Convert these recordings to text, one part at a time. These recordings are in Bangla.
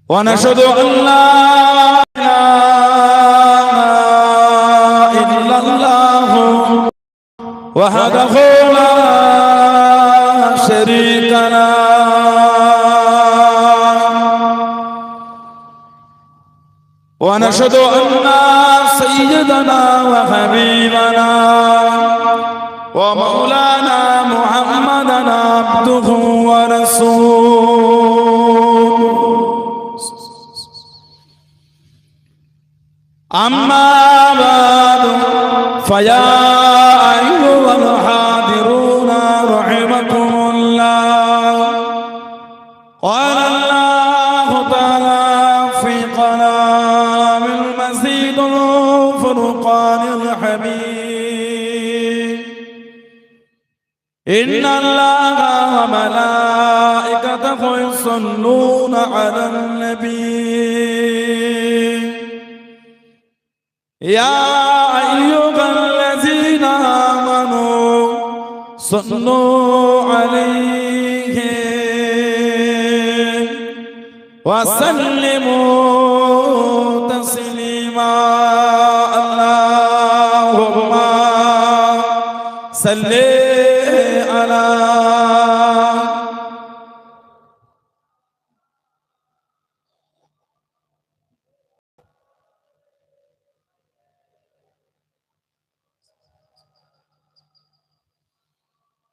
ونشهد أن لا إله إلا الله وحده لا شريك له ونشهد أن سيدنا وحبيبنا ومولانا محمدا عبده ورسوله أما بعد فيا أيها الحاضرون رحمكم الله قال الله تعالى في كلام المزيد الفرقان الحميد إن الله وملائكته يصلون على النبي يا أيها الذين آمنوا صلوا عليه وسلموا تسليما اللهم صل على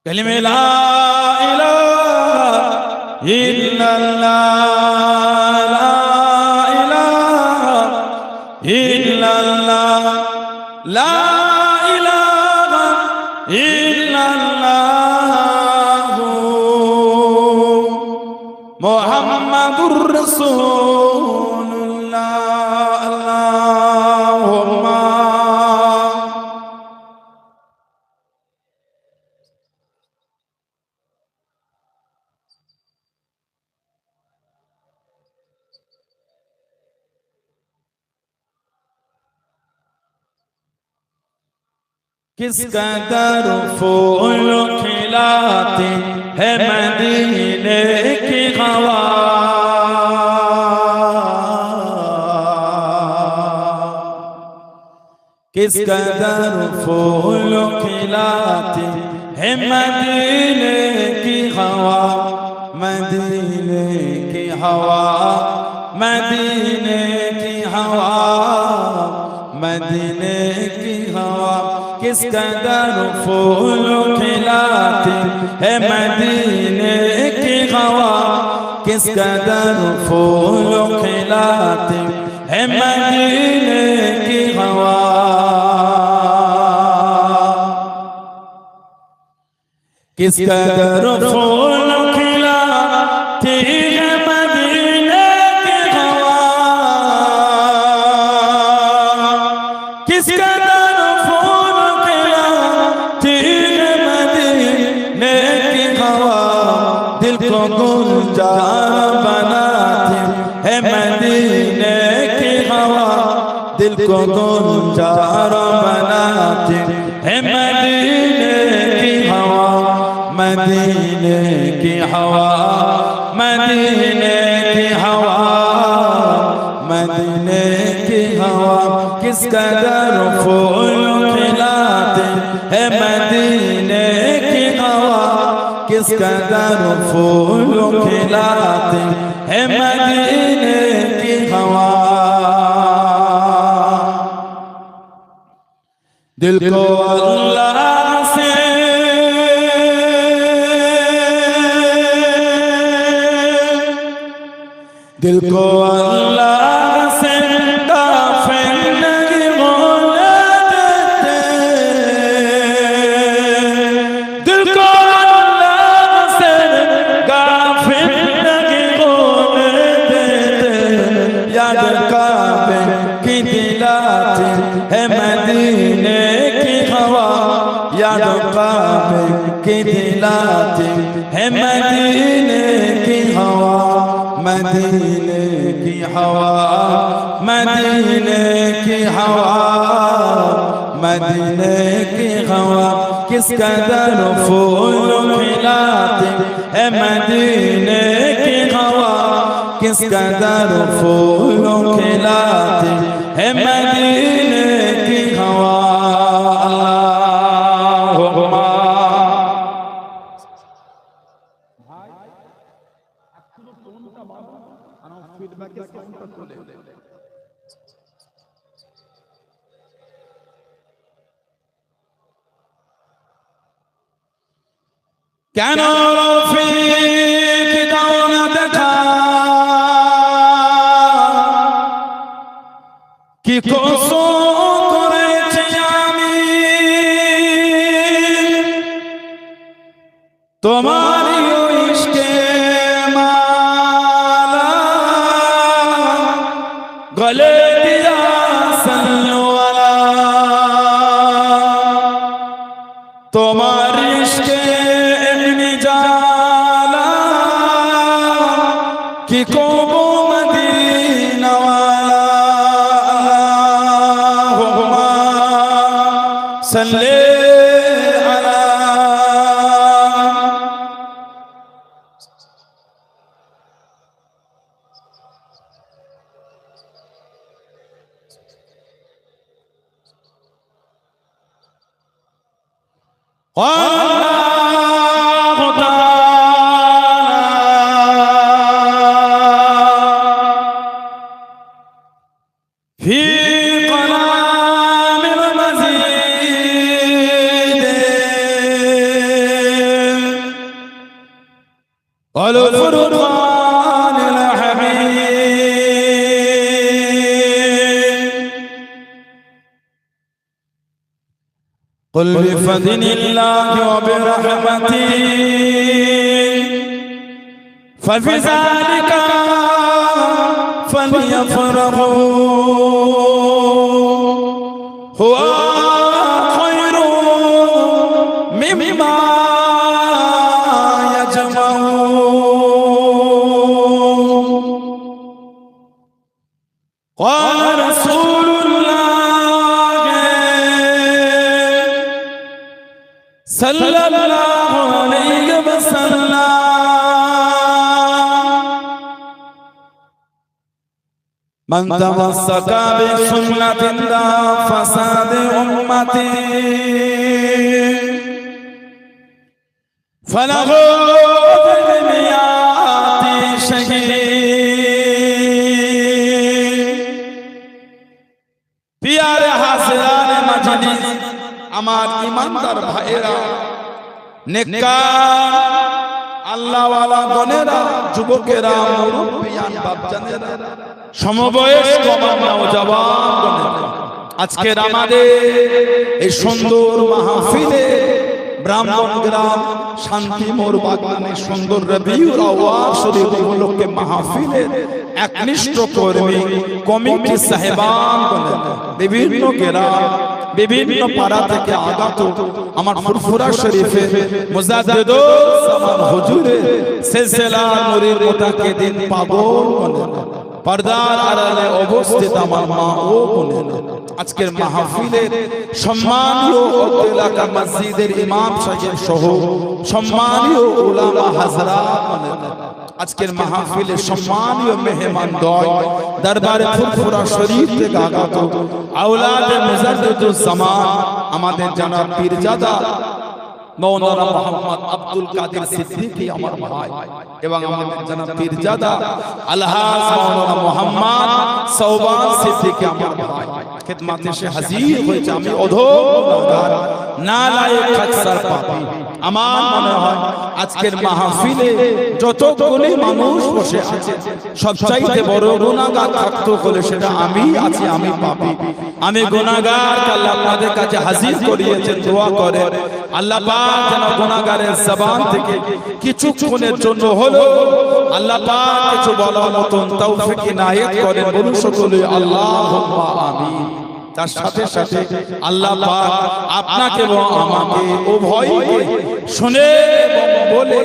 كلمة لا إله إلا الله لا إله إلا الله لا إله إلا الله محمد رسول الله اللهم किस कदर फूल खिलाती है मदीने की हवा किस कदर फूल खिलाती है मदीने की हवा मदीने की हवा मदीने की हवा मदीने की हवा किस कदर फूल खिलाती है मदीने की हवा किस कदर फूल खिलाती है मदीने की हवा किस कदर फूल खिलाती है मदीने की हवा किस कदर फूल खिलाती है मदीने की हवा दिल को गुलजार बनाती है मदीने की हवा दिल को गुलजार बनाती है मदीने की हवा मदीने की हवा मदीने की हवा मदीने की हवा किस कदर फूल खिलाते है मदीने की हवा किस कदर फूल खिलाते है मदीने की हवा दिल को अल्लाह से दिल को अल्लाह से काफिर नहीं होने देते दिल को अल्लाह से काफिर नहीं होने देते याद काबे की दिलाती है मदीने की हवा याद काबे की दिलाती है मदीने की हवा मदीने की हवा मदीने की हवा मदीने की हवा किस कदर फूल खिलाती है मदीने की हवा किस कदर फूलों खिलाती है मदीने की हवा। কেন রফিক দাও না দেখা, কি কসম করেছি আমি তোমারই ইশকে মালা গলে দিয়া সাল্লাল্লাহু তোমার ইশকে कि कोबो मदीना वाला अल्लाहुम्मा सल्ले अला। في قلام المزيد والفرقان الحميد قل بفضل الله وبرحمته ففي ذلك فليفرحوا هو خير مما يجمعون قال رسول الله صلى الله عليه وسلم من تمسك بسنة فساد أمتي فله بمئات شهيد। प्यारे हाज़िरान मजलिस, আমার ইমানদার ভাইয়েরা, নেককার আল্লাহওয়ালা গণেরা, যুবকেরা, মুরব্বিয়ান বাপজানেরা, সমবয়স্ক নওজওয়ান গণেরা, আজকের আমাদের এই সুন্দর মাহফিলে ব্রাহ্মণগ্রাম শান্তি মোড় বাগানে সুন্দর রবিউল আউয়াল শরীফ উপলক্ষে মাহফিলের একনিষ্ঠ কর্মী কমিটি সাহেবান গণেরা, বিভিন্ন গ্রাম বিভিন্ন পাড়া থেকে আগত আমার ফুরফুরা শরীফের মুজাদ্দিদুল জামান হুজুরে সিলসিলা নূরের মুতাকিদিন পাগল গণেরা, পর্দার আড়ালে অবস্থিত আমার মা ও বোনেরা, আজকের মাহফিলের সম্মানীয় এলাকা মসজিদের ইমাম সাহেব সহ সম্মানীয় উলামা হযরত, আজকের মাহফিলের সম্মানীয় মেহমান দয় দরবারে ফুরফুরা শরীফ থেকে আগত আওলাদে মুজাদ্দিদুল জামান আমাদের জনাব পীরজাদা মওলানা মোহাম্মদ আব্দুল কাদের সিদ্দিকী আমার ভাই এবং আমাদের জনাব পীরজাদা আলহাজ মওলানা মোহাম্মদ সওবান সিদ্দিকী আমার ভাই খিদমতে সে হাজির হয়েছে। আমি অধোগার নালায়েক খাচ্ছার পাপী। আমার মনে হয় আজকের মাহফিলে যতগুলি মানুষ বসে আছে সবচাইতে বড় গুনাহগার থাকতো হলে সেটা আমি আছি, আমি পাপী, আমি গুনাহগার। আল্লাহ আপনাদের কাছে হাজির করিয়েছেন, দোয়া করে আল্লাহ পাক যেন গুনাহগারের জবান থেকে কিছুক্ষণের জন্য হলো আল্লাহ পাক কিছু বলার মতন তৌফিক ইনায়েত করেন। বলুন সকলে আল্লাহুম্মা আমিন। তার সাথে সাথে আল্লাহ পাক আপনাকে এবং আমাকে উভয়কে শুনে এবং বলে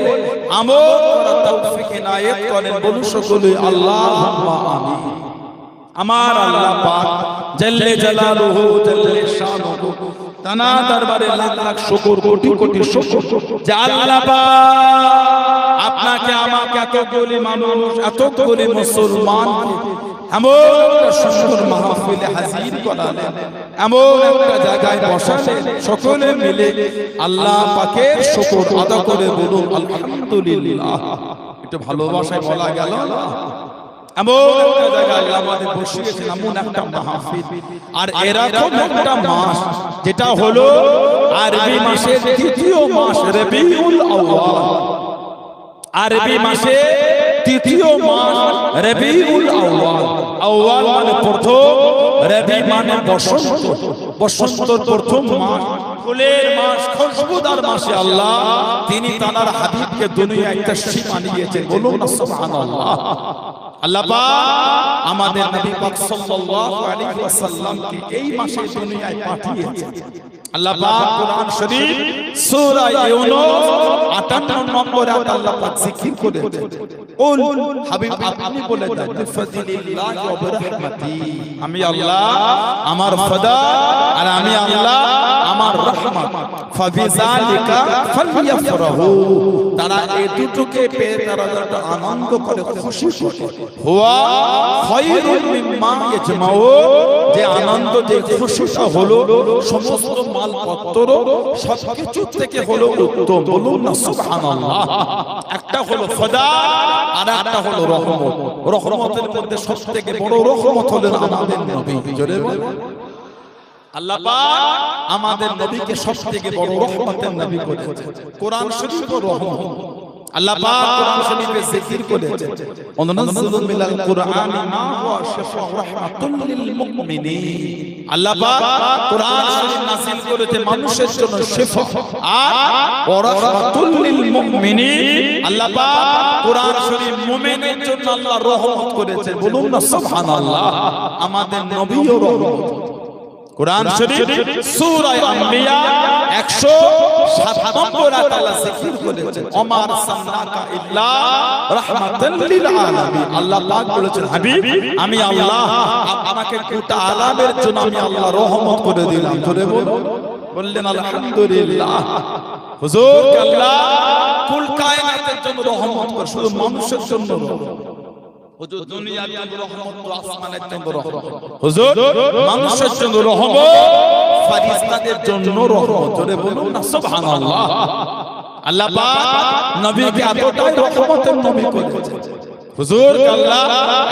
আমল করার তৌফিক ইনায়েত করেন। বলুন সকলে আল্লাহুম্মা আমিন। আমার আল্লাহ পাক জাল্লে জালালুহু জাল্লে শানুহু তানা দরবারে লাখ লাখ শুকর, কোটি কোটি শুকর যে আল্লাহ পাক আপনাকে আমাকে এতগুলি মানুষ এতগুলি মুসলমান এমন একটা সুন্দর মাহফিলে হাজির করালেন, এমন একটা জায়গায় বসালেন, সকলে মিলে আল্লাহ পাকের শুকর আদা করে বলুন আলহামদুলিল্লাহ। একটু ভালোবাসায় বলা গেল না? এমন একটা জায়গায় আল্লাহ আমাদের বসিয়েছেন, এমন একটা মাহফিল। আর এরকম একটা মাস যেটা হলো আরবি মাসের তৃতীয় মাস রবিউল আউয়াল। আরবি মাসে তৃতীয় মাস রবিউল আউয়াল। আউয়াল মানে প্রথম, রবি মানে বসন্ত, বসন্তর প্রথম মাস, ফুলের মাস, খুশবুদার মাসে আল্লাহ তিনি তার হাবিবকে দুনিয়ায় একটা সীমা নিয়েছেন। বলুন না সুবহানাল্লাহ। আল্লাহ পাক আমাদের নবী পাক সাল্লাল্লাহু আলাইহি ওয়াসাল্লামকে এই মাসে দুনিয়ায় পাঠিয়েছেন। আল্লাহ পাক কোরআন শরীফ সূরা ইউনূস 58 নম্বর আয়াত আল্লাহ পাক জিকির করেছেন। কুল হাবিব আপনি বলে দেন বিফাদিলিল্লাহি ওয়া বিরহমাতি, আমি আল্লাহ আমার ফদা আর আমি আল্লাহ আমার রহমত, ফাবিযালিকা ফালইফরাহু, তারা এই দুটোকে পেয়ে তারা যাতে আনন্দ করে খুশি করে, হুয়া খায়রুম মিম্মা ইয়াজমাউন, যে আনন্দ যে খুশিটা হলো সমস্ত মালপত্র সবকিছু থেকে হলো উত্তম। বলুন না সুবহানাল্লাহ। একটা হলো ফদা আর একটা হলো রহমত। রহমতের মধ্যে সবথেকে বড় রহমত হলেন আমাদের নবী। জোরে বলুন। আল্লাহ পাক আমাদের নবীকে সবথেকে বড় রহমতের নবী করেছেন। কোরআন শরীফ রহমত। আল্লাহ পাক কোরআন শরীফে জিকির করেছেন, ওয়ানাজ্জিলু মিনাল কুরআনি মা হুয়া শিফাউর রাহমাতুল লিল মুমিনিন। আল্লাহ পাক কোরআন শরীফ নাযিল করেছে মানুষের জন্য শিফা আর রাহমাতুল লিল মুমিনিন। আল্লাহ পাক কোরআন শরীফ মুমিনের জন্য আল্লাহ রহমত করেছেন। বলুন না সুবহানাল্লাহ। আমাদের নবীও রহমত। কোরআন শরীফ সূরা আম্বিয়া 107 নম্বর আয়াত আল্লাহ জিকির করেছেন, ওমার সান্নাকা ইল্লা রাহমাতাল লিল আলামিন। আল্লাহ পাক বলেছেন, হাবিব আমি আল্লাহ আপনাকে গোটা আলামের জন্য আমি আল্লাহ রহমত করে দিলাম। ধরে বললেন আলহামদুলিল্লাহ। হুজুর আল্লাহ কুল কায়নাতের জন্য রহমত করে, শুধু মানুষের জন্য রহমত। হুজুর দুনিয়ার জন্য রহমত, আসমানের জন্য রহমত। হুজুর মানুষের জন্য রহমত, ফেরেশতাদের জন্য রহমত। জোরে বলুন না সুবহানাল্লাহ। আল্লাহ পাক নবীকে এতটাই রহমতের নবী করেছেন। হুজুর আল্লাহ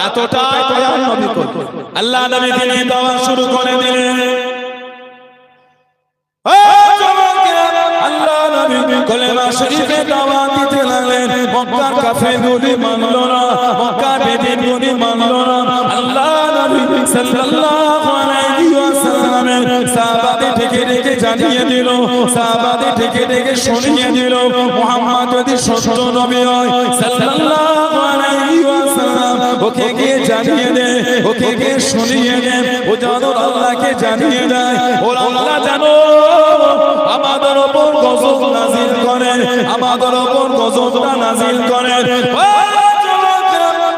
এতটাই দয়ার নবী করেছেন। আল্লাহ নবীকে নিয়ে দাওয়া শুরু করে দিলেন। আল্লাহ নবী কলেমা শরীফে দাওয়াত দিতে লাগলেন। মক্কার কাফেরগুলি মানল না, মক্কার বেদীনগুলি মানল না। আল্লাহ নবী সাল্লাল্লাহু আলাইহি ওয়াসাল্লামের সাহাবাদের ডেকে ডেকে জানিয়ে দিল, সাহাবাদের ডেকে ডেকে শুনিয়ে দিল, মুহাম্মদ যদি সত্য নবী হয় সাল্লাল্লাহু আলাইহি ওয়াসাল্লাম ওকে গিয়ে জানিয়ে দে, ওকে গিয়ে শুনিয়ে দে, ও যেন আল্লাহকে জানিয়ে দেয়, ও আল্লাহ জানো আমাদের উপর গজব নাযিল করে, আমাদের উপর গজবটা নাযিল করে।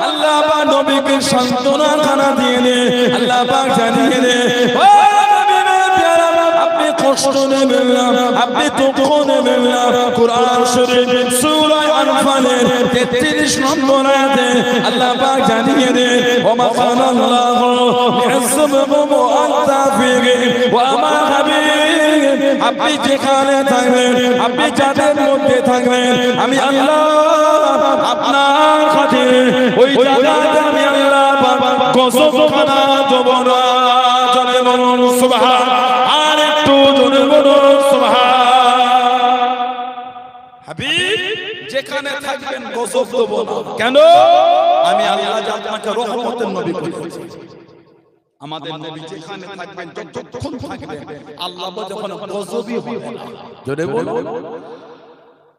আল্লাহ পাক নবীকে সান্ত্বনা খানা দিয়ে দে, আল্লাহ পাক জানিয়ে দে আপনি কষ্ট নেবেন না, আপনি দুঃখ নেবেন না। কোরআন শরীফ সূরা আনফালের 33 নম্বর আয়াতে আল্লাহ পাক জানিয়ে দে, ওমা কানাল্লাহু লিয়াযযিবাকুম ওয়া আনতা ফীহিম ওয়া মা হাবিব, আপনি যেখানে থাকবেন, আপনি যাদের মধ্যে থাকবেন, আমি আল্লাহ আপনার খাতিরে ওই জায়গাতে আমি আল্লাহ গজব খানা দেব না। জোরে বলুন সুবহান। আর একটু জোরে বলুন সুবহান। হাবিব যেখানে থাকবেন গজব দেব না। কেন? আমি আল্লাহ আপনাকে রহমতের নবী করেছি। আমাদের নবী যেখানে থাকবেন, যতক্ষণ থাকবেন, আল্লাহ যখন গজবই হবে না। জোরে বলুন।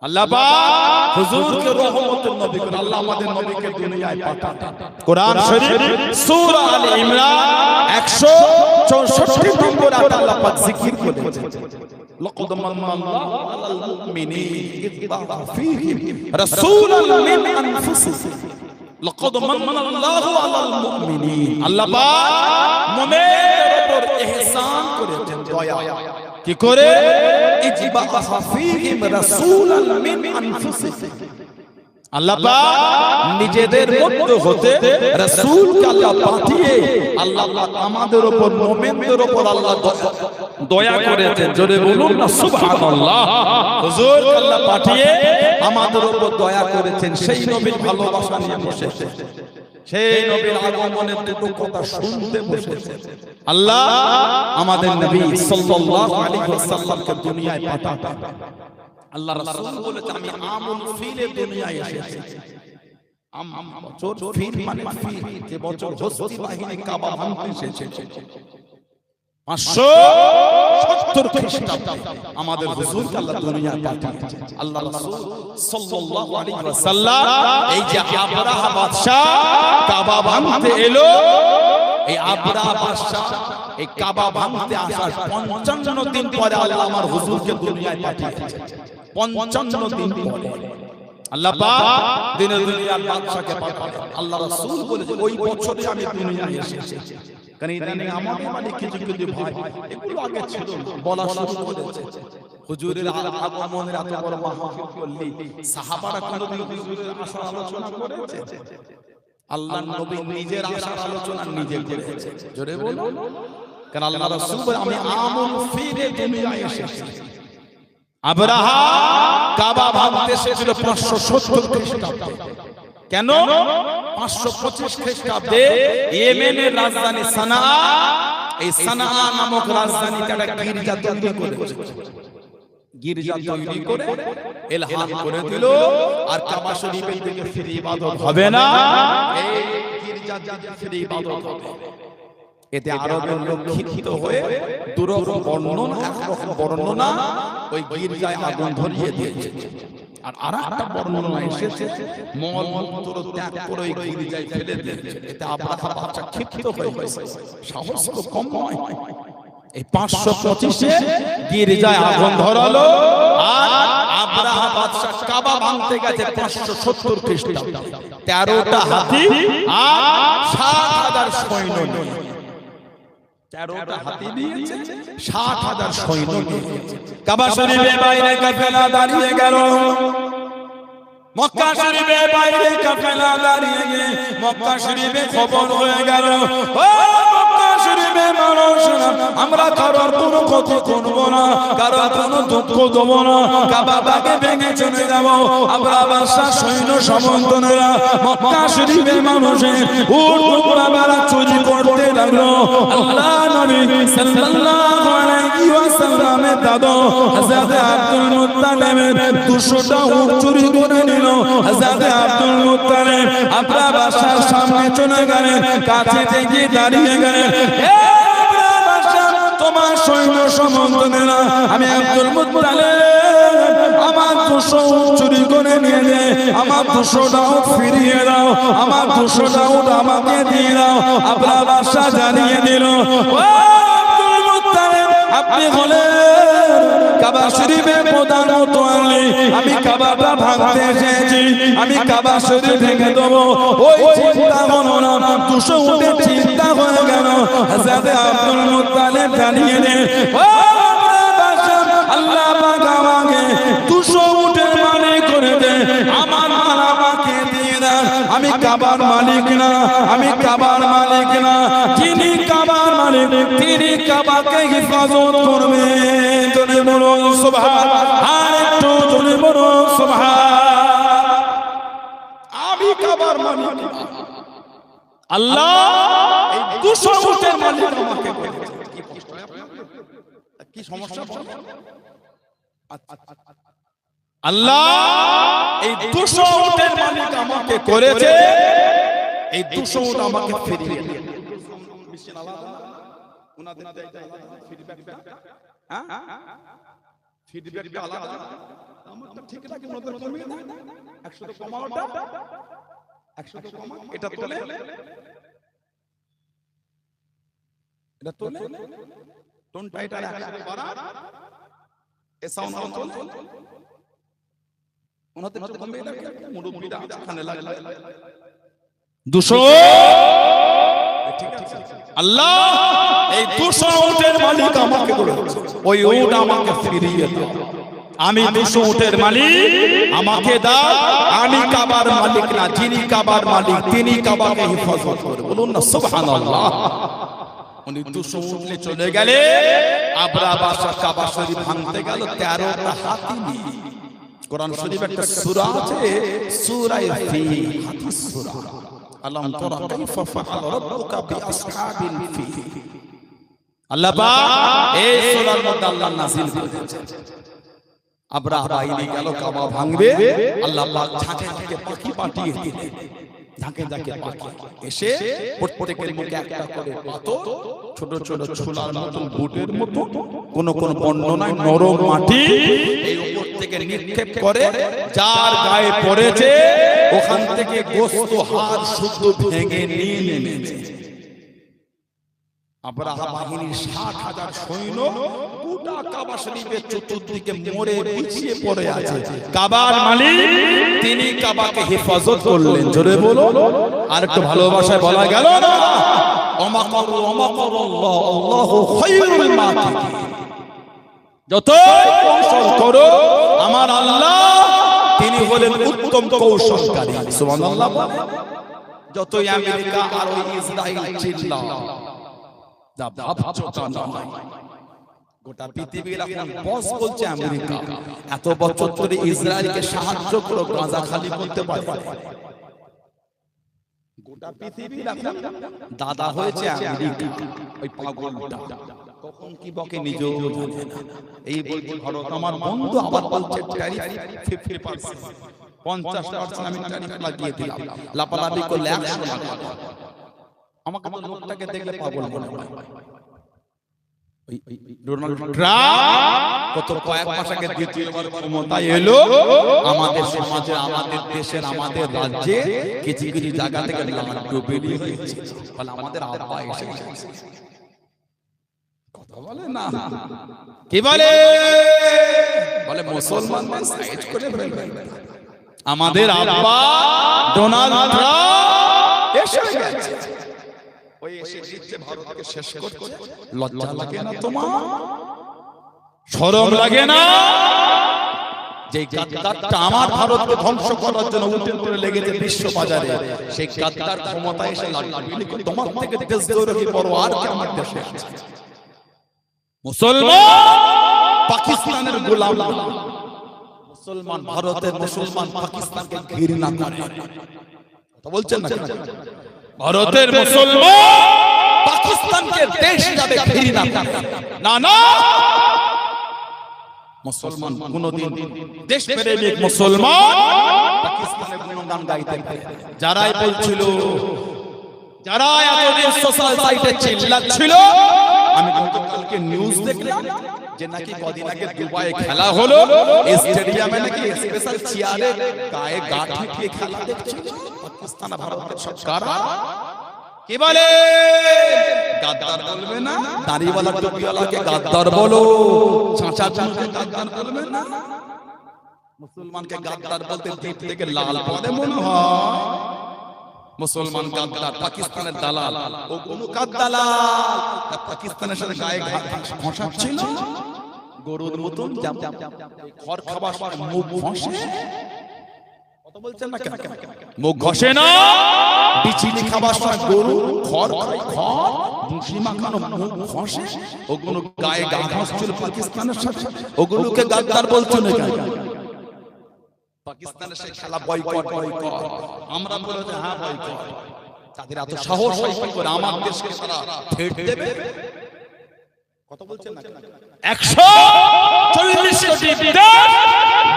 আল্লাহ পাক হুজুরকে রহমতের নবী করে আল্লাহ আমাদের নবীকে দুনিয়ায় পাঠান। কোরআন শরীফ সূরা আলে ইমরান 164 নম্বর আয়াত আল্লাহ পাক জিকির করেছেন, লাকাদ মান্নাল্লাহু আলাল মুমিনিন ইয বা'আথা ফীহিম রাসূলান মিন আনফুসিহিম, লাকাদ মান্নাল্লাহু আলাল মুমিনিন। আল্লাহ পাক মুমিনদের উপর ইহসান করেছেন, দয়া। কি করে? ইয বা'আথা ফীহিম রাসূলান মিন আনফুসিহিম, আল্লাহ পাক নিজেদের মধ্যে হতে রাসূলকে আল্লাহ পাঠিয়ে আল্লাহ পাক আমাদের উপর মুমিনদের উপর আল্লাহ দয়া করেছেন। জোরে বলুন না সুবহানাল্লাহ। হুজুর আল্লাহ পাঠিয়ে আমাদের উপর দয়া করেছেন, সেই নবীর ভালোবাসা নিয়ে বসেছে, সেই নবীর আগমনের দুটো কথা শুনতে বসেছে। আল্লাহ আমাদের নবী সাল্লাল্লাহু আলাইহি ওয়াসাল্লামকে দুনিয়ায় পাঠালেন। আল্লাহ রাসূল বলেছেন আমি আমুল ফিলে দুনিয়ায় এসেছি। বছর ফিল মানে ফিল, যে বছর হস্তি বাহিনী কাবা ভাঙতে এসেছে 570 খ্রিস্টাব্দে আমাদের হুজুরকে আল্লাহ দুনিয়ায় পাঠিয়েছেন। আল্লাহ রাসূল সাল্লাল্লাহু আলাইহি ওয়াসাল্লাম এই যে আবরাহা বাদশা কাবা ভাঙতে এলো, এই আবরাহা বাদশা এই কাবা ভাঙতে আসার 55 দিন পরে আল্লাহ আমার হুজুরকে দুনিয়ায় পাঠিয়েছেন। 55 দিন পরে আল্লাহ পাক দিনে দুনিয়ার বাদশাকে পাঠালেন। আল্লাহ রাসূল বলেছেন ওই বছরে আমি দুনিয়ায় এসেছি। কারণ ইদানিং আমাদের মালিক কিছু কিছু ভাই এগুলো আগে ছিল বলা শুরু করেছে। হুজুরের আগমনের এত বড় মাহফিল করলি সাহাবারা কোনদিন হুজুরের আসার আলোচনা করেছে? আল্লাহর নবী নিজের আসার আলোচনা নিজে করেছে। জোরে বলুন। কারণ আল্লাহ রাসূল বলেন আমি আমুল ফিরে দুনিয়ায় এসেছি। আবরাহা কাবা ভাঙতে এসেছিল 570 খ্রিস্টাব্দে। কেন? 525 খ্রিস্টাব্দে ইয়েমেনের রাজধানী সানা, এই সানা নামক রাজধানীতে একটা গির্জা তৈরি করেছে। গির্জা তৈরি করে এলান করে দিল আর কাবা শরীফের দিকে ফিরে ইবাদত হবে না, এই গির্জা ফিরে ইবাদত হবে। এতে আরবের লোক ক্ষিপ্ত হয়ে দুরকম বর্ণনা, একরকম বর্ণনা ওই গির্জায় আগুন ধরিয়ে দিয়েছে, আর আরেকটা বর্ণনা এসেছে মলমূত্র ত্যাগ করে ওই গির্জায় ফেলে দিয়েছে। এতে আবরাহা বাদশা ক্ষিপ্ত হয়ে গেছে, সাহস তো কম নয়। এই 525-এ গির্জায় আগুন ধরালো আর আবরাহা বাদশা কাবা ভাঙতে গেছে 570 খ্রিস্টাব্দে। 13টা হাতি আর 60,000 সৈন্য নিয়ে, 13টা হাতি দিয়েছে, 60,000 সৈন্য নিয়েছে। কাবা শরীফের বাইরে কাফেলা দাঁড়িয়ে গেল, মক্কা শরীফের বাইরে কাফেলা দাঁড়িয়ে গিয়ে মক্কা শরীফে খবর হয়ে গেল, ও মক্কা শরীফের মানুষরা আমরা কারোর কোনো ক্ষতি করব না, কারোর কোনো দুঃখ দেব না, কাবাকে ভেঙে চলে যাব। আমরা বাদশা সৈন্য সমন্তনেরা মক্কা শরীফের মানুষের উট ঘোড়া চুরি করতে লাগলো। আল্লাহ নবী সাল্লাল্লাহু আলাইহি ওয়াসাল্লামের দাদু হযরত আব্দুল মুত্তালিবের 200টা উট চুরি করে নিল। হযরত আব্দুল মুত্তালিব আপনার বাদশার সামনে চলে গেলেন, কাছে থেকে দাঁড়িয়ে গেলেন, হে বাদশা তোমার সৈন্য সমন্তনেরা আমি আব্দুল মুত্তালিব আমার 200 উট চুরি করে নিয়ে নে, আমার 200টা উট ফিরিয়ে দাও, আমার 200টা উট আমাকে দিয়ে দাও। আপনার বাদশা জানিয়ে দিল, ও আব্দুল মুত্তালিব আপনি হলেন কাবা শরীফের প্রধান মুতওয়াল্লি, আমি কাবাটা ভাঙতে এসেছি, আমি কাবা শরীফ ভেঙে দেবো। ওই চিন্তা হলো না, 200 উটের চিন্তা হয়ে গেল। হযরত আব্দুল মুত্তালিব জানিয়ে দেন, ও বাদশা আল্লাহ পাক আমাকে 200 উটের মালিক করে দে, আমার মাল আমাকে দিয়ে দেন। আমি কাবার মালিক না, আমি কাবার মালিক না, যিনি কাবার মালিক তিনি কাবাকে হেফাজত করবে। জোরে বলুন সুবহান, আর একটু জোরে বলুন সুবহান। আমি কাবার মালিক না, আল্লাহ এই 200 উটের মালিক আমাকে করেছে। কি সমস্যা? আল্লাহ এই 200 উটের মালিক আমাকে করেছে, এই 200 উট আমাকে ফিরিয়ে দিন। ফিডব্যাকটা আলাদা, আমারটা ঠিক লাগে, ওদের কমিয়ে দাও, 100 তো কমাওটা, 100 তো কমা, এটা তোলে, এটা তোলে, টোন টাইট আর 100 বাড়া, এ সাউন্ড তোলে, ওনাদের তো কমিয়ে দাও, মুরব্বিরা খানে লাগলে 200। ঠিক আছে, আল্লাহ এই 200 উটের মালিক আমাকে বলেছে, ওই উট আমাকে ফিরিয়ে দাও। আমি 200 উটের মালিক, আমাকে দাও। আমি কাবার মালিক না, যিনি কাবার মালিক তিনি কাবাকে হেফাজত করে। বলুন না সুবহানাল্লাহ। উনি 200 উট নিয়ে চলে গেলে আবরা বাদশা কাবা শরীফ ভাঙতে গেল 13টা হাতি নিয়ে। কোরআন শরীফে একটা সূরা আছে, সূরা ফিল, হাদিস সূরা। আলাম তারা কাইফা ফাআলা রাব্বুকা বিআসহাবিল ফিল। আল্লাহ পাক এই সূরার মধ্যে আল্লাহ নাযিল করেছেন। আবরাহা বাহিনী গেল কাবা ভাঙবে, আল্লাহ পাক ঝাঁকে ঝাঁকে পাখি পাঠিয়ে দিলেন। ঝাঁকে ঝাঁকে পাখি এসে প্রত্যেকের মুখে একটা করে পাথর, ছোট ছোট ছোলার মতো বুটের মতো, কোন কোন বর্ণনায় নরম মাটি, এই উপর থেকে নিক্ষেপ করে যার গায়ে পড়েছে ওখান থেকে গোশত হাড় শুদ্ধ ভেঙে নিয়ে নেমেছে। আবরাহা বাহিনীর 60,000 সৈন্য গোটা কাবা শরীফের চতুর্দিকে মরে পিছিয়ে পড়ে আছে। কাবার মালিক তিনি কাবাকে হেফাজত করলেন। জোরে বলো, আর একটু ভালোবাসায় বলা গেল না, ওমাকারু ওমাকারুল্লাহ আল্লাহু খায়রুল মাকিরিন। যত কৌশল করো আমার আল্লাহ তিনি হলেন উত্তম কৌশলকারী। সুবহানাল্লাহ। যতই আমেরিকা আর ওই ইসরায়েল চিল্লাও, গোটা পৃথিবীর এখন বস বলছে আমেরিকা। এত বছর ধরে ইসরায়েলকে সাহায্য করে গাজা খালি করতে পারে। গোটা পৃথিবীর এখন দাদা হয়েছে আমেরিকা, ওই পাগলটা। কখন কি বকে নিজেও জানে না। এই বলছে ভারত আমার বন্ধু, আবার বলছে ট্যারিফ 50%, 50% আমি ট্যারিফ লাগিয়ে দিলাম। লাপালাপি করলে 100 লাগাবো। আমাকে তো লোকটাকে দেখলে পাগল মনে হয়। ডোনাল্ড ট্রাম্প কত কয়েক মাস আগে দ্বিতীয়বার ক্ষমতায় এলো, আমাদের সমাজে, আমাদের দেশের, আমাদের রাজ্যে কিছু কিছু জায়গা থেকে লাড্ডু বেরিয়ে হয়েছে। বলে আমাদের আব্বা এসে গেছে। কথা বলে না, কি বলে? বলে মুসলমানদের সাইজ করে ফেলবে। আমাদের আব্বা ডোনাল্ড ট্রাম্প এসে গেছে। ওই এসে দিচ্ছে ভারতকে শেষ করছে। লজ্জা লাগে না তোমার? শরম লাগে না? যে গাদ্দারটা আমার ভারতকে ধ্বংস করার জন্য উঠে পড়ে লেগেছে বিশ্ব বাজারে, সেই গাদ্দার ক্ষমতায় এসে লাগবে। তোমার থেকে দেশদ্রোহী বড় আর কি আমার দেশে আছে? মুসলমান পাকিস্তানের গোলাম, মুসলমান ভারতের মুসলমান পাকিস্তানকে ঘৃণা করে। কথা বলছেন না? ভারতের মুসলমান পাকিস্তানকে দেশ যাবে ঘৃণা করে। না না, মুসলমান কোনদিন দেশ প্রেমিক মুসলমান পাকিস্তানের গুণগান গাইতে পারে। যারাই বলছিল, যারা এতদিন সোশ্যাল সাইটে চিল্লাচ্ছিল, আমি গতকালকে নিউজ দেখলাম যে নাকি কদিন আগে দুবাইয়ে খেলা হলো, স্টেডিয়ামে নাকি স্পেশাল চেয়ারে গায়ে গা ঠেকিয়ে খেলা দেখছিল পাকিস্তান ভারতের সরকার। কি বলে? গাদ্দার বলবে না? দাড়িওয়ালা টুপিওয়ালাকে গাদ্দার বলো, চাচাকে গাদ্দার বলবে না? মুসলমানকে গাদ্দার বলতে দিক থেকে লাল পদে মনে হয়। মুসলমান গাদ্দার, পাকিস্তানের দালাল। ও কোন গাদ্দার? পাকিস্তানের সাথে গায়ে ঘষাচ্ছিল গরুর মতন, খড় খাবার মুখ ঘষে। কথা বলছেন না কেন? মুখ ঘষে না, বিচিনি খাবার সময় গরু খড় খায়, খড় ভুসি মাখানো মুখ ঘষে। ওগুলো গায়ে গা ঘষছিল পাকিস্তানের সাথে, ওগুলোকে গাদ্দার বলছো না কেন? পাকিস্তানের সেই খেলা বয়কট বয়কট, আমরা বলে যে হ্যাঁ বয়কট। তাদের এত সাহস হয় করে আমার দেশকে তারা ঠেট দেবে? কথা বলছেন না? 140 কোটি দেশ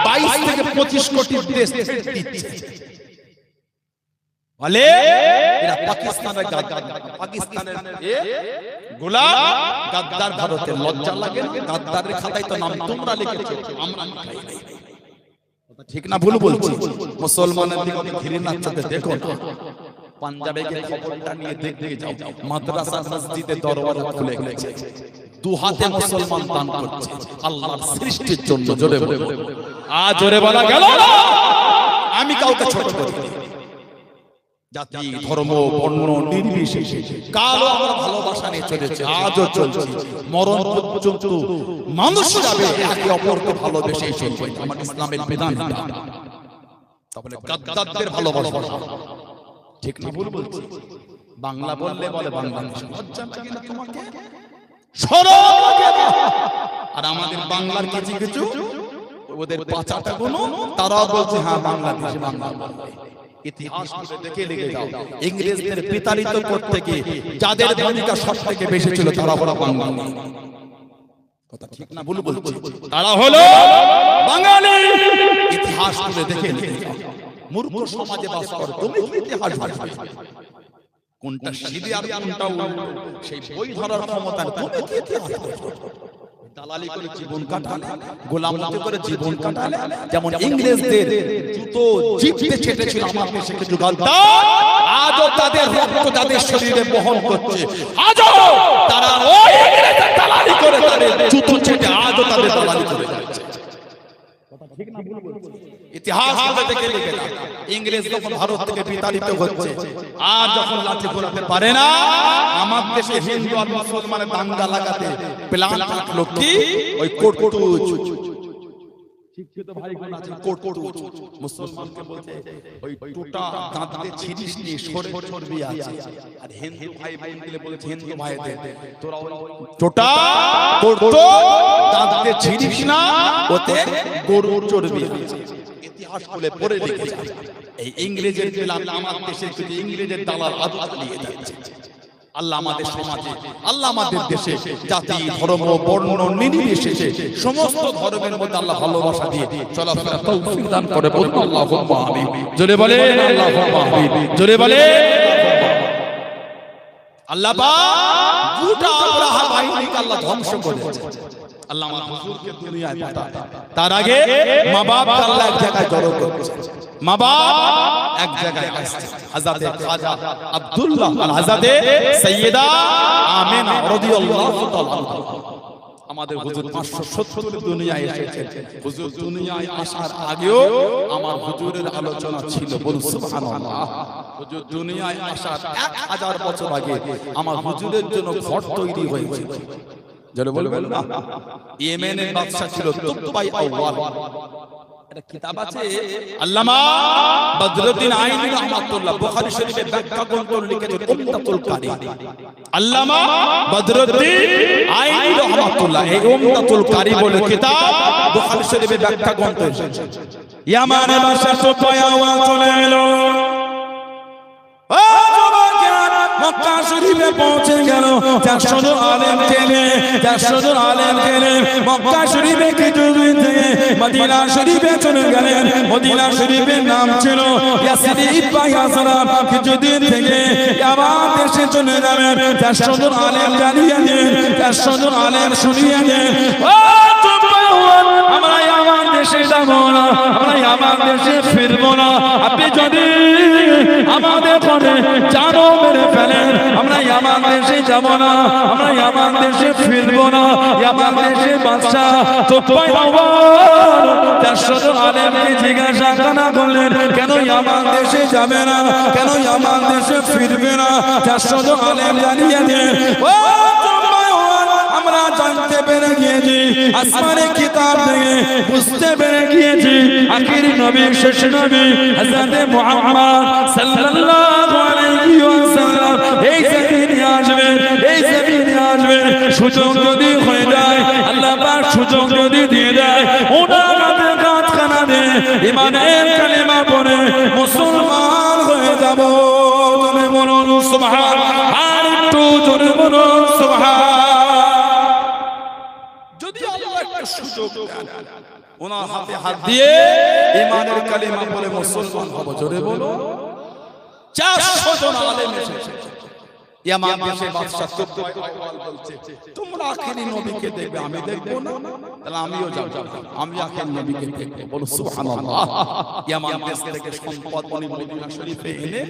22 থেকে 25 কোটি দেশ দিচ্ছে। বলে এরা পাকিস্তানের গাদ্দার, পাকিস্তানের গোলাম, গাদ্দার ভারতের। লজ্জা লাগে না? গাদ্দারের খাতায় তো নাম তোমরা লিখেছো, আমরা লিখাই নাই। ঠিক না ভুল বলছি? মুসলমানের দিকে ঘৃণা চোখে দেখো না। পাঞ্জাবে গিয়ে খবরটা নিয়ে দেখতে যাও, মাদ্রাসা মসজিদে দরওয়াজা খুলে গেছে, দু হাতে মুসলমান দান করছে আল্লাহর সৃষ্টির জন্য। জোরে বলে, জোরে বলা গেল না। আমি কাউকে ছোট করি, জাতি ধর্ম বর্ণ নির্বিশেষে কারো আমরা ভালোবাসা নিয়ে চলেছে, আজও চলছে, মরণ পর্যন্ত মানুষ যাবে একে অপরকে ভালোবেসে চলবে। আমার ইসলামের বিধান তাহলে গাদ্দারদের ভালোবাসা ঠিক না ভুল বলছি? বাংলা বললে বলে বাংলাদেশ, লজ্জা লাগে না তোমাকে? শরম লাগে না? আর আমাদের বাংলার কিছু কিছু ওদের পাঁচাটা গুণ তারাও বলছে হ্যাঁ বাংলাদেশ বাংলা। ইতিহাস দেখে লেগে যাও, ইংরেজদের বিতাড়িত করতে গিয়ে যাদের ভূমিকা সব থেকে বেশি ছিল তারা হলো বাঙালি। কথা ঠিক না ভুল বলছি? তারা হলো বাঙালি। ইতিহাস দেখে লেগে যাও। মূর্খ সমাজে বাস করো, তুমি কি ইতিহাস ভাববে? কোনটা সিধে আর কোনটা উল্টো সেই বই ধরার ক্ষমতা তুমি কি ইতিহাস ভাববে? দালালি করে জীবন কাটালে, গোলামতি করে জীবন কাটালে, যেমন ইংরেজদের জুতো জিভে ছেটেছিল আমার দেশে কিছু গাদ্দার, আজও তাদের রক্ত তাদের শরীরে বহন করছে, আজও তারা ওই ইংরেজদের দালালি করে তাদের জুতো ছেটে আজও তাদের দালালি করে যাচ্ছে। ঠিক না ভুল বলছি? ইতিহাস থেকে লেগে যায়, ইংরেজ যখন ভারত থেকে বিতাড়িত হচ্ছে আর যখন লাঠি ঘোরাতে পারে না, আমার দেশে হিন্দু আর মুসলমানের দাঙ্গা লাগাতে প্ল্যান থাকলো কি ওই কোটকুচ শিক্ষিত ভাইগণ আছে কোটকুচ মুসলমানকে বলতে ওই টুটা দাঁতে ছিড়িস নি সরে চর্বি আছে, আর হিন্দু ভাই বোনকে বলেছে হিন্দু ভাইদের তোরা টুটা কোটকুচ দাঁতে ছিড়িস না, ওতে গরুর চর্বি আছে। ইতিহাস বলে পড়ে লিখেছে এই ইংরেজের প্ল্যান আমার দেশে যদি ইংরেজের দালাল আদত নিয়ে যাচ্ছে। আল্লাহ আমাদের সমাজে, আল্লাহ আমাদের দেশে জাতি ধর্ম বর্ণ নির্বিশেষে সমস্ত ধর্মের মধ্যে আল্লাহ ভালোবাসা দিয়ে চলাফেরা তৌফিক দান করে। বলুন আল্লাহুম্মা আমিন। জোরে বলেন আল্লাহুম্মা আমিন। জোরে বলেন আল্লাহ পাক গোটা আবরাহা বাহিনীকে আল্লাহ ধ্বংস করেছে। আল্লাহ আমার হুজুরকে দুনিয়ায় পাঠায়, তার আগে মা বাপ আল্লাহ এক জায়গায় জড়ো করেছে, মা বাপ এক জায়গায় আসছে। হযরতে খাজা আব্দুল্লাহ আর হযরতে সাইয়্যিদা আমিনা রাদিয়াল্লাহু তাআলা আমাদের হুজুর 570 দুনিয়ায় এসেছেন। হুজুর দুনিয়ায় আসার আগেও আমার হুজুরের আলোচনা ছিল। বলুন সুবহানাল্লাহ। হুজুর দুনিয়ায় আসার 1000 বছর আগে আমার হুজুরের জন্য ঘর তৈরি হয়েছিল। যারা বলবেন না ইয়েমেনের বাদশা ছিল তুবাই আউয়াল, একটা কিতাব আছে আল্লামা বদরুদ্দিন আইনি রাহমাতুল্লাহ বুখারী শরীফে ব্যাখ্যা গ্রন্থ লিখেছেন উমদাতুল কারি। আল্লামা বদরুদ্দিন আইনি রাহমাতুল্লাহ এই উমদাতুল কারি বলে কিতাব বুখারী শরীফে ব্যাখ্যা গ্রন্থ এসেছে। ইয়ামানের বাদশা তুবাই আউয়াল চলে এলো, মক্কা শরীফে পৌঁছে গেল। 400 জন আলেম টেনে 400 জন আলেম টেনে মক্কা শরীফে কিছুদিন থেকে মদিনা শরীফে চলে গেলেন। মদিনা শরীফের নাম ছিল ইয়াসরিব বা ইয়াসরাব। কিছুদিন থেকে আবার দেশে চলে যাবেন। 400 জন আলেম জানিয়ে দেন, 400 জন আলেম শুনিয়ে দেন, আমরা আমার দেশে যাব না, আমরা আমার দেশে ফিরবো না। আপনি যদি আমাদের পরে জানো মেরে ফেলেন, আমরা আমার দেশে যাব না, আমরা আমার দেশে ফিরবো না। আমার দেশে বাদশা তুবাই আউয়াল 400 জন আলেমকে জিজ্ঞাসা করলেন, কেন আমার দেশে যাবে না, কেন আমার দেশে ফিরবে না? 400 জন আলেম জানিয়ে দেন, আমরা জানতে পেরে গিয়েছি, আসমানে কিতাব থেকে বুঝতে পেরে গিয়েছি, আখির নবী শেষ নবী হযরত মুহাম্মদ সাল্লাল্লাহু আলাইহি ওয়াসাল্লাম এই জমিনে আসবেন, এই জমিনে আসবেন। সুযোগ যদি হয়ে যায়, আল্লাহ পাক সুযোগ যদি দিয়ে দেয়, ওনার হাতে গাঁটখানা দিয়ে ঈমানের কালিমা পড়ে মুসলমান হয়ে যাব। তুমি বলুন সুবহানাল্লাহ, আর একটু জোরে বলুন সুবহানাল্লাহ। সুযোগ ওনার হাতে হাত দিয়ে ঈমানের কালিমা বলে মুসলমান হব। জোরে বলো। 400 জন আলেম এসেছে। ইয়ামান দেশের বাদশা তুবাই আউয়াল বলছে, তোমরা আখিরি নবীকে দেখবে, আমি দেখবো না? তাহলে আমিও যাব, আমি আখিরি নবীকে দেখব। বলো সুবহানাল্লাহ। ইয়ামান দেশ থেকে সম্পদ উনি মদিনা শরীফে এনে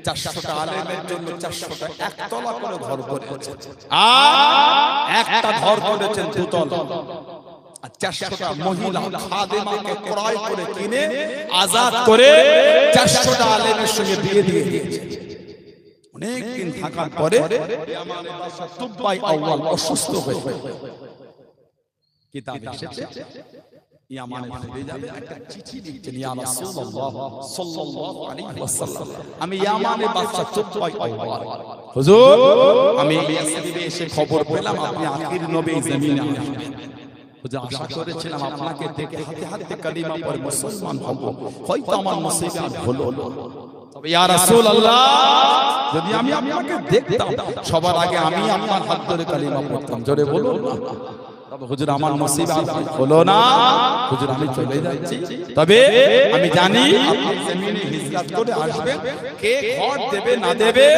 400টা আলেমের জন্য 400টা একতলা করে ঘর করেছেন, আর একটা ঘর করেছেন দুতলা। আর 400টা মহিলা খাদেমাকে ক্রয় করে কিনে আজাদ করে 400টা আলেমের সঙ্গে বিয়ে দিয়ে দিয়েছে। অনেক দিন থাকার পরে ইয়ামানের বাদশা তুবাই আউয়াল অসুস্থ হয়ে কিতাব এসেছে ইয়ামানে ফিরে যাবে, একটা চিঠি লিখছেন, ইয়া রাসূলুল্লাহ সাল্লাল্লাহু আলাইহি ওয়াসাল্লাম, আমি ইয়ামানের বাদশা তুবাই আউয়াল, হুজুর আমি ইয়াসরিবে এসে খবর পেলাম আপনি আখির নবী জমিনে আসবেন। হুজুর আশা করেছিলাম আপনাকে দেখে হাতে হাতে কালিমা পড়ে মুসলমান হব, হয়তো আমার মুসিবত হলো। তবে ইয়া রাসূলুল্লাহ যদি আমি আপনাকে দেখতাম সবার আগে আমি আপনার হাত ধরে কালিমা পড়তাম। জোরে বলুন না। তবে হুজুর আমার মুসিবত হলো না, হুজুর আমি চলে যাচ্ছি, তবে আমি জানি আপনি জমিনে হিজরত করে আসবেন, কে ঘর দেবে না দেবে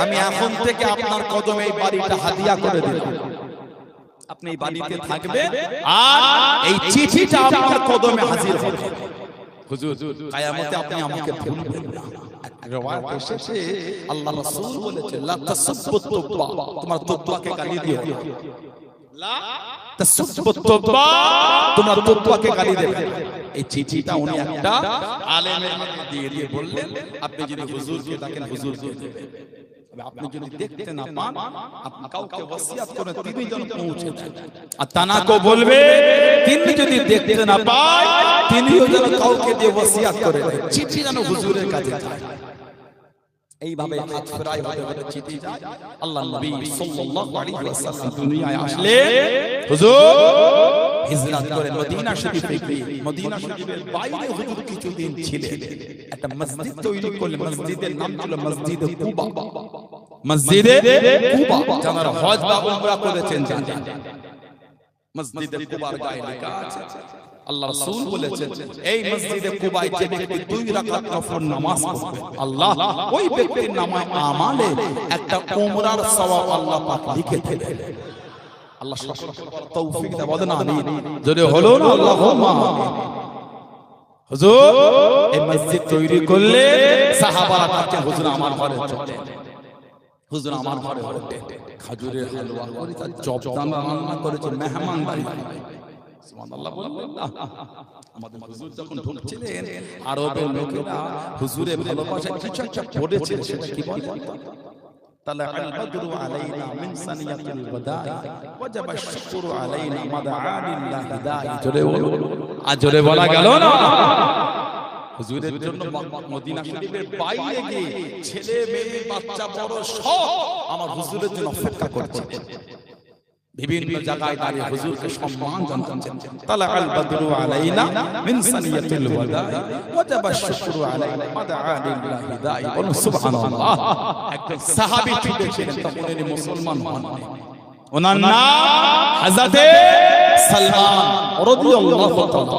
আমি এখন থেকে আপনার কদমে এই বাড়িটা হাদিয়া করে দেব। আপনি এই বাড়িতে থাকবেন আর এই চিঠিটা আপনার কদমে হাজির হবে। হুজুর কিয়ামতে আপনি আমাকে ভুলবেন না। রিওয়ায়াত এসেছে আল্লাহ রাসূল বলেছেন লা তাসাব্বু তুবা, তোমার তুবাকে গালি দিও না। লা তাসাব্বু তুবা, তোমার তুবাকে গালি দেবে। এই চিঠিটা উনি একটা আলেমের মধ্যে দিয়ে বললেন আপনি যদি হুজুরকে ডাকেন হুজুর দিয়ে দেবেন। আপনি যদি দেখতে না পান আপনি কাউকে ওসিয়ত করেন তিনি যেন পৌঁছে দেন, আর তানাকে বলবে তিনি যদি দেখতে না পায় তিনিও যেন কাউকে দিয়ে ওসিয়ত করে দেন, চিঠি যেন হুজুরের কাছে যায়। এইভাবে হাত ফেরাই হতে হতে চিঠি যায়। আল্লাহর নবী সাল্লাল্লাহু আলাইহি ওয়াসাল্লাম দুনিয়ায় আসলে হুজুর হিজরত করে মদিনা শরীফে গিয়ে মদিনা শরীফের বাইরে হুজুর কিছুদিন ছিলেন। একটা মসজিদ তৈরি করলেন, মসজিদের নাম ছিল মসজিদে কুবা। মসজিদে কুবা যারা হজ বা উমরা করেছেন জানেন, মসজিদে কুবার গায়ে লেখা আছে আল্লাহ রাসূল বলেছেন এই মসজিদে কুবায় যে ব্যক্তি 2 রাকাত নফল নামাজ পড়বে আল্লাহ ওই ব্যক্তির নামে আমালে একটা উমরার সওয়াব আল্লাহ পাক লিখে দেবেন। আল্লাহ সকলকে তৌফিক দান, বলেন আমিন। যদি হলো না আল্লাহুম্মা আমিন। হুজুর এই মসজিদ তৈরি করলে সাহাবারা বলছেন হুজুর আমার ঘরে চলেন, হুজুর আমার ঘরে চলেন, খেজুরের হালুয়া করে তার জবদানা রান্না করেছে মেহমানদারি। সুবহানাল্লাহ বলবেন না। আমাদের হুজুর যখন ঢুকছিলেন আরবের লোকেরা হুজুরের ভালোবাসা কিছু একটা পড়েছিল, সেটা কি বলে طلع البدر علينا من ثنية الوداع وجب الشكر علينا مدعا لله داعي। জোরে বলা গেল না। হুজুরের জন্য মদিনা শরীফের বাইরে গিয়ে ছেলে মেয়ে বাচ্চা বড় সব আমার হুজুরের জন্য অপেক্ষা করছে, বিভিন্ন জায়গায় দাঁড়িয়ে হুজুরকে সম্মান জানাচ্ছেন। তালা আল বদরু আলাইনা মিন সানিয়াতিল ওয়াদা ওয়াজাবা শুকরু আলাইনা মাদআ লিল্লাহি দাঈ। বলুন সুবহানাল্লাহ। একজন সাহাবী ছিলেন, তখন উনি মুসলমান হন, ওনার নাম হযরতে সালমান রাদিয়াল্লাহু তাআলা।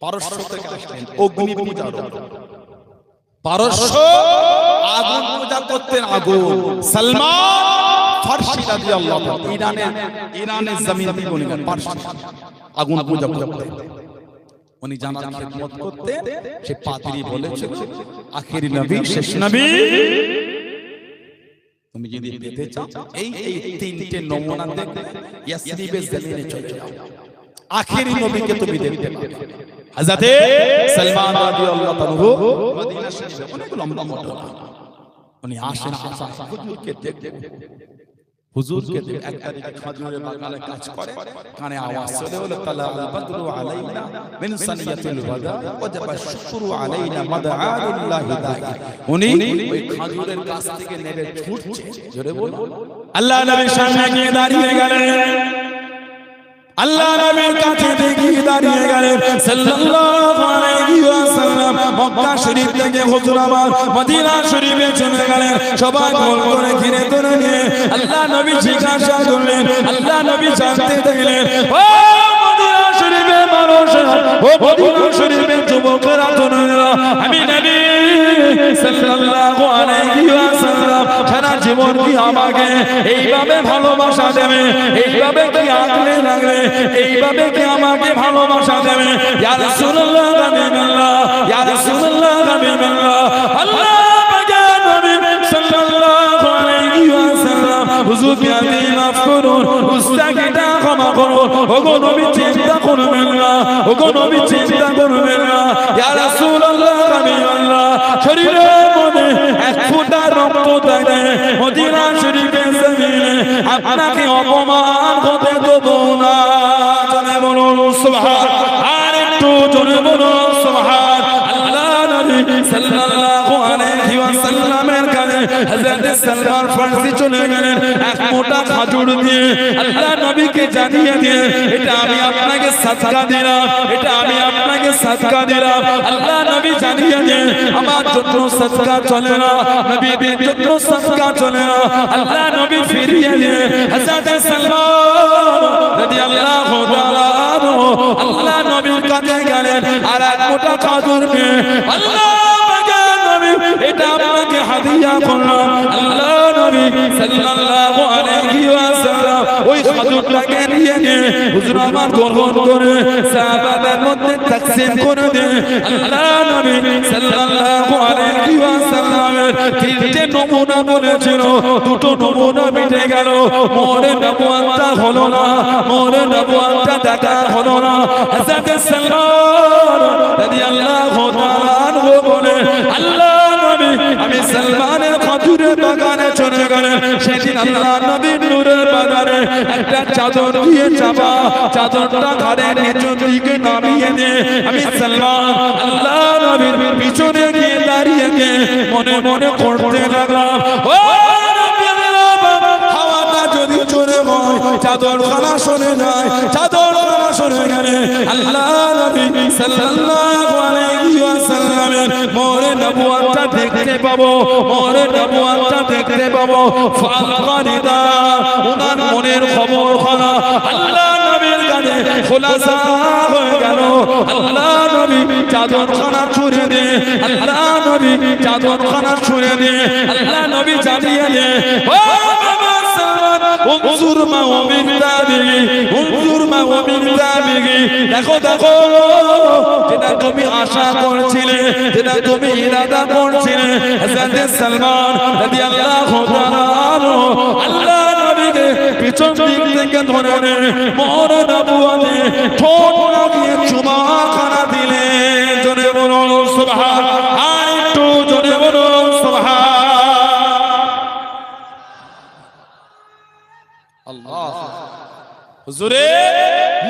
পারস্য থেকে আসলেন, অগ্নি পূজার, পারস্য আগুন পূজা করতেন, আগুন। সালমান ফারসি রাদিয়াল্লাহু তাআলা ইরানের জমিন থেকে উনি পারস্য আগুন পূজা করতেন। উনি জানার খিদমত করতেন। সে পাদ্রী বলেছিল আখেরি নবী শেষ নবী তুমি যদি পেতে চাও এই তিনটে নমুনা দেখে ইয়াসরিবের জমিনে চলে যাও, আখেরি নবীকে তুমি দেখতে পাবে। হযরতে সালমান রাদিয়াল্লাহু তাআলা মদিনা শরীফে অনেক লম্বা মোটা উনি আসেন, হুজুরকে দেখতে, হুজুরকে দেখে এক তারিখে খাজুরের বাগানে কাজ করে, কানে আওয়াজ চলে হলো তালা আল বদরু আলাইনা মিন সানিয়াতিল ওয়াদা ওয়াজাবা শুকরু আলাইনা মাদআ লিল্লাহি দাঈ। উনি ওই খাজুরের গাছ থেকে নেমে ছুটছে, জোরে বল। আল্লাহ নবীর সামনে গিয়ে দাঁড়িয়ে গেলেন, আল্লাহ নবীর কাছে গিয়ে দাঁড়িয়ে গেলেন সাল্লাল্লাহু আলাইহি ওয়াসাল্লাম। মক্কা শরীফ থেকে হুজুর আমার মদিনা শরীফে চলে গেলেন, সবাই গোল করে ঘিরে ধরে নিয়ে আল্লাহ নবী জিজ্ঞাসা করলেন, আল্লাহ নবী জানতে চাইলেন ও মদিনা শরীফের মানুষেরা, ও মদিনা শরীফের যুবকেরা, আমি নবী সাল্লাল্লাহু আলাইহি ওয়াসাল্লাম সারা জীবন কি আমাকে এইভাবে ভালোবাসা দেবে, এইভাবে কি আগলে লাগবে, এইভাবে কি আমাকে ভালোবাসা দেবে? ইয়া রাসূলুল্লাহ হাবিবাল্লাহ, ইয়া রাসূলুল্লাহ হাবিবাল্লাহ, আল্লাহ পাকের নবী সাল্লাল্লাহু আলাইহি ওয়াসাল্লাম হুজুরকে আপনি মাফ করুন, উস্তাদকে ক্ষমা ক্ষমা করুন। ওগো নবী চিন্তা করবেন না, ওগো নবী চিন্তা করবেন না। ইয়া রাসূলুল্লাহ হাবিবাল্লাহ, শরীরের মধ্যে এক ফোঁটা রক্ত থাকে মদিনা শরীফের জমিনে আপনাকে অপমান হতে দেব না। জোরে বলুন সুবহান, আর একটু জোরে বলুন সুবহান। আল্লাহ নবী সাল্লাল্লাহু আলাইহি ওয়াসাল্লামের কাছে হযরত সালমান ফারসি চলে গেলেন এক মোটা খাজুর দিয়ে আল্লাহ নবীকে জানিয়ে দিয়ে, এটা আমি আপনাকে সাদকা দিলাম, এটা আমি আপনাকে সাদকা দিলাম। আল্লাহ নবী জানিয়ে দিয়ে, আমার জন্য সাদকা চলে না, নবীর জন্য সাদকা চলে না। আল্লাহ নবী ফিরিয়ে দিয়ে হযরত সালমান রাদিয়াল্লাহু তাআলা আল্লাহ নবীর কাছে গেলেন আর এক মোটা খাজুর নিয়ে আল্লাহ নবী এটা আপনাকে হাদিয়া করলাম। আল্লাহ নবী সাল্লাল্লাহু আলাইহি ওয়াসাল্লাম ওই খাজুরটাকে নিয়ে হুজুর আমার গ্রহণ করে সাহাবাদের মধ্যে তাকসীম করে দেন। আল্লাহ নবী সাল্লাল্লাহু আলাইহি ওয়াসাল্লামের তিনটে নমুনা বলেছিল, দুটো নমুনা মিটে গেল, মোরে নবুয়তটা হলো না, মোরে নবুয়তটা দেখা হলো না। হযরত সালমান রাদিয়াল্লাহু তাআলা আনহু বলে আল্লাহ নবী আমি সালমানের খাজুরের বাগানে চলে গেলেন। সেদিন আল্লাহ নবীর নূরের বাগানে একটা চাদর দিয়ে চাপা, চাদরটা ঘাড়ের নিচের দিকে নামিয়ে দিয়ে আমি সালমান আল্লাহ নবীর পিছনে গিয়ে দাঁড়িয়ে গিয়ে মনে মনে করতে লাগলাম, ও হাওয়াটা যদি চলে হয় চাদর খানা সরে যায়, চাদর খানা সরে গেলে আল্লাহ নবী সাল্লাল্লাহু আলাইহি ওয়াসাল্লামের মোরে নবুয়তটা দেখতে পাবো, মোরে নবুয়তটা দেখতে পাবো। ফালকানিদা ওনার মনের খবর খানা আল্লাহ নবীর কাছে খোলাসা হয়ে গেল। আল্লাহ নবী চাদর খানা ছুঁড়ে দে, আল্লাহ নবী চাদর খানা ছুঁড়ে দে, আল্লাহ নবী জানিয়ে দে, ও বাবা সালমান উনজুর মা ওয়া মিন তাবিহি, উনজুর মা ওয়া মিন তাবিহি, দেখো দেখো যেটা তুমি আশা করছিলে, যেটা তুমি ইরাদা করছিলে। হযরত সালমান রাদিয়াল্লাহু তাআলা আল্লাহ নবীকে পিছন দিক থেকে ধরে মোরে নবুয়তে ঠোঁট লাগিয়ে চুমা খানা দিলেন। জোরে বলুন সুবহান, আর একটু জোরে বলুন সুবহান। আল্লাহ হুজুরে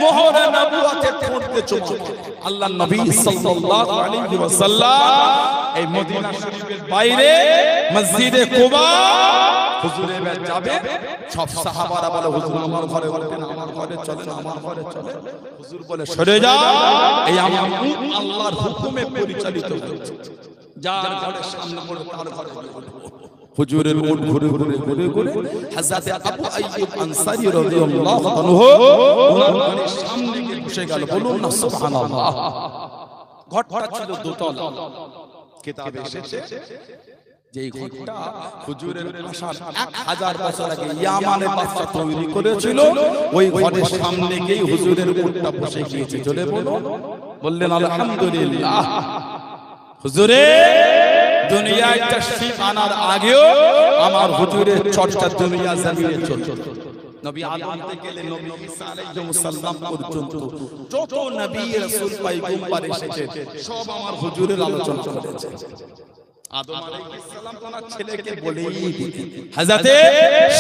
মোহরে নবুয়তে ঠোঁটে চুমা। আল্লাহ নবী সাল্লাল্লাহু আলাইহি ওয়াসাল্লাম এই মদিনা শরীফের বাইরে মসজিদে কুবা হুজুরে যাবে, সব সাহাবারা বলে হুজুর আমার ঘরে বলতেন, আমার ঘরে চলেন, আমার ঘরে চলেন। হুজুর বলে সরে যাও, এই আমার আল্লাহর হুকুমে পরিচালিত হচ্ছে, যার ঘরের সামনে পড়ে তার ঘরে হুজুরের উট ঘুরে ঘুরে ঘুরে ঘুরে হযরত আবু আইয়ুব আনসারী রাদিয়াল্লাহু আনহু ওনার ঘরের সামনে গিয়ে বসে গেল। বলুন না সুবহানাল্লাহ। ঘরটা ছিল দোতলা, কিতাবে এসেছে যে ঘরটা হুজুরের আসার 1000 বছর আগে ইয়ামানের বাদশা তৈরি করেছিল। ওই ঘরের সামনে গিয়ে হুজুরের উটটা বসে গিয়েছে। জোরে বলুন, বললেন আলহামদুলিল্লাহ। হুজুরে দুনিয়ায় তাশরীফ আনার আগেও আমার হুজুরের চর্চা দুনিয়া জমিনে চলছে। নবী আদম থেকে নবী ঈসা আলাইহিস সালাম পর্যন্ত যত নবী রাসূল পয়গম্বর এসেছে সব আমার হুজুরের আলোচনা করেছে। আদম আলাইহিস সালাম তার ছেলেকে বলেই হযরত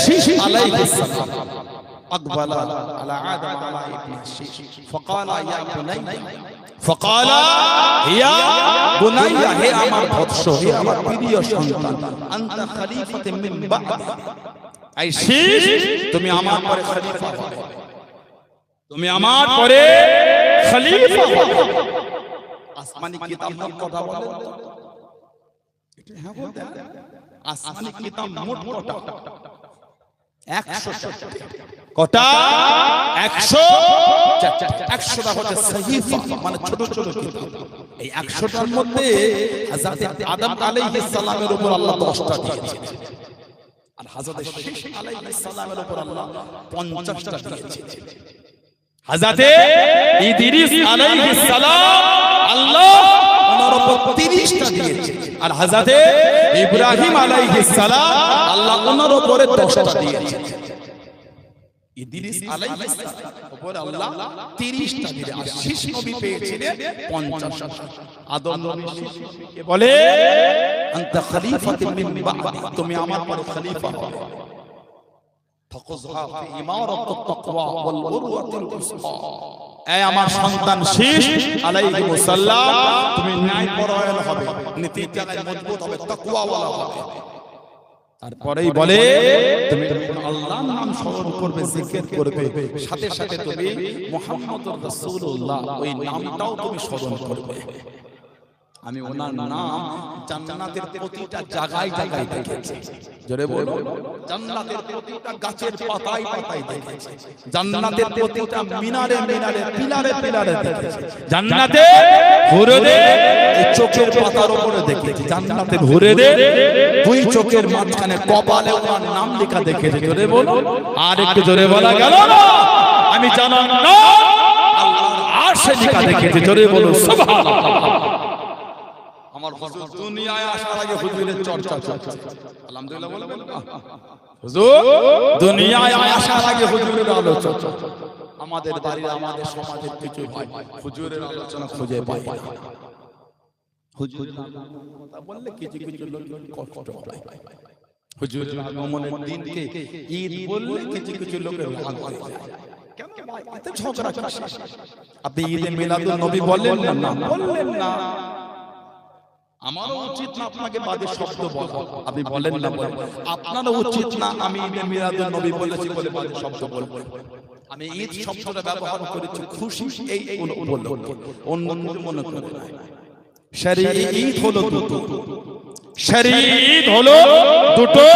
শীশ আলাইহিস সালাম আকবালা আলা আদম আলা ইবনে শীশ ফাকালা ইয়া বুনাইয়া, ফাকালা ইয়া বুনাইয়া, হে আমার বৎস, হে আমার প্রিয় সন্তান, আনতা খলিফাতুম মিন বা'দি, এই শীশ তুমি আমার পরে খলিফা হবে, তুমি আমার পরে খলিফা হবে। আসমানি কিতাব মোট কথা বলে, এটা হ্যাঁ বলতে, আসমানি কিতাব মোট কটা 100 কটা 100 100টা হচ্ছে সহিফা, মানে ছোট ছোট কিতাব। এই 100টার মধ্যে হযরত আদম আলাইহিস সালামের উপর আল্লাহ 10টা দিয়েছেন, আর হযরত শীশ আলাইহিস সালামের উপর আল্লাহ 50টা দিয়েছেন। হযরত ইদ্রিস আলাইহিস সালাম আল্লাহ ওনার উপর 30টা দিয়েছেন, আর হযরত ইব্রাহিম আলাইহিস সালাম আল্লাহ ওনার উপরে 10টা দিয়েছেন। ইদ্রিস আলাইহিস সালাম উপরে আল্লাহ 30টা দিলেন, আর শেষ নবী পেয়েছিলেন 50টা। আদম নবী কে বলে আনতা খলিফাতুম মিন বা'দি, তুমি আমার পরে খলিফা হবে। ফাকুযহা ফি ইমারাতিত তাকওয়া ওয়াল উরওয়াতিল উসকা, এই আমার সন্তান শীষ আলাইহিস সালাম, তুমি ন্যায়পরায়ণ হবে, নীতির জায়গায় মজবুত হবে, তাকওয়া ওয়ালা হবে। তারপরেই বলে তুমি আল্লাহর নাম স্মরণ করবে, জিকির করবে, সাথে সাথে তুমি মুহাম্মদুর রাসূলুল্লাহ ওই নামটাও তুমি স্মরণ করবে। আমি ওনার নাম জান্নাতের প্রতিটা জায়গায় জায়গায় দেখেছি। জোরে বলো, জান্নাতের প্রতিটা গাছের পাতায় পাতায় দেখেছি, জান্নাতের প্রতিটা মিনারে মিনারে পিলারে পিলারে দেখেছি, জান্নাতে হুরদের এই চোখের পাতার উপরে দেখেছি, জান্নাতের হুরদের দুই চোখের মাঝখানে কপালে ওনার নাম লেখা দেখেছি। জোরে বলো, আর একটু জোরে বলা গেল না, আমি জানার নাম আল্লাহর আরশে লেখা দেখেছি। জোরে বলো সুবহানাল্লাহ। আমার হুজুর দুনিয়ায় আসার আগে হুজুরের চর্চা চলছে, আলহামদুলিল্লাহ বলবেন না? হুজুর দুনিয়ায় আসার আগে হুজুরের আলোচনা, আমাদের বাড়ি আমাদের সমাজের কিছু হয় হুজুরের আলোচনা খুঁজে পাই না। হুজুরের কথা বললে কিছু কিছু লোক কষ্ট পায়, হুজুরের আগমনের দিনকে ঈদ বললে কিছু কিছু লোকের রাগ হয়ে যায়। কেন ভাই এত ঝগড়া কিসের? আপনি ঈদে মিলাদুন নবী বললেন না? বললেন না। আমারও উচিত না আপনাকে বাদে শব্দ বলা, আপনি বলেন না। আপনারও উচিত না আমি ঈদে মিলাদুন নবী বলেছি বলে বাদে শব্দ বলবো। আমি ঈদ শব্দটা ব্যবহার করেছি খুশি এই উপলক্ষে, অন্য কিছু মনে করে না। শরঈ ঈদ হলো দুটো, শরঈ ঈদ হলো দুটো,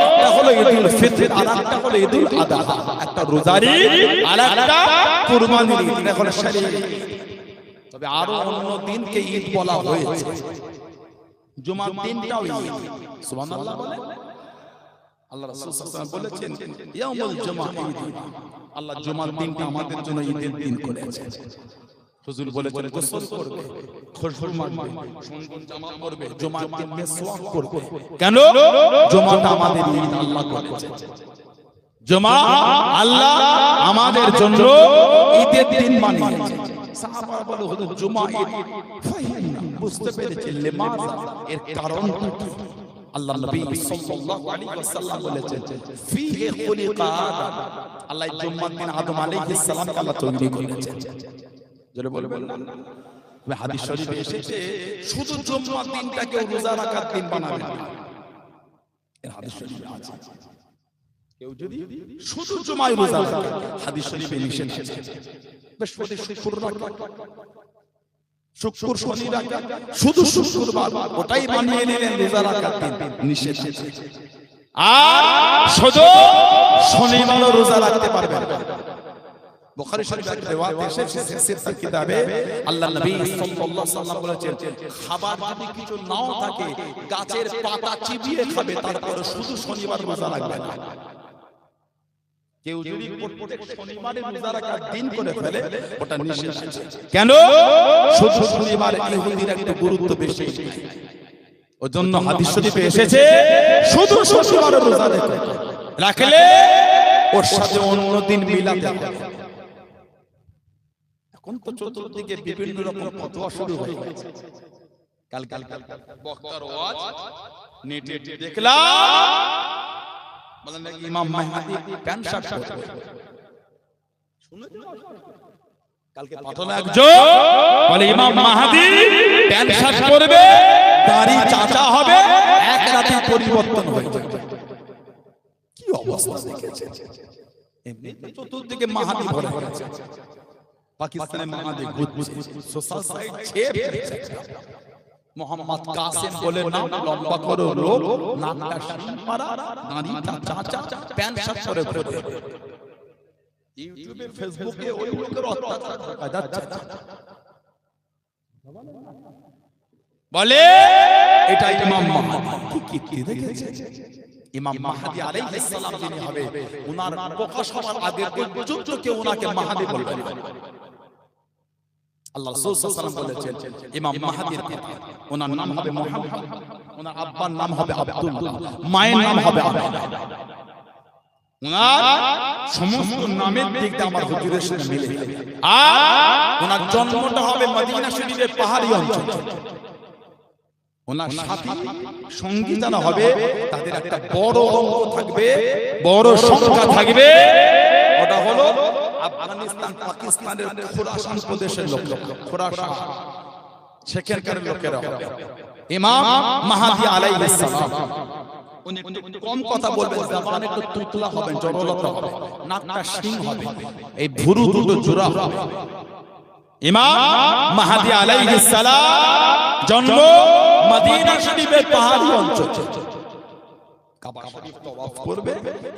একটা হলো ঈদুল ফিতর আর একটা হলো ঈদুল আযহা, একটা রোজার ঈদ আর একটা কুরবানির ঈদ, এটা হলো শরঈ ঈদ। তবে আরো অন্য দিনকে ঈদ বলা হয়েছে, জুমার দিনটাও ঈদ। সুবহানাল্লাহ বলেন। আল্লাহ রাসূল সাল্লাল্লাহু আলাইহি ওয়াসাল্লাম বলেছেন ইয়াউমুল জুমআ ঈদ, আল্লাহ জুমার দিনটা আমাদের জন্য ঈদের দিন করেছেন। হুজুর বলেছেন গোসল করবে, খুশবু মাখবে, সুন্দর জামা পরবে, জুমার দিন মিসওয়াক করবে। কেন? জুমাটা আমাদের ঈদ আল্লাহ করেছেন। জুমা আল্লাহ আমাদের জন্য ঈদের দিন বানিয়েছেন। সাহাবারা বলে হুজুর জুমা ঈদ, বুঝতে পেরেছি লিমাযা, এর কারণটা কি? আল্লাহ নবী সাল্লাল্লাহু আলাইহি ওয়াসাল্লাম বলেছেন ফীহি খুলিকা আদম, আল্লাহ জুমার দিন আদম আলাইহিস সালামকে আল্লাহ তৈরি করেছেন। জোরে বলবেন না? তবে হাদিস শরীফে এসেছে শুধু জুমার দিনটাকে রোজা রাখার দিন বানাবেন না, এর হাদিস শরীফে আছে। কেউ যদি শুধু জুমায় রোজা রাখে, হাদিস শরীফে নিষেধ আছে। বৃহস্পতি শুক্র রাখা, শুক্র শনি রাখা, শুধু শুক্রবার ওটাই বানিয়ে নিলেন রোজা রাখার দিন, নিষেধ আছে। আর শুধু শনিবার রোজা রাখতে পারবেন না। বুখারী শরীফে এক রিওয়ায়াত এসেছে সিরতার কিতাবে, আল্লাহ নবী সাল্লাল্লাহু আলাইহি ওয়াসাল্লাম বলেছেন খাবার যদি কিছু নাও থাকে গাছের পাতা চিবিয়ে খাবে, তারপরে শুধু শনিবার রোজা রাখবে না। কেউ যদি প্রত্যেক শনিবারে রোজা রাখার দিন করে ফেলে ওটা নিষেধ আছে। কেন? শুধু শনিবার ইহুদির একটা গুরুত্ব বেশি, ওজন্য হাদিস শরীফে এসেছে শুধু শনিবারে রোজা রাখলে ওর সাথে অন্য দিন মিলাতে হবে। এখন তো চতুর্দিকে বিভিন্ন রকম ফতোয়া শুরু হয়ে গেছে। কাল বক্তার ওয়াজ নেটে দেখলাম, বলেন নাকি ইমাম মাহদি প্যান্ট শার্ট পরবে। শুনেছেন? কালকে পাঠানো একজন বলে ইমাম মাহদি প্যান্ট শার্ট পরবে, দাড়ি চাচা হবে, এক রাতে পরিবর্তন হয়ে যাবে। কি অবস্থা দেখেছেন? এমনি চতুর্দিকে মাহদি ভরে আছে। পাকিস্তানে মাহদি ঘুরছে, সোশ্যাল সাইট ছেড়ে মোহাম্মদ কাসেম বলে নাম, লম্বা করে লোক, নাকটা শিং মারা, দাড়িটা চাচা, প্যান্ট শার্ট পরে ঘোরে। ইউটিউবে ফেসবুকে ওই লোকের অত্যাচার দেখা যাচ্ছে। বলে এটা ইমাম মাহদি। কি দেখেছে? ইমাম মাহদি আলাইহিস সালাম যিনি হবে, ওনার প্রকাশ হওয়ার আগে পর্যন্ত কেউ ওনাকে মাহদি বলবে না। আল্লাহ রাসূল সাল্লাল্লাহু আলাইহি ওয়াসাল্লাম বলেছেন ইমাম মাহদির কথা, ওনার নাম হবে মুহাম্মদ, ওনার আব্বার নাম হবে আব্দুল্লাহ, মায়ের নাম হবে আমিনা। ওনার সমস্ত নামের দিকটা আমার হুজুরের সাথে মিলে যাবে। আর ওনার জন্মটা হবে মদিনা শরীফের পাহাড়ি অঞ্চলে। ওনার সাথী সঙ্গী যারা হবে তাদের একটা বড় অঙ্ক থাকবে, বড় সংখ্যা থাকবে। ওটা হলো আফগানিস্তান পাকিস্তানের খোরাসান প্রদেশের লোক, খোরাসান সেখানকার লোকেরা হবে। ইমাম মাহদী আলাইহিস সালাম উনি কম কথা বলবেন, জবান একটু তুতলা হবে, জড়লতা হবে, নাকটা শিং হবে, এই ভুরু দুটো জোড়া হবে। ইমাম মাহদী আলাইহিস সালাম জন্ম মদিনা শরীফের পাহাড়ি অঞ্চলে। কাবা শরীফ তওয়াফ করবে,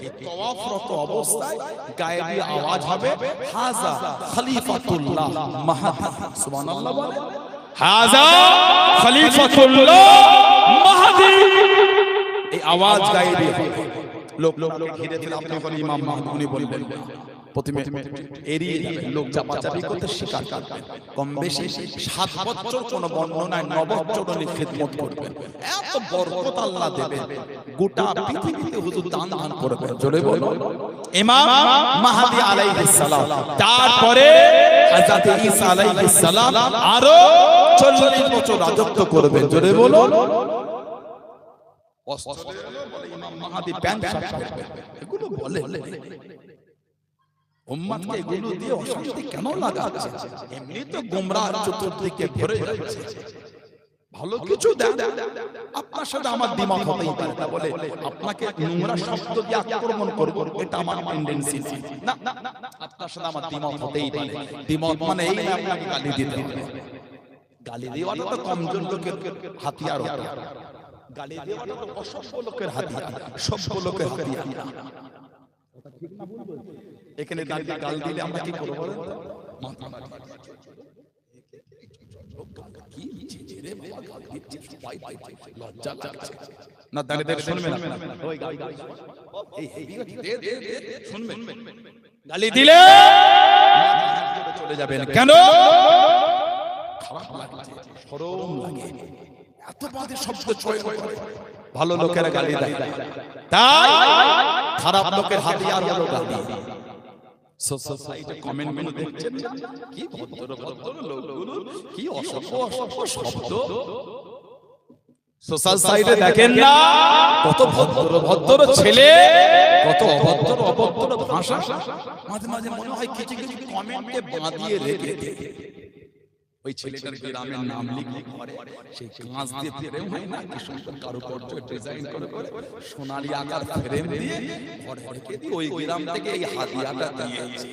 এই তওয়াফরত অবস্থায় গায়েবী আওয়াজ হবে, হাযা খলিফাতুল্লাহ মাহদী। সুবহানাল্লাহ বলে, হাযা খলিফাতুল্লাহ মাহদী। এই আওয়াজ গায়েবী হবে। লোককে ঘিরে ফেলে আপনি বলেন ইমাম মাহদী, উনি বলবেন প্রথমে এড়িয়ে যাবেন, লোক চাপাচাপি করতে শিকার করবেন। কম বেশি 7 বছর কোন বর্ণনায় 9 বছর উনি খিদমত করবেন। এত বরকত আল্লাহ দেবেন, গোটা পৃথিবীতে হুজুর দান দান করবেন। জোরে বলুন ইমাম মাহদী আলাইহিস সালাম। তারপরে হযরত ঈসা আলাইহিস সালাম আরো 40 বছর রাজত্ব করবেন। জোরে বলুন। অস্ট্রেলিয়া বলে ইমাম মাহদী প্যান্ট শার্ট পরবেন, এগুলো বলে উম্মতকে এগুলো দিয়ে অশান্তি কেন লাগাচ্ছে? এমনি তো গোমরাহ চতুর্দিকে ভরে যাচ্ছে, ভালো কিছু দেন। আপনার সাথে আমার দ্বিমত হতেই পারে, তা বলে আপনাকে নোংরা শব্দ দিয়ে আক্রমণ করব, এটা আমার টেন্ডেন্সি না। আপনার সাথে আমার দ্বিমত হতেই পারে। দ্বিমত মানে এই না আপনাকে গালি দিতে হবে। গালি দেওয়াটা তো কমজোর লোকের হাতিয়ার হতে পারে, গালি দেওয়াটা তো অসভ্য লোকের হাতিয়ার, সভ্য লোকের হাতিয়ার না। এখানে দাঁড়িয়ে গাল দিলে আমরা কি করব বলেন? মাথা মারি কি ছেড়ে বাবা গাল দিচ্ছে, সবাই লজ্জা লাগছে না। দাঁড়িয়ে শুনবেন না, ওই গাল এই দে দে দে শুনবেন। গালি দিলে চলে যাবেন কেন? খারাপ লাগছে, শরম লাগে, এত বাজে শব্দ ছয় করে। ভালো লোকেরা গালি দেয়, তাই খারাপ লোকের হাতিয়ার হলো গালি। সোসাইটি কমেন্ট গুলো দেখছেন না, কি ভদ্র ভদ্র লোকগুলো, কি অসভ্য অসভ্য শব্দ। সোশ্যাল সাইটে দেখেন না কত ভদ্র ভদ্র ছেলে, কত অভদ্র অভদ্র ভাষা। মাঝে মাঝে মনে হয় কিছু কিছু কমেন্টকে বাঁধিয়ে রেখে দেয়। ওই ছেলেটার গ্রামের নাম লিখে করে, সেই কাঁচ দিয়ে ফ্রেম হয় না, কি সুন্দর কারুকার্য ডিজাইন করে করে সোনালী আকার ফ্রেম দিয়ে ঘরে রেখে দিয়ে ওই গ্রাম থেকে এই হাদিয়াটা দিয়েছে।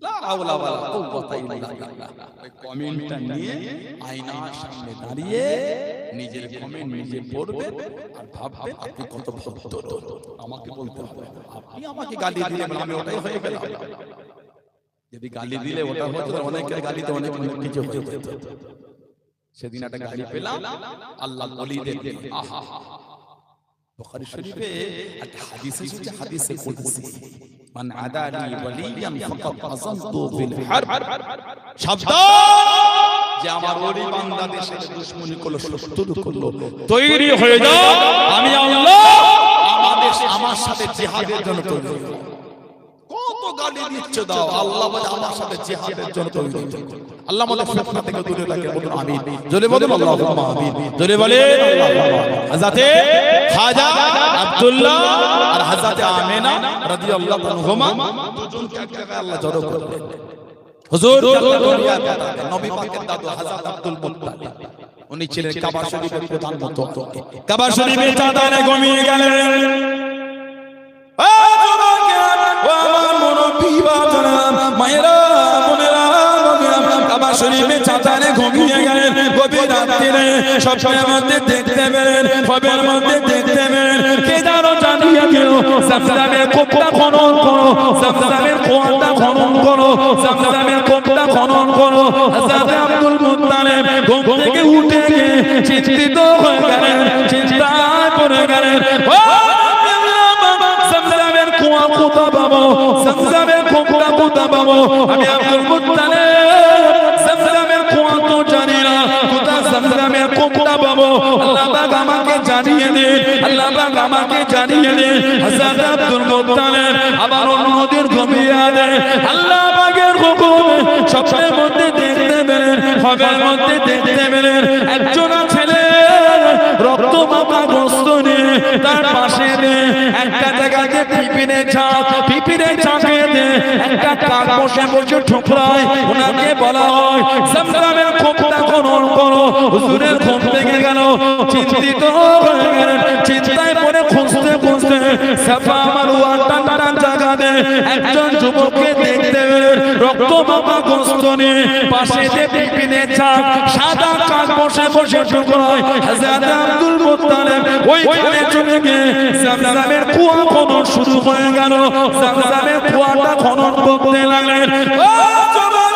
লা হাওলা ওয়ালা কুওয়াতা ইল্লা বিল্লাহ। ওই কমেন্টটা নিয়ে আয়নার সামনে দাঁড়িয়ে নিজের কমেন্ট নিজে পড়বে আর ভাববে আপনি কত ভদ্র। আমাকে বলতে হবে, আপনি আমাকে গালি দিলেন, আমি ওটাই হয়ে গেলাম। যদি গালি দিলে ওটা হতো, অনেকের গালিতে অনেক অনেক কিছু হয়ে যেত। সেদিন একটা গালি পেলাম, আল্লাহ ওলিদের আহা। বুখারী শরীফে একটা হাদিস এসেছে, হাদিসে কুদসি, মান আদালি ওয়ালিয়ান ফাকাদ আযানতু বিল হারব। সাবধান, যে আমার ওলি বান্দা দেশে দুশমনি করলো, শত্রু করলো, তৈরি হয়ে যাও, আমি আল্লাহ আমার সাথে জিহাদের জন্য তৈরি হয়ে যাও। কত গালি দিচ্ছ দাও, আল্লাহ বলে আমার সাথে জিহাদের জন্য তৈরি হয়ে যাও। আল্লাহ আমাদের ফিতনা থেকে দূরে রাখে, বলুন আমিন। জোরে বলুন আল্লাহুম্মা আমিন। জোরে বলেন আল্লাহুম্মা। হযরতে খাজা আব্দুল্লাহ আর হযরতে আমিনা রাদিয়াল্লাহু আনহুমা দুজনকে এক জায়গায় আল্লাহ জড়ো করলেন। হুজুর নবী পাকের দাদু হযরত আব্দুল মুত্তালিব, উনি ছিলেন কাবা শরীফের প্রধান মুত্তাকি। কাবা শরীফে চাঁদানে ঘুমিয়ে গেলেন। মায়েরা বোনেরা, কাবা শরীফে চাঁদানে ঘুমিয়ে গেলেন। গভীর রাত্রিরে স্বপ্নের মধ্যে দেখতে পেলেন, খবরের মধ্যে দেখতে পেলেন, কে যেন জানিয়ে দিল, জামজামের কূপটা খনন করো, জামজামের কুয়াটা খনন করো, জামজামের কূপটা খনন করো। হযরত আব্দুল মুত্তালিব ঘুম থেকে উঠে গিয়ে চিন্তিত হয়ে গেলেন, চিন্তায় পড়ে গেলেন। জামজামের কুয়া কোথা পাবো, জামজামের কূপটা কোথা পাবো? আমি আব্দুল মুত্তালিব জামজামের কুয়া তো জানি না, কোথা জামজামের কূপটা পাবো? আল্লাহ পাক আমাকে জানিয়ে দিন, আল্লাহ পাক আমাকে জানিয়ে দিন। যদি হযরত আব্দুল মুত্তালিব আবার অন্যদের ঘুমিয়ে দেয় আল্লাহ পাকের হুকুমে স্বপ্নের মধ্যে দেখতে পেলেন খবরের মধ্যে দেখতে পেলেন একজন ছেলে রক্ত মাখা গোশত নিয়ে তার পাশে একটা জায়গাতে পিপিনের চাকে একটা কাক বসে বসে ঠুকরায় ওনাকে বলা হয় জামজামের কূপটা খনন করো হুজুরের ঘুম ভেঙে গেল চিন্তিত হয়ে গেলেন চিন্তায় পড়ে খুঁজতে খুঁজতে সাফা মারওয়া টান জায়গাতে একজন যুবককে দেখতে পেলেন রক্ত মাখা গোশত নিয়ে পাশে পিপিনের চাক সাদা কাক বসে বসে ঠুকরায় হযরত আব্দুল মুত্তালিব ওইখানে চলে গিয়ে জামজামের কুয়া খনন শুরু হয়ে গেল জামজামের কুয়াটা খনন করতে লাগলেন ও যুবক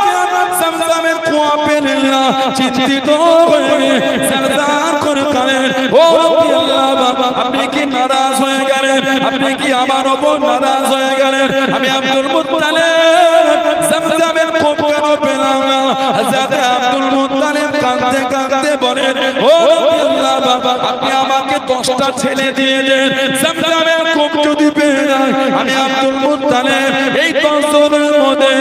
জামজামের কুয়া পেলেন না চিন্তিত হয়ে জামজাম করে কালেন ও আল্লাহ বাবা আপনি কি নারাজ হয়ে গেলেন আপনি কি আমার উপর নারাজ হয়ে গেলেন আমি আব্দুল মুত্তালিব জামজামের কূপ কেন পেলাম না হযরত আব্দুল মুত্তালিব কাঁদতে কাঁদতে বলেন ও আল্লাহ বাবা আপনি আমাকে 10টা ছেলে দিয়ে দেন জামজামের কূপ যদি পেয়ে যাই আমি আব্দুল মুত্তালিব এই 10 জনের মধ্যে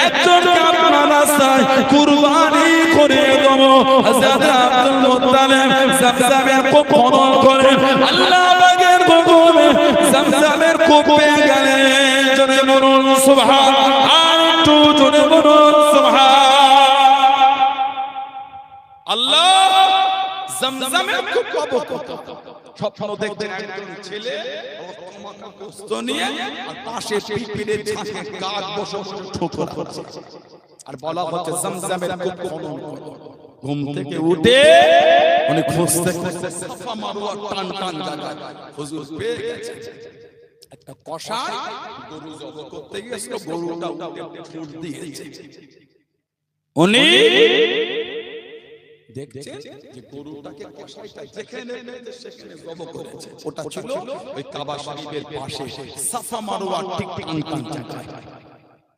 একজনকে আপনার রাস্তায় কুরবানি করে দেব হযরত আব্দুল মুত্তালিব জামজামের কূপ খনন করে আল্লাহ পাকের হুকুমে জামজামের কূপ পেয়ে গেলেন জোরে বলুন সুবহান আর একটু জোরে বলুন সুবহান আল্লাহ জামজামের কূপ পাবো স্বপ্ন দেখতেন একজন ছেলে রক্তমাখা গোশত নিয়ে আর পাশে পিপিনের ছাকে কাক বসে বসে ঠোকর করছে আর বলা হচ্ছে জামজামের কূপ খনন করো ঘুম থেকে উঠে উনি খুঁজতে খুঁজতে সাফা মারওয়া টান জায়গায় হুজুর পেয়ে গেছে একটা কষাই গরু জবাই করতে গিয়েছিল গরুটা উঠে ফুট দিয়েছে উনি দেখছে যে গরুটাকে কষাইটা যেখানে পেয়েছে সেখানে জবাই করেছে ওটা ছিল ওই কাবা শরীফের পাশে সাফা মারওয়া ঠিক টান জায়গায়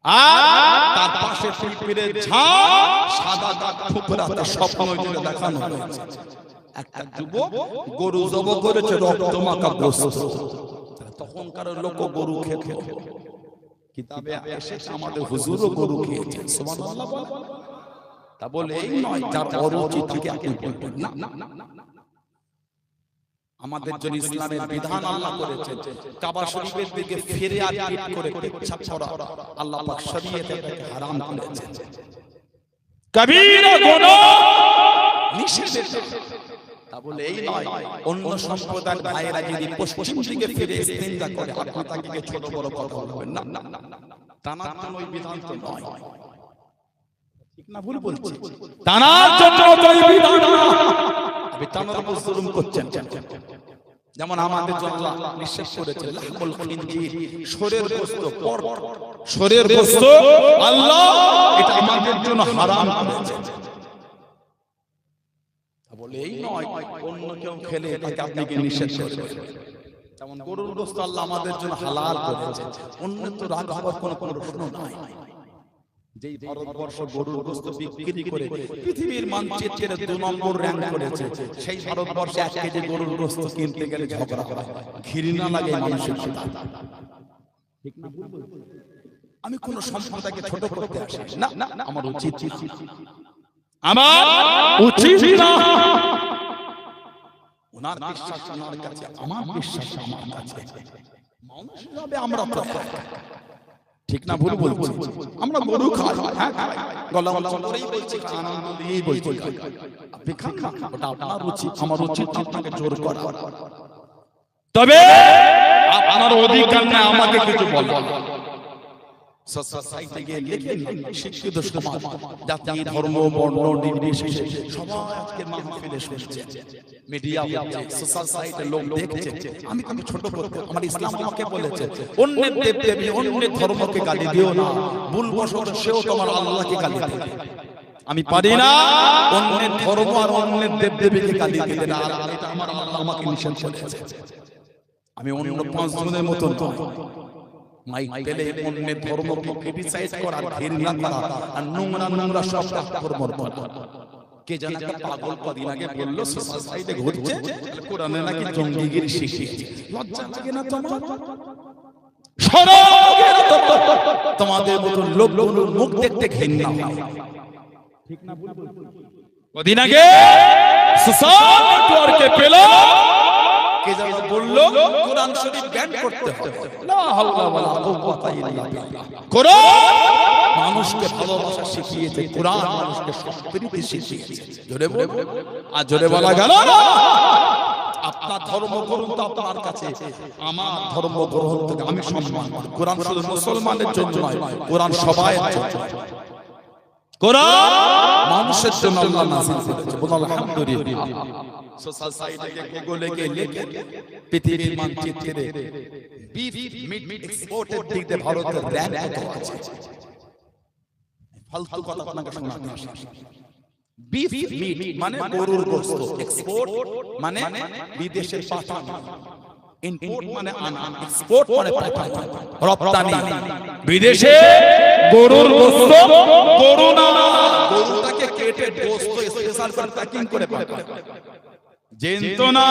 আর তার পাশে পিপিনের ঝাড় সাদা দাগ ঠুকরাতে স্বপ্ন জুড়ে দেখানো হয়েছে একটা যুবক গরু জবাই করেছে রক্ত মাখা গোশত তখনকার লোক গরু খেত কিতাবে এসেছে আমাদের হুজুরও গরু খেয়েছেন সুবহানাল্লাহ বলেন তা বলে এই নয় যার অরুচি থেকে আপনি বলবেন না আমাদের জন্য ইসলামের বিধান আল্লাহ করেছেন কাবা শরীফের দিকে ফিরে আর পিট করে ইচ্ছা করা আল্লাহ পাক শরীয়তে এটাকে হারাম করেছেন কবিরা গুনাহ নিষেধ তা বলে এই নয় অন্য সম্প্রদায়ের ভাইরা যদি পশ্চিম দিকে ফিরে ইস্তেঞ্জা করে আপনি তাকে ছোট বড় কথা বলবেন না টানার জন্য ওই বিধান তো নয় ঠিক না ভুল বলছি টানার জন্য ওই বিধান না আপনি টানার উপর জুলুম করছেন যেমন আমাদের জন্য আল্লাহ নিষেধ করেছেন লাহমুল খিনজির শরীরের গোশত আল্লাহ এটা আমাদের জন্য হারাম করেছেন বলে এই নয় অন্য কেউ খেলে তাকে আপনি কি নিষেধ করবেন যেমন গরুর গোশত আল্লাহ আমাদের জন্য হালাল করেছেন অন্য তো রাগ হওয়ার কোনো প্রশ্ন নাই যেই ভারতবর্ষ গরুর গোশত বিক্রি করে পৃথিবীর মানচিত্রে 2 নম্বর র‍্যাঙ্ক করেছে সেই ভারতবর্ষে 1 কেজি গরুর গোশত কিনতে গেলে ঝগড়া হয় ঘৃণা লাগে মানুষের কথা ঠিক না আমি কোন সম্প্রদায়কে ছোট করতে আসি না আমার উচিত না ওনার বিশ্বাস ওনার কাছে আমার বিশ্বাস আমার কাছে মানুষ হবে আমরা তো ঠিক না ভুল বলছি আমরা গরু খাই হ্যাঁ গলা গলা করেই বলছি আনন্দ দিয়েই বলছি আপনি খান না ওটা আপনার রুচি আমার রুচি আপনাকে জোর করা তবে আপনার অধিকার না আমাকে কিছু বলবেন সোসাইটি গিয়ে লিখে শিক্ষিত সমাজ জাতি ধর্ম বর্ণ নির্বিশেষে সবাই আজকে মাহফিলে শুনছে মিডিয়া হচ্ছে সোসাইটির লোক দেখছে আমি কিন্তু ছোট করতে আমার ইসলাম আমাকে বলেছে অন্যের দেবদেবী অন্যের ধর্মকে গালি দিও না ভুল বশত সেও তোমার আল্লাহকে গালি দেবে আমি পারি না অন্যের ধর্ম আর অন্যের দেবদেবীকে গালি দিতে না আর এটা আমার আল্লাহ আমাকে নিষেধ করেছে আমি অন্য 5 জনের মত নয় মাইক পেলে অন্যের ধর্মকে ক্রিটিসাইজ করা ঘৃণা করা আর নোংরা সব কর্ম করা কে যেন একটা পাগল কদিন আগে বললো সোশ্যাল সাইটে ঘুরছে কোরআনে নাকি জঙ্গিগিরি শিখিয়েছে। লজ্জা লাগে না তোমার? তোমাদের মতো লোকগুলোর মুখ দেখতে ঘৃণা হয়। ঠিক না? কদিন আগে সোশ্যাল নেটওয়ার্কে পেল কে যেন বললো কোরআন শরীফ ব্যান করতে হবে। লা হাওলা ওয়ালা কুওয়াতা ইল্লা বিল্লাহ। কোরআন মানুষকে ভালোবাসা শিখিয়েছে, কোরআন মানুষকে সম্প্রীতি শিখিয়েছে। জোরে বল, আর জোরে বলা গেল না। আপনার ধর্ম করুন তো আপনার কাছে, আমার ধর্ম গ্রহণ থেকে আমি সম্মান। কোরআন শুধু মুসলমানের জন্য নয়, কোরআন সবাইয়ের জন্য। কোরআন মানুষের জন্য আল্লাহ নাযিল করেছে। বলুন আলহামদুলিল্লাহ। সোশ্যাল সাইটে গুগলে গিয়ে লিখে পৃথিবীর মানচিত্রে বিফ মিট এক্সপোর্টের দিক দিয়ে ভারতের র‍্যাঙ্ক কত আছে? ফালতু কথা আপনাকে শোনাতে আসি। বিফ মিট মানে গরুর গোশত, এক্সপোর্ট মানে বিদেশে পাঠানো, ইম্পোর্ট মানে আনা, এক্সপোর্ট মানে পাঠানো, রপ্তানি। বিদেশে গরুর গোশত, গরু না, গরুটাকে কেটে গোশত স্পেশাল করে প্যাকিং করে পাঠায়, জেনতো না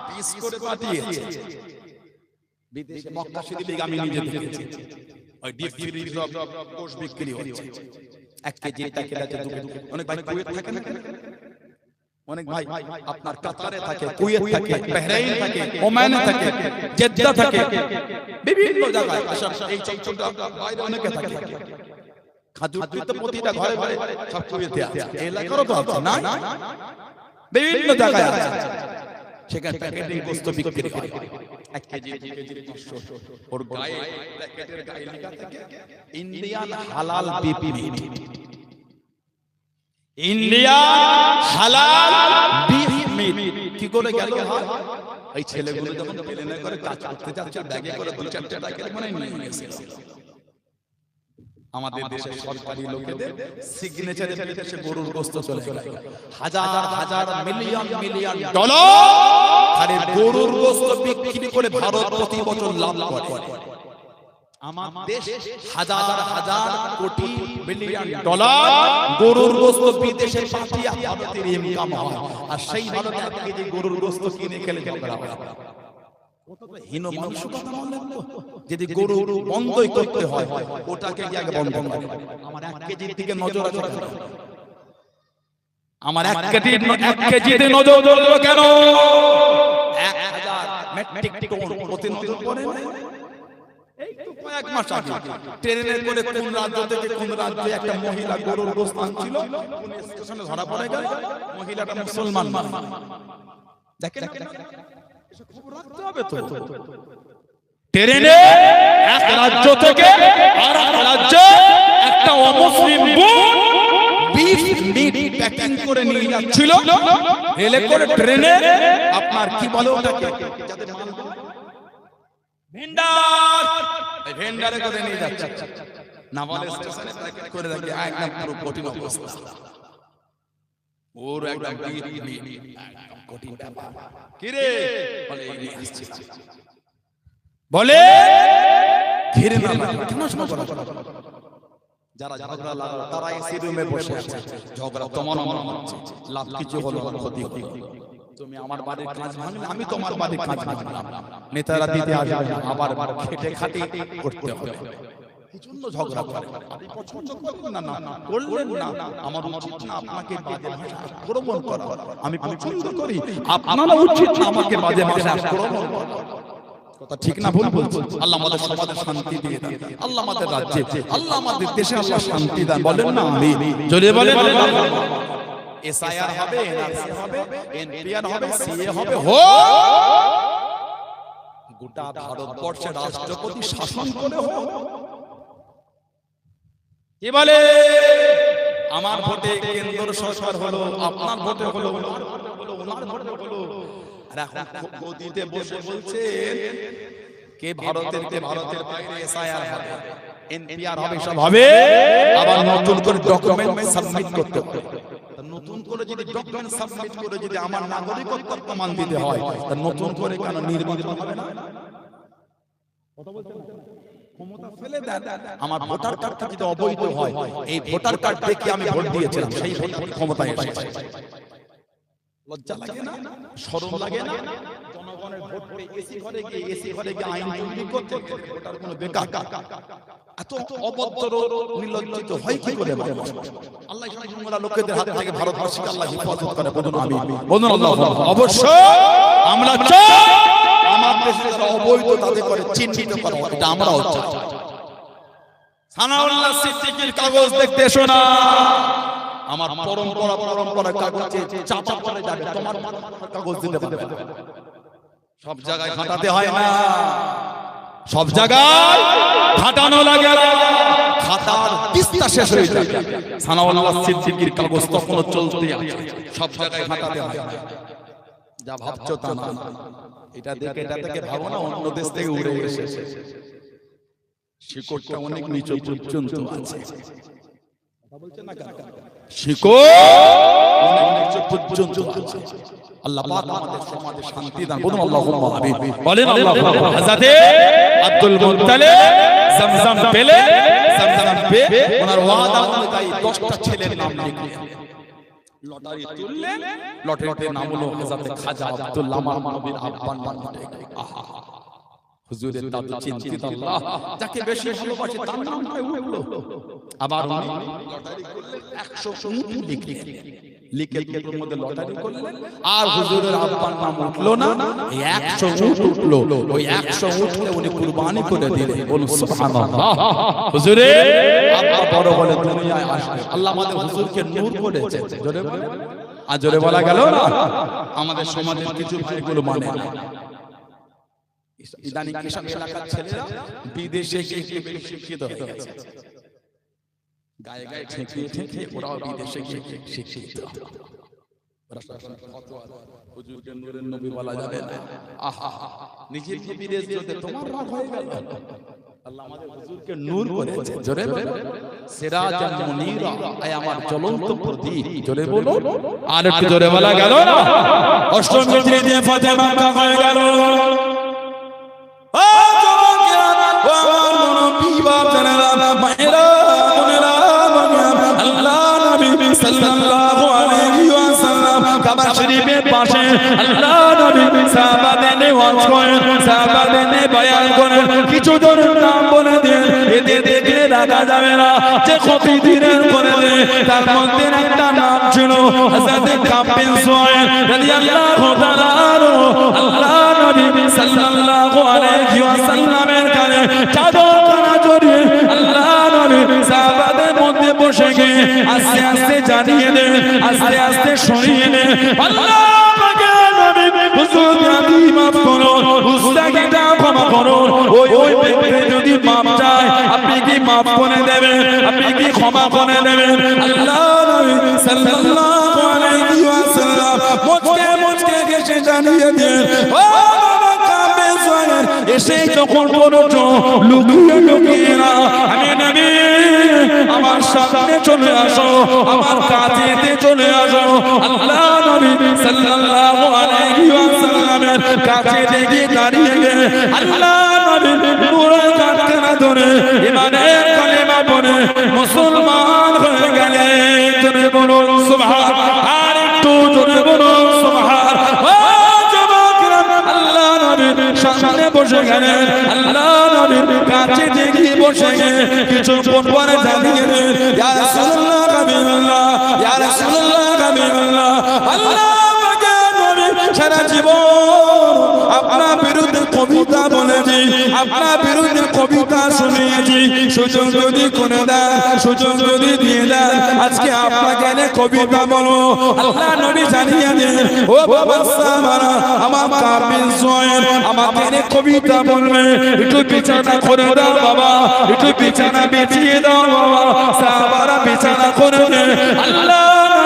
পিস করে পাঠিয়েছে বিদেশে। মক্কা শরীফে আমি নিজে দেখেছি, ওই ডিপ ফ্রিজ গোশত বিক্রি হচ্ছে। 1 কেজি টাকা আছে, 2 কেজি। অনেক ভাই কুয়েত থাকে না, অনেক ভাই আপনার কাতারে থাকে, কুয়েত থাকে, বাহরাইন থাকে, ওমানে থাকে, জেদ্দা থাকে, বিভিন্ন জায়গায়। এই চমচমটা বাইরে অনেকে থাকে। খাজুর তো প্রতিটা ঘরে ঘরে সব কুয়েতে আছে, এলাকারও তো আছে না, বিভিন্ন জায়গায় আছে। সেখানে প্যাকেটিং গোশত বিক্রি হয়। 1 কেজি 2 কেজি 500, ওর গায়ে প্যাকেটের গায়ে লেখা থাকে ইন্ডিয়ান হালাল বিফ মিট, ইন্ডিয়ান হালাল বিফ মিট। কি করে গেল? এই ছেলেগুলো যখন প্লেনে করে কাজ করতে যাচ্ছে, ব্যাগে করে 2-4টা টাকা মানে নিয়ে গেছে। আমাদের দেশের সরকারি লোকেদের সিগনেচারে বিদেশে গরুর গোশত চলে গেল। হাজার হাজার মিলিয়ন মিলিয়ন ডলার খালি গরুর গোশত বিক্রি করে ভারত প্রতি বছর লাভ করে। আমার দেশ হাজার হাজার কোটি বিলিয়ন ডলার গরুর গোশত বিদেশে পাঠিয়ে ভারতের ইনকাম হয়। আর সেই ভারত 1 কেজি গরুর গোশত কিনে খেলে ঝগড়া হয়। হীন মানুষ কথা বলেন তো, যদি গরু বন্ধই করতে হয় ওটাকে আগে বন্ধ করে। আমার 1 কেজির দিকে নজর আছে, আমার 1 কেজিতে নজর ধরলো কেন? 1000 মেট্রিক টন প্রতি নজর পড়ে। এই তো কয়েক মাস আগে ট্রেনে করে কোন রাজ্য থেকে কোন রাজ্যে একটা মহিলা গরুর গোশত আনছিল, কোন স্টেশনে ধরা পড়ে গেল। মহিলাটা মুসলমান না, দেখেন খবর রাখতে হবে তো। ট্রেনে এক রাজ্য থেকে আরেক রাজ্যে একটা অমুসলিম বোন বিফ মিট প্যাকিং করে নিয়ে যাচ্ছিল রেলে করে, ট্রেনে। আপনার কি বলে ওটাকে, যাদের মাল ভেন্ডার, এই ভেন্ডারে করে নিয়ে যাচ্ছে। নাভাল স্টেশনে প্যাকেট করে রাখে, একদম পুরো কঠিন অবস্থা। ওর একদম কঠিন ব্যাপার। কি রে বলে এই আসছে, বলে ঘিরে না লাগে কেন? যারা ঝগড়া লাগলো তারা এসি রুমে বসে আছে, ঝগড়া তো মনে মনে হচ্ছে লাভ কিছু হলো না, ক্ষতি হলো। তুমি আমার বাড়ির কাজ ভাঙলে আমি তোমার বাড়ির কাজ ভাঙলাম, নেতারা দিতে আসবে না, আবার খেটে খাটি করতে হবে। কিজন্য ঝগড়া করে? আপনি পছন্দ করলেন না, না করলেন না, আমার উচিত না আপনাকে বাজে ভাষা আক্রমণ করা। আমি পছন্দ করি, আপনারা উচিত না আমাকে বাজে ভাষা আক্রমণ করা। কথা ঠিক না ভুল বলছি? আল্লাহ আমাদের সমাজে শান্তি দিয়ে দেন, আল্লাহ আমাদের রাজ্যে, আল্লাহ আমাদের দেশে আল্লাহ শান্তি দেন। বলেন না আমিন? জোরে বলেন। এসআইআর হবে, এনআরসি হবে, এনপিআর হবে, সিএ হবে, গোটা ভারতবর্ষের রাষ্ট্রপতি শাসন করে হোক। কি বলে? আমার ভোটে কেন্দ্র সরকার হলো, আপনার ভোটে হলো, ওনার ভোটে হলো। আর এখন গদিতে বসে বলছেন কে ভারতের, কে ভারতের বাইরে এসআইআর হবে, এনপিআর হবে, সব হবে। আবার নতুন করে ডকুমেন্ট সাবমিট করতে হবে। নতুন করে যদি ডকুমেন্ট সাবমিট করে যদি আমার নাগরিকত্ব প্রমাণ দিতে হয়, তা নতুন করে কেন নির্বাচন হবে না? কথা বলছেন ক্ষমতা ফেলে দেন, আমার ভোটার কার্ডটা যদি অবৈধ হয়, এই ভোটার কার্ড দেখে আমি ভোট দিয়েছিলাম, সেই ক্ষমতায় এসেছে। লজ্জা লাগে না? শরম লাগে না? জনগণের ভোট পেয়ে এসি ঘরে গিয়ে আইন তৈরি করতে, ভোটার কোনো বেকার। এত অভদ্র নির্লজ্জিত হয় কি করে মানুষ? আল্লাহ জানেন লোকেদের হাত থেকে ভারতবর্ষকে আল্লাহ হেফাজত করে। বলুন আমিন, বলুন আল্লাহ। অবশ্যই আমরা চাই আমার দেশে যারা অবৈধ তাদের করে চিহ্নিত করা, এটা আমরাও চাই। সানাউল্লাহ সিদ্দিকীর কাগজ দেখতে এসো না, আমার পরম্পরা কাগজে চাপা পড়ে যাবে, তোমার কাগজ দিতে পারবে না। সব জায়গায় ঘাটাতে হয় না, সব জায়গায় ঘাটানো লাগে না, খাতার কিস্তা শেষ হয়ে যায়। সানাউল্লাহ সিদ্দিকীর কাগজ তখনও চলতে আছে, সব জায়গায় ঘাটাতে হয় না। যা ভাবছো তা না, এটা দেখে এটা থেকে ভাবো না অন্য দেশ থেকে উড়ে এসেছে। শিকড়টা অনেক নিচু পর্যন্ত আছে, শিকড় অনেক নিচু পর্যন্ত আছে। আল্লাহ পাক আমাদের সমাজে শান্তি দান, বলুন আল্লাহুম্মা আমিন, বলেন আল্লাহুম্মা। হযরত আব্দুল মুত্তালিব zamzam পেলে, zamzam পে ওনার ওয়াদা অনুযায়ী 10টা ছেলের নাম লিখলেন, লটারি তুললেন, লটারিতে নাম হলো হযরত খাজা আব্দুল্লাহ নবীর আব্বার নাম। আহা, হুজুরের দাদু চিন্তিত, আল্লাহ যাকে বেশি ভালোবাসে তার নামটাই উঠলো। আবার লটারি করলেন, 100 উট লিখলেন, লিখে লিখের মধ্যে লটারি করলেন, আর হুজুরের আব্বার নাম উঠলো না, 100 উট উঠলো। ওই 100 উটকে উনি কুরবানি করে দিলেন। বলুন সুবহানাল্লাহ। হুজুরের আব্বা বড় বলে দুনিয়ায় আসবে। আল্লাহ আমাদের হুজুরকে নূর করেছে, জোরে বলে, আর জোরে বলা গেল না। আমাদের সমাজের কিছু ভাইগুলো মানে না, ইদানিং এসব এলাকার ছেলেরা বিদেশে গিয়ে বেশি শিক্ষিত হয়ে গেছে, গায়ে গায়ে ঠেকিয়ে ঠেকিয়ে ওরাও বিদেশে গিয়ে শিক্ষিত। হুজুরকে নূরের নবী বলা যাবে না, আহা নিজেকে বিদেশ যেতে তোমার রাগ হয়ে গেল। আল্লাহ আমাদের হুজুরকে নূর করেছে, জোরে বলো, সিরাজান মুনীরা, আয় আমার জ্বলন্ত প্রদীপ, জোরে বলো, আর একটু জোরে বলা গেল না। অষ্টম হিজরিতে ফাতেমা হয়ে গেল। কিছু জনের নাম বলে দেন, এদের দেখে রাখা যাবে না, যে কপি দিনের বলে দেন। তার মধ্যে একটা নাম ছিল হযরত কাব বিন সুহাইল রাদিয়াল্লাহু তাআলা আনহু। আল্লাহ নবী সাল্লাল্লাহু আলাইহি ওয়াসাল্লামের কাছে চাদর খানা জড়িয়ে আল্লাহ নবী সাহাবাদের মধ্যে বসে গিয়ে আস্তে আস্তে জানিয়ে দেন, আস্তে আস্তে শুনিয়ে দেন, আল্লাহ পাকের নবী হুজুর আপনি মাফ করুন, উস্তাগিটা ক্ষমা করুন। ওই ব্যক্তি যদি মাফ চায় আপনি কি মাফ করে দেবেন, আপনি কি ক্ষমা করে দেবেন? আল্লাহ নবী সাল্লাল্লাহু আলাইহি ওয়াসাল্লাম মুচকে মুচকে হেসে জানিয়ে দেন, ও বাবা কাবে জয়ের এসে যখন বলছো লুকিয়ে লুকিয়ে না, আমি নবী আমার সামনে চলে আসো, আমার কাছেতে চলে আসো। আল্লাহ নবী সাল্লাল্লাহু আলাইহি ওয়াসাল্লামের কাছে গিয়ে দাঁড়িয়ে গেলেন। আল্লাহ নবী নূরের কাঁধখানা ধরে ঈমানের কালেমা পড়ে মুসলমান হয়ে গেলেন। জোরে বলুন সুবহানাল্লাহ, আর একটু জোরে বলুন সুবহানাল্লাহ। আল্লাহ নবীর সামনে বসে গেলেন, আল্লাহ নবীর কাছে গিয়ে বসে কিছুক্ষণ পরে জানিয়ে দেন, ইয়া রাসূলুল্লাহ হাবিবাল্লাহ, ইয়া রাসূলুল্লাহ হাবিবাল্লাহ, আল্লাহ পাকের নবী সারা জীবন আপনার বিরুদ্ধে কবিতা বলেছি, আপনার বিরুদ্ধে কবিতা শুনিয়েছি, সুযোগ যদি করে দেন, সুযোগ যদি দিয়ে দেন, আজকে আপনাকে এনে কবিতা বলো। আল্লাহ নবী জানিয়ে দেন, ও বাবা সাহাবারা, আমার কাব বিন সুহাইল আমাকে এনে কবিতা বলবে, একটু বিছানা করে দাও বাবা, একটু বিছানা বিছিয়ে দাও বাবা। সাহাবারা বিছানা করে দেন। আল্লাহ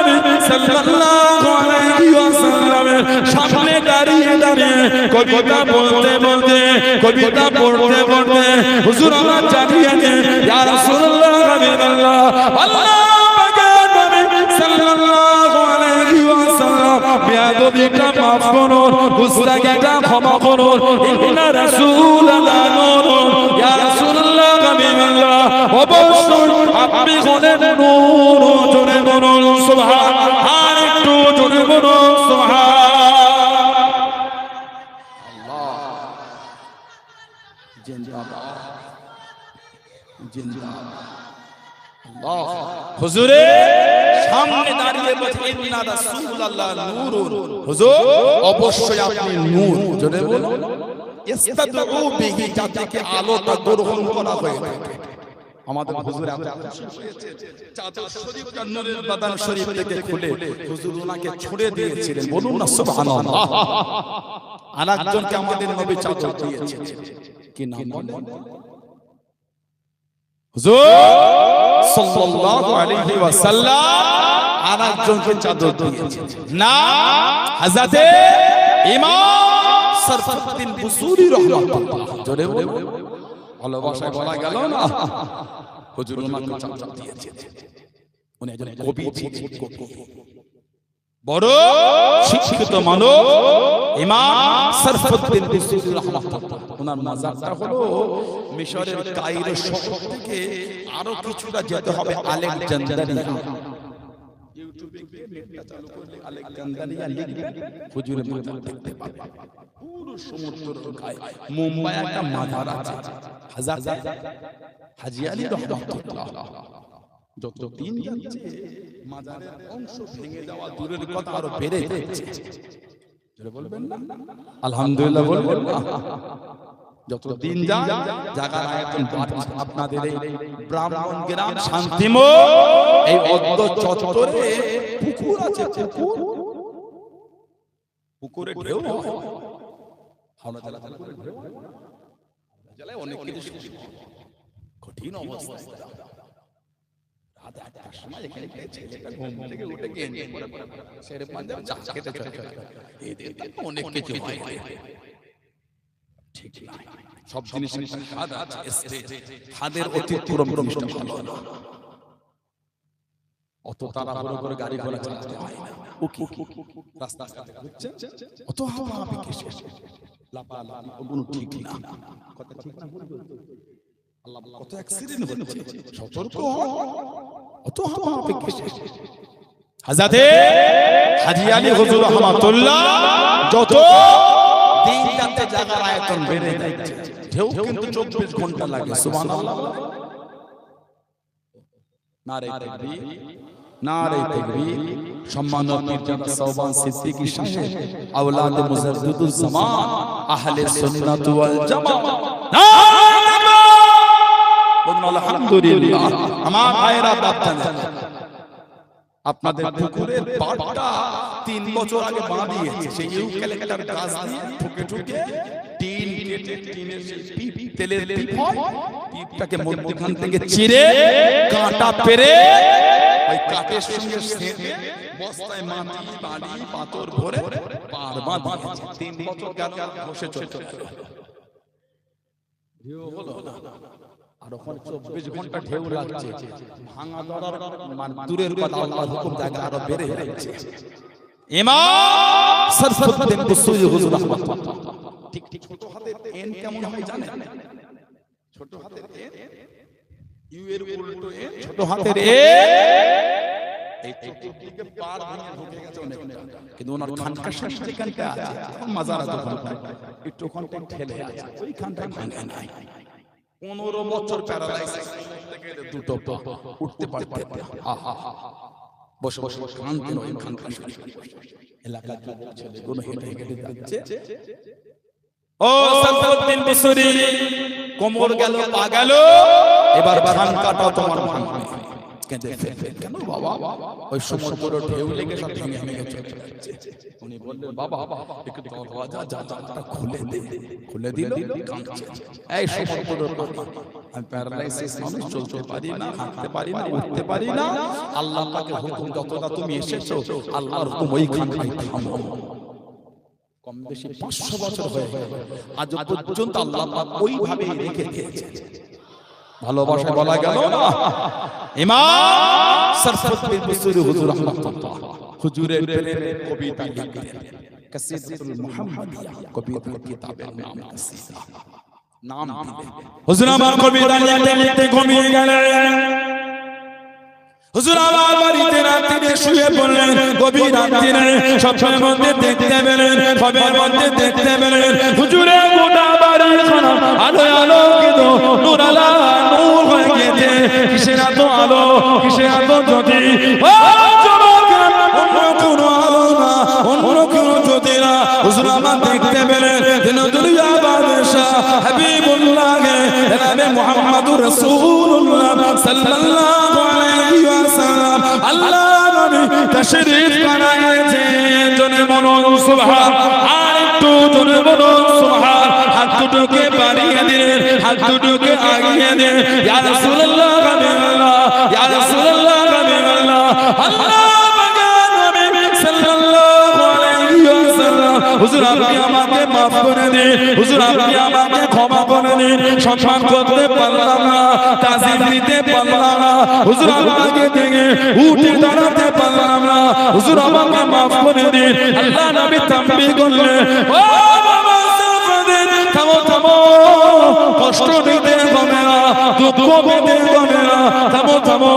নবী সাল্লাল্লাহু আলাইহি ওয়াসাল্লামের সামনে দাঁড়িয়ে দাঁড়িয়ে কবিতা বলতে বলতে, কবিতা পড়তে পড়তে হুজুর আমার জানিয়ে দেন, ইয়া রাসূলুল্লাহ হাবিবাল্লাহ, আল্লাহ পাকের নবী সাল্লাল্লাহু আলাইহি ওয়াসাল্লাম বেয়াদবিটা মাফ করুন, গুস্তাখিটা ক্ষমা করুন। ইন্না রাসূলাল্লাহ নূরুন, ইয়া রাসূলুল্লাহ অবশ্যই আপনি হলেন নূর। জোরে বলুন সুবহান, আর একটু জোরে বলুন সুবহান। আল্লাহ জিন্দাবাদ, জিন্দাবাদ। আল্লাহ হুজুরে সামনে দাঁড়িয়ে বলছে ইন্না রাসূলুল্লাহ নূরুন। হুজুর অবশ্যই আপনি নূর। জোরে বলুন ইস্তাদউ বিহি, যাতে আলোটা গ্রহণ করা হয়। আমাদের হুজুর এত খুশি হয়েছে, চাদর শরীফটা নূরের বাদান শরীফ থেকে খুলে হুজুর ওনাকে ছুঁড়ে দিয়েছিলেন। বলুন না সুবহানাল্লাহ। আরেকজনকে আমাদের নবী চাদর দিয়েছেন, কি নাম বলেন? হুজুর সাল্লাল্লাহু আলাইহি ওয়াসাল্লাম আরেকজনকে চাদর দিয়েছেন, না হযরতে ইমাম সরফুদ্দীন বুসুরি রাহমাতুল্লাহ। জোরে বলুন, ভালোবাসায় বলা গেল না, হুজুর ওনাকে চাদর দিয়েছেন। উনি একজন কবি ছিলেন, বড় শিক্ষিত মানব ইমাম সরফুদ্দীন বুসুরি রাহমাতুল্লাহ। ওনার মাজারটা হলো মিশরের কায়রো শহর থেকে আরো কিছুটা যেতে হবে আলেকজান্দ্রিয়া। ইউটিউবে গিয়ে নেটটা চালু করলে আলেকজান্দ্রিয়া লিখবেন, হুজুরের মাজার দেখতে পাবেন। পুরো সমুদ্রের গায়ে মুম্বাই একটা মাজার আছে, হযরত হাজী আলী রাহমাতুল্লাহ। যত দিন যাচ্ছে মাজারের অংশ ভেঙে যাওয়া দূরের কথা আরো বেড়ে যাচ্ছে। জোরে বলবেন না আলহামদুলিল্লাহ, বলবেন না। যত দিন যায় জায়গার আয়তন বাড়ছে। আপনাদের এই ব্রাহ্মণ গ্রাম শান্তিময় এই অদ্য চত্বরে পুকুর আছে, পুকুর, পুকুরে ঢেউ হয়। হাওড়া জেলায় অনেক কিছু কঠিন অবস্থা। রাত ৮টার সময় এখানে ছেলেটা ঘুম থেকে উঠে গিয়ে ছেড়ে পাঞ্জাব চা খেতে চলে যায়। এদের অনেক কিছু হয়, ঠিক না? সব জিনিসের স্বাদ আছে, স্বাদের অতিক্রম জিনিসটা ভালো না। অত তাড়াহুড়ো করে গাড়ি ঘোড়া চালাতে হয় না। রাস্তা ঘুরছে, অত হাওয়া হবে কিসে? লাপালাপি ওগুলো ঠিক না, কথা ঠিক না। আল্লাহ কত অ্যাক্সিডেন্ট হচ্ছে, সতর্ক হও, অত হাওয়া হবে কিসে? হযরতে হাজী আলী হুজুর রাহমাতুল্লাহ যত দিন যাচ্ছে জায়গার আয়তন বেড়ে যাচ্ছে, ঢেউ কিন্তু 24 ঘন্টা লাগে। সুবহানাল্লাহ, নারে তাকবীর, নারে তাকবীর। সম্মানিত মির্জা সাওবান সিদ্দিকী সাহেব, আওলাদ মুজাদ্দিদুজ জামান, আহলে সুন্নাত ওয়াল জামাত, নারে তাকবীর। বলুন আলহামদুলিল্লাহ। আমার ভাইরা বাপদাদা, আপনাদের পুকুরের পাড়টা 3 বছর আগে বাঁধিয়েছে, সেই ইউক্যালিপটাস গাছ দিয়ে ঠুকে ঠুকে টিন কেটে টিনের পিপ, তেলের পিপ হয়, পিপটাকে মধ্যখান থেকে চিরে কাঁটা পেরে ওই কাঠের সঙ্গে সেঁতে বস্তায় মাটি বালি পাথর ভরে পার বাঁধিয়েছে। 3 বছর গেল, বসে চলতে ঢেউ হলো না, আর ওখানে 24 ঘন্টা ঢেউ লাগছে। ভাঙা দরার দূরের কথা, আল্লাহর হুকুম জায়গা আরো বেড়ে যাচ্ছে। ইমাম সরফুদ্দীন বুসুরি হুজুর রাহমাতুল্লাহ। ঠিক ঠিক ছোট হাতের এন কেমন হয় জানেন? ছোট হাতের এন, ইউ এর উল্টো এন, ছোট হাতের এ, এই চতুর্দিকে পার ভেঙে ঢুকে গেছে অনেকটা, কিন্তু ওনার খানকা শেষ যেখানটা আছে, মাজার আছে ওখানটা, একটু ওখানটা ঠেলে আছে, ওইখানটা ভাঙে নাই। 15 বছর প্যারালাইসিস থেকে দুটো পা উঠতে পারতে, বসে বসে কাঁদতেন। ওই খানকা এলাকার যুবক ছেলেগুলো হেঁটে হেঁটে যাচ্ছে, ও সরফুদ্দীন বুসুরি, কোমর গেল, পা গেল, এবার খানকাটাও তোমার ভাঙবে। কেন বাবা? ওই সমুদ্র ঢেউ লেগে সব ভেঙে ভেঙে চলে যাচ্ছে। উনি বললেন, বাবা একটু দরওয়াজা জানলাটা খুলে দে। খুলে দিল, কাঁদছে। এই সমুদ্র আমি প্যারালাইসিস মানুষ, চলতে পারি না, হাঁটতে পারি না, উঠতে পারি না। আল্লাহ পাকের হুকুম যতটা তুমি এসেছো, আল্লাহর হুকুম ওইখানটাই থামো। কম বেশি 500 বছর হয়ে গেল, আজ পর্যন্ত আল্লাহ পাক ওইভাবে রেখে দিয়েছে। ভালোবাসা বলা গেল না। ইমাম সরফুদ্দীন বুসুরি হুজুর রাহমাতুল্লাহ হুজুরের প্রেমের কবিতা লিখলেন, কাসিদাতুল মুহাম্মাদিয়া, কবিতার কিতাবের নাম কাসিদা। নাম দিলে হুজুর আমার কবিতা লিখতে ঘুমিয়ে গেলেন হুজুর আমার বাড়িতে রাত্রিতে শুয়ে পড়লেন গভীর রাত্রিতে স্বপ্নের মধ্যে দেখতে পেলেন স্বপ্নের মধ্যে দেখতে পেলেন হুজুরের গোটা বাড়িখানা আলোয় আলোকিত নূর আলা নূর হয়ে গেছে কিসের এত আলো কিসের এত জ্যোতি ও যুবকেরা অন্য কোনো আলো না অন্য কোনো জ্যোতি না হুজুর আমার দেখতে পেলেন দিন দুনিয়া বাদশা হাবিবুল্লাহ জনাবে মুহাম্মদুর রাসূলুল্লাহ সাল্লাল্লাহু আলাইহি ওয়াসাল্লাম আল্লাহ নবী তাশরীফ করাইছে জনে বলুন সুবহান আর একটু জনে বলুন সুবহান হাত দুটোকে বাড়িয়ে দিলেন হাত দুটোকে আগিয়ে দিলেন ইয়া রাসূলুল্লাহ হাবিবাল্লাহ ইয়া রাসূলুল্লাহ হাবিবাল্লাহ আল্লাহ পাকের নবী সাল্লাল্লাহু আলাইহি ওয়াসাল্লাম হুজুর আপনি আমাকে maaf করে দিন হুজুর আপনি আমাকে ক্ষমা করে দিন সম্মান করতে পারলাম না তাজিম দিতে পারলাম না হুজুর আমাকে দেখে উঠে দাঁড়াতে পারলাম না হুজুর আমাকে maaf করে দিন আল্লাহ নবী তাম্বি করলেন ও বাবা সাফাদিন থামো থামো কষ্ট দিতে হবে না দুঃখ দিতে হবে না থামো থামো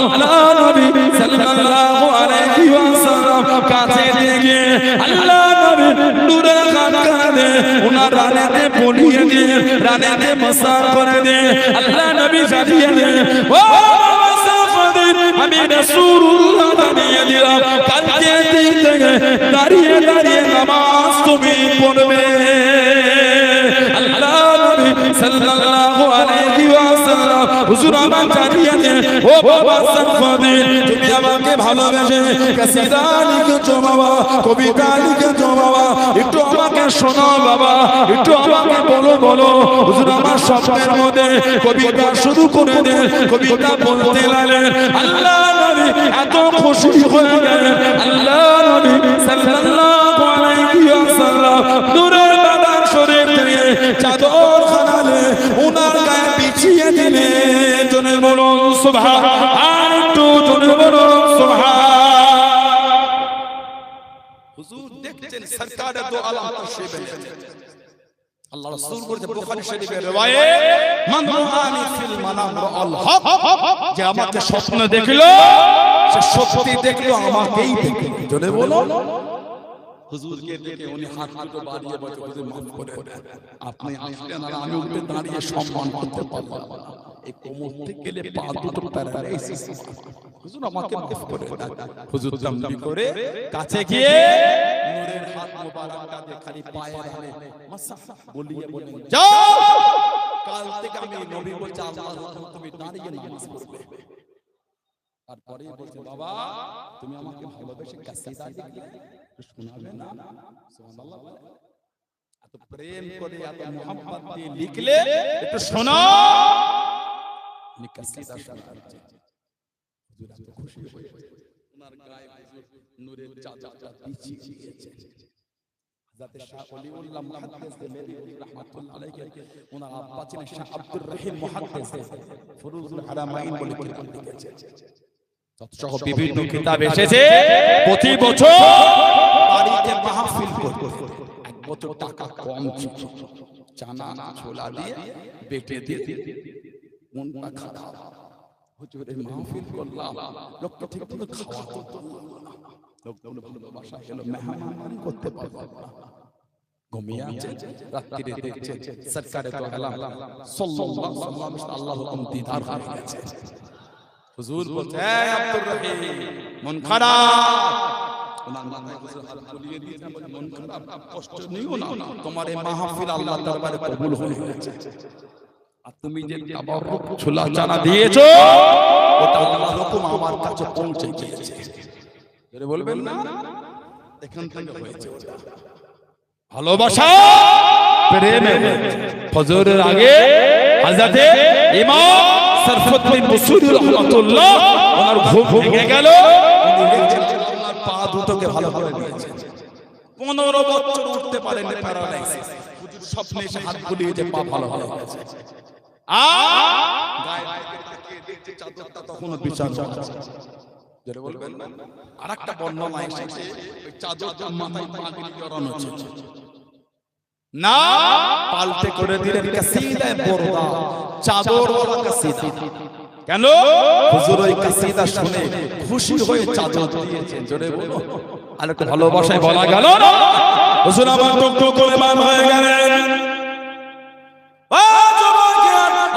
আল্লাহ নবী সাল্লাল্লাহু আলাইহি ওয়াসাল্লাম কাছে দিয়ে আল্লাহ নবী নূরের খানকানে ওনার রানেতে বলিয়ে দিয়ে রানেতে মাসাজ করে দিয়ে আল্লাহ নবী জানিয়ে দিয়ে ও বাবা সাফাদিন আমি রাসূলুল্লাহ জানিয়ে দিলাম কালকে দিন থেকে দাঁড়িয়ে দাঁড়িয়ে নামাজ তুমি পড়বে আল্লাহ নবী সাল্লাল্লাহু আলাইহি ওয়াসাল্লাম হুজুর আমার জানিয়ে দিয়ে ও বাবা সাফাদিন তুমি আমাকে ভালোবেসে কাসিদা লিখেছো বাবা কবিতা লিখেছো বাবা একটু আমাকে শোনাও বাবা একটু আমাকে বলো হুজুর আমার স্বপ্নের মধ্যে কবিতা শুরু করে দেন কবিতা বলতে লাগলেন আল্লাহ নবী এত খুশি হয়ে গেলেন আল্লাহ নবী সাল্লাল্লাহু আলাইহি ওয়াসাল্লাম নূরের বাদান শরীফ থেকে চাদর খানালে ওনার গায়ে বিছিয়ে দিলেন জনে বলুন সুবহান আর একটু জনে বলুন সুবহান হুজুর দেখছেন সরকারের দো আলম তশরিফ এনেছেন আল্লাহ রাসূল বলেছে বুখারী শরীফের riwayat মান রাআনি ফিল মানাম রাআল হক যে আমাকে স্বপ্ন দেখলো সে সত্যি দেখলো আমাকেই দেখলো জোরে বলো হুজুরকে দেখে উনি হাত দুটো বাড়িয়ে বলে হুজুর maaf করে দেন আপনি আসলেন আর আমি উঠে দাঁড়িয়ে সম্মান করতে পারলাম না এই কোমর থেকে গেলে পা দুটো প্যারালাইসিস হুজুর আমাকে maaf করে দেন হুজুর তামবি করে কাছে গিয়ে নূরের হাত মোবারকটা দিয়ে খালি পায়ে ধরে মাসা বলিয়ে বলেন যাও কাল থেকে আমি নবী বলছি আল্লাহ তুমি দাঁড়িয়ে নামাজ পড়বে তারপরে বলছে বাবা তুমি আমাকে ভালোবেসে কাসিদা লিখলে শোনাবে না সুবহানাল্লাহ এত প্রেম করে এত মোহাম্মত দিয়ে লিখলে একটু শোনাও নি কাসিদা শোনাচ্ছে হুজুর এত খুশি হয়ে ওনার গায়ে হুজুর নূরের চাদরটা বিছিয়ে দিয়েছে হযরত শাহ ওলিউল্লাহ মুহাদ্দিস দেলেবি রাহমাতুল্লাহ আলাইহি ওনার আব্বা ছিলেন শাহ আব্দুর রহিম মুহাদ্দিস ফুরুজুল হারামাইন বলে কিতাব লিখেছে সহ বিভিন্ন কিতাব এসেছে প্রতি বছর বাড়িতে মাহফিল করতে এক বছর টাকা কম ছিল চানা ছোলা দিয়ে বেটে দিয়ে মনটা খারাপ হুজুরের মাহফিল করলাম লোকটা ঠিক মতো খাওয়া করতে না লোকগুলো ভালোবাসা হলো মেহমানদারি করতে পারলো না ঘুমিয়ে আছে রাত্রিরে দেখছে সরকারে তো আলাম সাল্লাল্লাহু আলাইহি ওয়াসাল্লাম আল্লাহ হুকুম দিদার হয়ে গেছে হুজুর বলছে এই আব্দুর রহিম মন খারাপ ওনার মাথায় হুজুর হাত বুলিয়ে দিয়েছেন বলে মন খারাপ কষ্ট নিও না তোমার এই মাহফিল আল্লাহর দরবারে কবুল হয়ে গেছে আর তুমি যে তাবাররুক ছোলা চানা দিয়েছো ওটা আল্লাহর হুকুম আমার কাছে পৌঁছে গিয়েছে এরে বলবেন না এখান থেকে হয়েছে ভালোবাসা প্রেমে ফজরের আগে হযরতে ইমাম সরফুদ্দিন বুসুরি রাহমাতুল্লাহ ওনার ঘুম ভেঙে গেল ওনার পা দুটোকে ভালো করে দিয়েছে 15 বছর উঠতে পারেন না প্যারালাইসিস হুজুর স্বপ্নে এসে হাত বুলিয়ে যে পা ভালো হয়ে গেছে গায়ে থেকে তাকিয়ে দেখছে চাদরটা তখনও বিছানো আছে জোরে বলবেন না আরেকটা বর্ণনা এসেছে ওই চাদরটা মাথায় পাগড়ি জড়ানো ছিল না পাল্টে করে দিলেন কাসিদা বরদা, চাদর ওয়ালা কাসিদা। কেন? হুজুর ওই কাসিদা শুনে খুশি হয়ে চাদর দিয়েছেন। জোরে বলো, আর একটু ভালোবাসায় বলা গেল না, হুজুর আমার টুকটুক করে মান হয়ে গেলেন।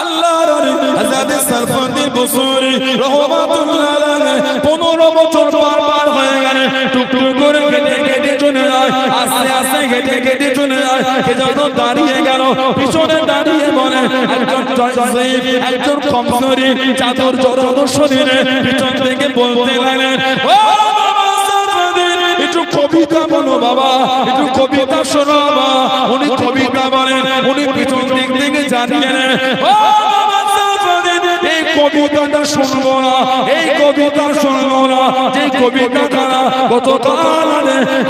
আল্লাহর ওলি হযরত সরফুদ্দি বুসরি রাহমাতুল্লাহ আলাইহি 15 বছর পার হয়ে গেল, টুকটুক করে কেটে কেটে চলে যায়, আস্তে আস্তে কেটে কেটে চলে যায়। কে যেন দাঁড়িয়ে গেল, পিছনে দাঁড়িয়ে বলে, একজন জয়সিফ, একজন কমজোরি, চাদর জড়ানো শরীরে পিছন থেকে বলতে লাগলেন, ও বাবা সরফুদ্দি, একটু কবিতা বলো বাবা, একটু কবিতা শোনো বাবা। উনি কবিতা বলেন, উনি পিছন দিক থেকে জানিয়ে নেন, ও বাবা সরফুদ্দি, এই কবিতাটা শুনবো না, এই কবিতা শুনবো না, যে কবিতাটা গতকাল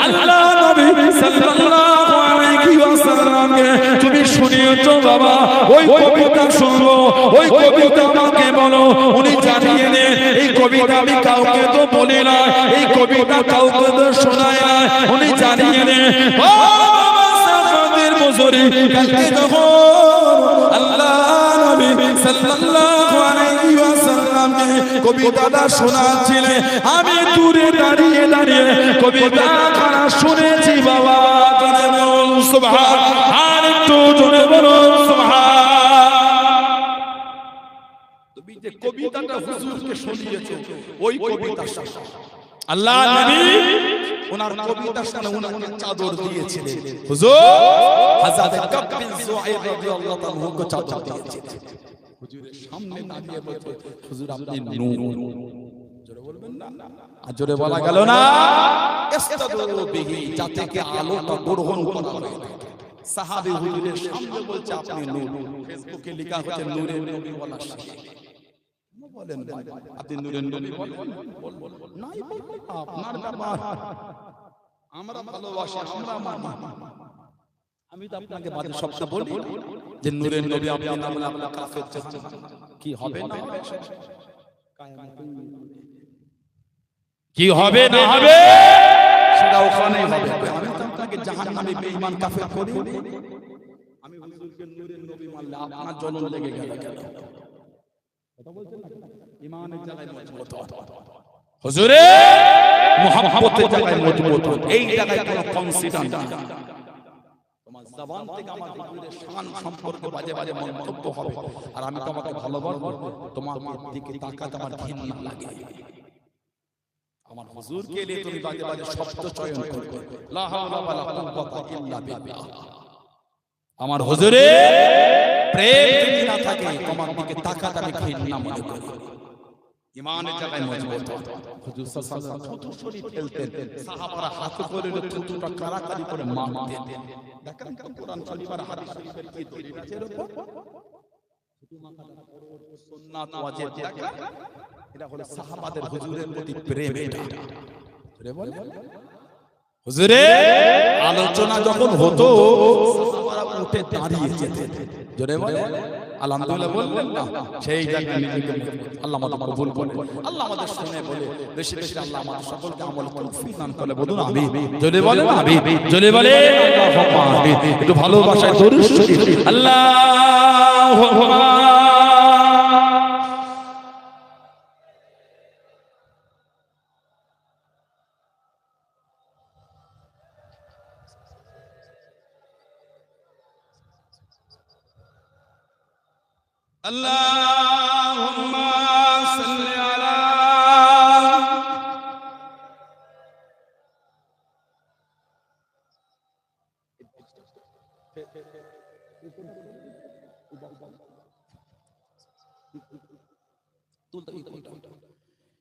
আল্লাহ নবী সাল্লাল্লাহু আলাইহি ওয়াসাল্লামকে তুমি শুনিয়েছো বাবা, ওই কবিতা শুনবো, ওই কবিতা আমাকে বলো। উনি জানিয়ে নেন, এই কবিতা আমি কাউকে তো বলি না, এই কবিতা কাউকে তো শোনায় না। উনি জানিয়ে নেন, ও বাবা সরফুদ্দির মুজরি, কালকে যখন আল্লাহ নবী সাল্লাল্লাহু আলাইহি ওয়াসাল্লামকে কবিতাটা শোনাচ্ছিলেন, আমি দূরে দাঁড়িয়ে দাঁড়িয়ে কবিতাটা শুনেছি বাবা। জোরে বলুন সুবহান, আর একটু জোরে বলুন সুবহান। তুমি যে কবিতাটা হুজুরকে শুনিয়েছো, ওই কবিতা আল্লাহ নবী ওনার কবিতা শুনে ওনাকে চাদর দিয়েছিলেন। হুজুর হযরত কাব বিন যুআইর রাদিয়াল্লাহু তাআলা কে চাদর দিয়েছিলেন। হুজুরের সামনে দাঁড়িয়ে বলছে, হুজুর আপনি নূর। জোরে বলবেন না, আর জোরে বলা গেল না, ইস্তাদু বিহি, যাতে কি আলোটা গ্রহণ করা হয়। সাহাবী হুজুরের সামনে বলছে আপনি নূর। ফেসবুকে লেখা হচ্ছে নূরের নবী ওয়ালা শেখ। বলেন আপনি নূরের নবী বলেন, নাই আপনার ব্যাপার, আমরা ভালোবাসি, আমরা মানি। আমি তো আপনাকে বাজে শব্দ বলি যে নূরের নবী আপনি না বলে আপনি কাফের, কি হবে না হবে, কি হবে না হবে সেটা ওখানেই হবে। আমি তো আপনাকে জাহান্নামে বেঈমান কাফের করি, আমি হুজুরকে নূরের নবী মানলে আপনার জ্বলন লেগে গেল। কথা বলছেন না, ঈমানের জায়গায় মজবুত হুজুরে, মুহাব্বতের জায়গায় মজবুত, এই জায়গায় কোনো কনসিডার না। তোমার জবান থেকে আমার হুজুরের শান সম্পর্কে বাজে বাজে মন্তব্য হবে, আর আমি তোমাকে ভালোবাসবো, তোমার দিকে তাকাতে আমার ঘৃণা লাগে। আমার হুজুরকে নিয়ে তুমি বাজে বাজে শব্দ চয়ন করবে, লা হাওলা ওয়ালা কুওয়াতা ইল্লা বিল্লাহ। আমার হুজুরে প্রেম যদি না থাকে, তোমার দিকে তাকাতে আমি ঘৃণা মনে করি। ঈমানের জায়গায় মজবুত। হুজুর সাল্লাল্লাহু আলাইহি ওয়াসাল্লাম থুতু শরীফ ফেলতেন, সাহাবারা হাতে করে থুতুটা কারাকারি করে মারতেন। দেখেন তো কোরআন শরীফ আর হাদিস শরীফের কি দলিল আছে এর উপর? থুতু মাখাটা সুন্নাত ওয়াজিব। দেখেন এটা হলো সাহাবাদের হুজুরের প্রতি প্রেম। এটা জোরে বলেন, হুজুরে আলোচনা যখন হতো সাহাবারা উঠে দাঁড়িয়ে যেতেন। জোরে বলেন আলহামদুলিল্লাহ বলবেন না, সেই জায়গায় নিজেকে আল্লাহ আমাদের কবুল করে, আল্লাহ আমাদের শুনে বলে বেশি বেশি আল্লাহ আমাদের সকলকে আমল তৌফিক দান করে। বলুন আমিন। জোরে বলেন আমিন, জোরে বলেন আল্লাহুম্মা আমিন। একটু ভালোবাসায় দরুদ শরীফ আল্লাহুম্মা Allahumma salli ala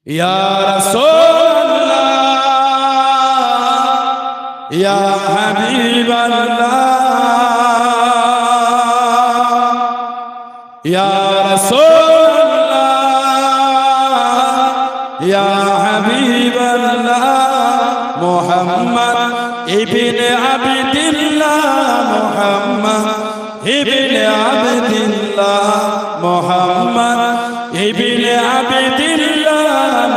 Ya Rasulullah Ya Habiballah Ya Rasulullah Ya Habiballah Muhammad ibn Abdillah Muhammad ibn Abdillah Muhammad ibn Abdillah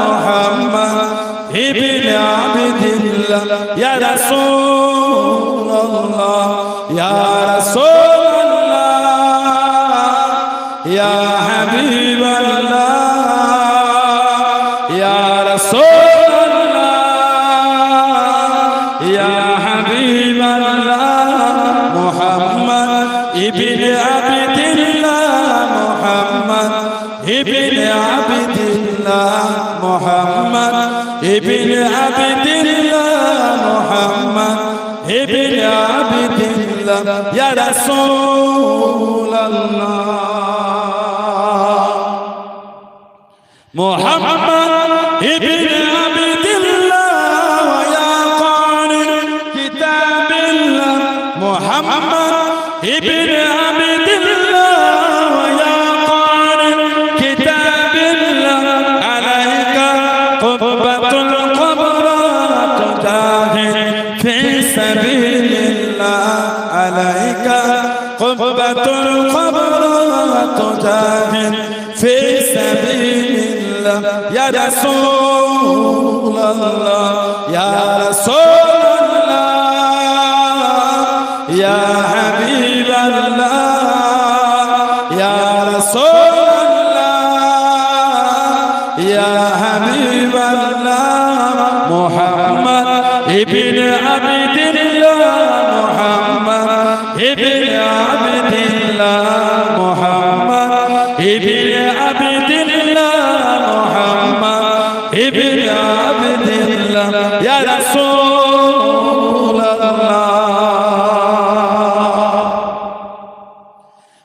Muhammad ibn Abdillah Ya Rasulullah Ya ইয়া হাবিবাল্লাহ ইয়া রাসূলুল্লাহ ইয়া হাবিবাল্লাহ মুহাম্মদ ইবনে আবদুল্লাহ মুহাম্মদ ইবনে আবদুল্লাহ মুহাম্মদ ইবনে আবদুল্লাহ মুহাম্মদ ইবনে আবদুল্লাহ ইয়া রাসূলুল্লাহ মুহাম্মদ ইবনে আবদুল্লাহ ইয়া কারি কিতাবিল্লাহ মুহাম্মদ ইবনে আবদুল্লাহ ইয়া কারি কিতাবিল্লাহ আলাইকা কুব্বাতুল কুবরা তুজাহিদ ফি সাবিলিল্লাহ আলাইকা কুব্বাতুল কুবরা তুজাহিদ ফি সাবিলিল্লাহ ইয়া রাসূলুল্লাহ ইয়া রাসূলুল্লাহ ইয়া হাবিবাল্লাহ ইয়া রাসূলুল্লাহ ইয়া হাবিবাল্লাহ মুহাম্মদ ইবনে আবদুল্লাহ মুহাম্মদ ইবনে আবদুল্লাহ মুহাম্মদ ইবনে আবদুল্লাহ মুহাম্মদ ইবনে আবদুল্লাহ ইয়া রাসূলুল্লাহ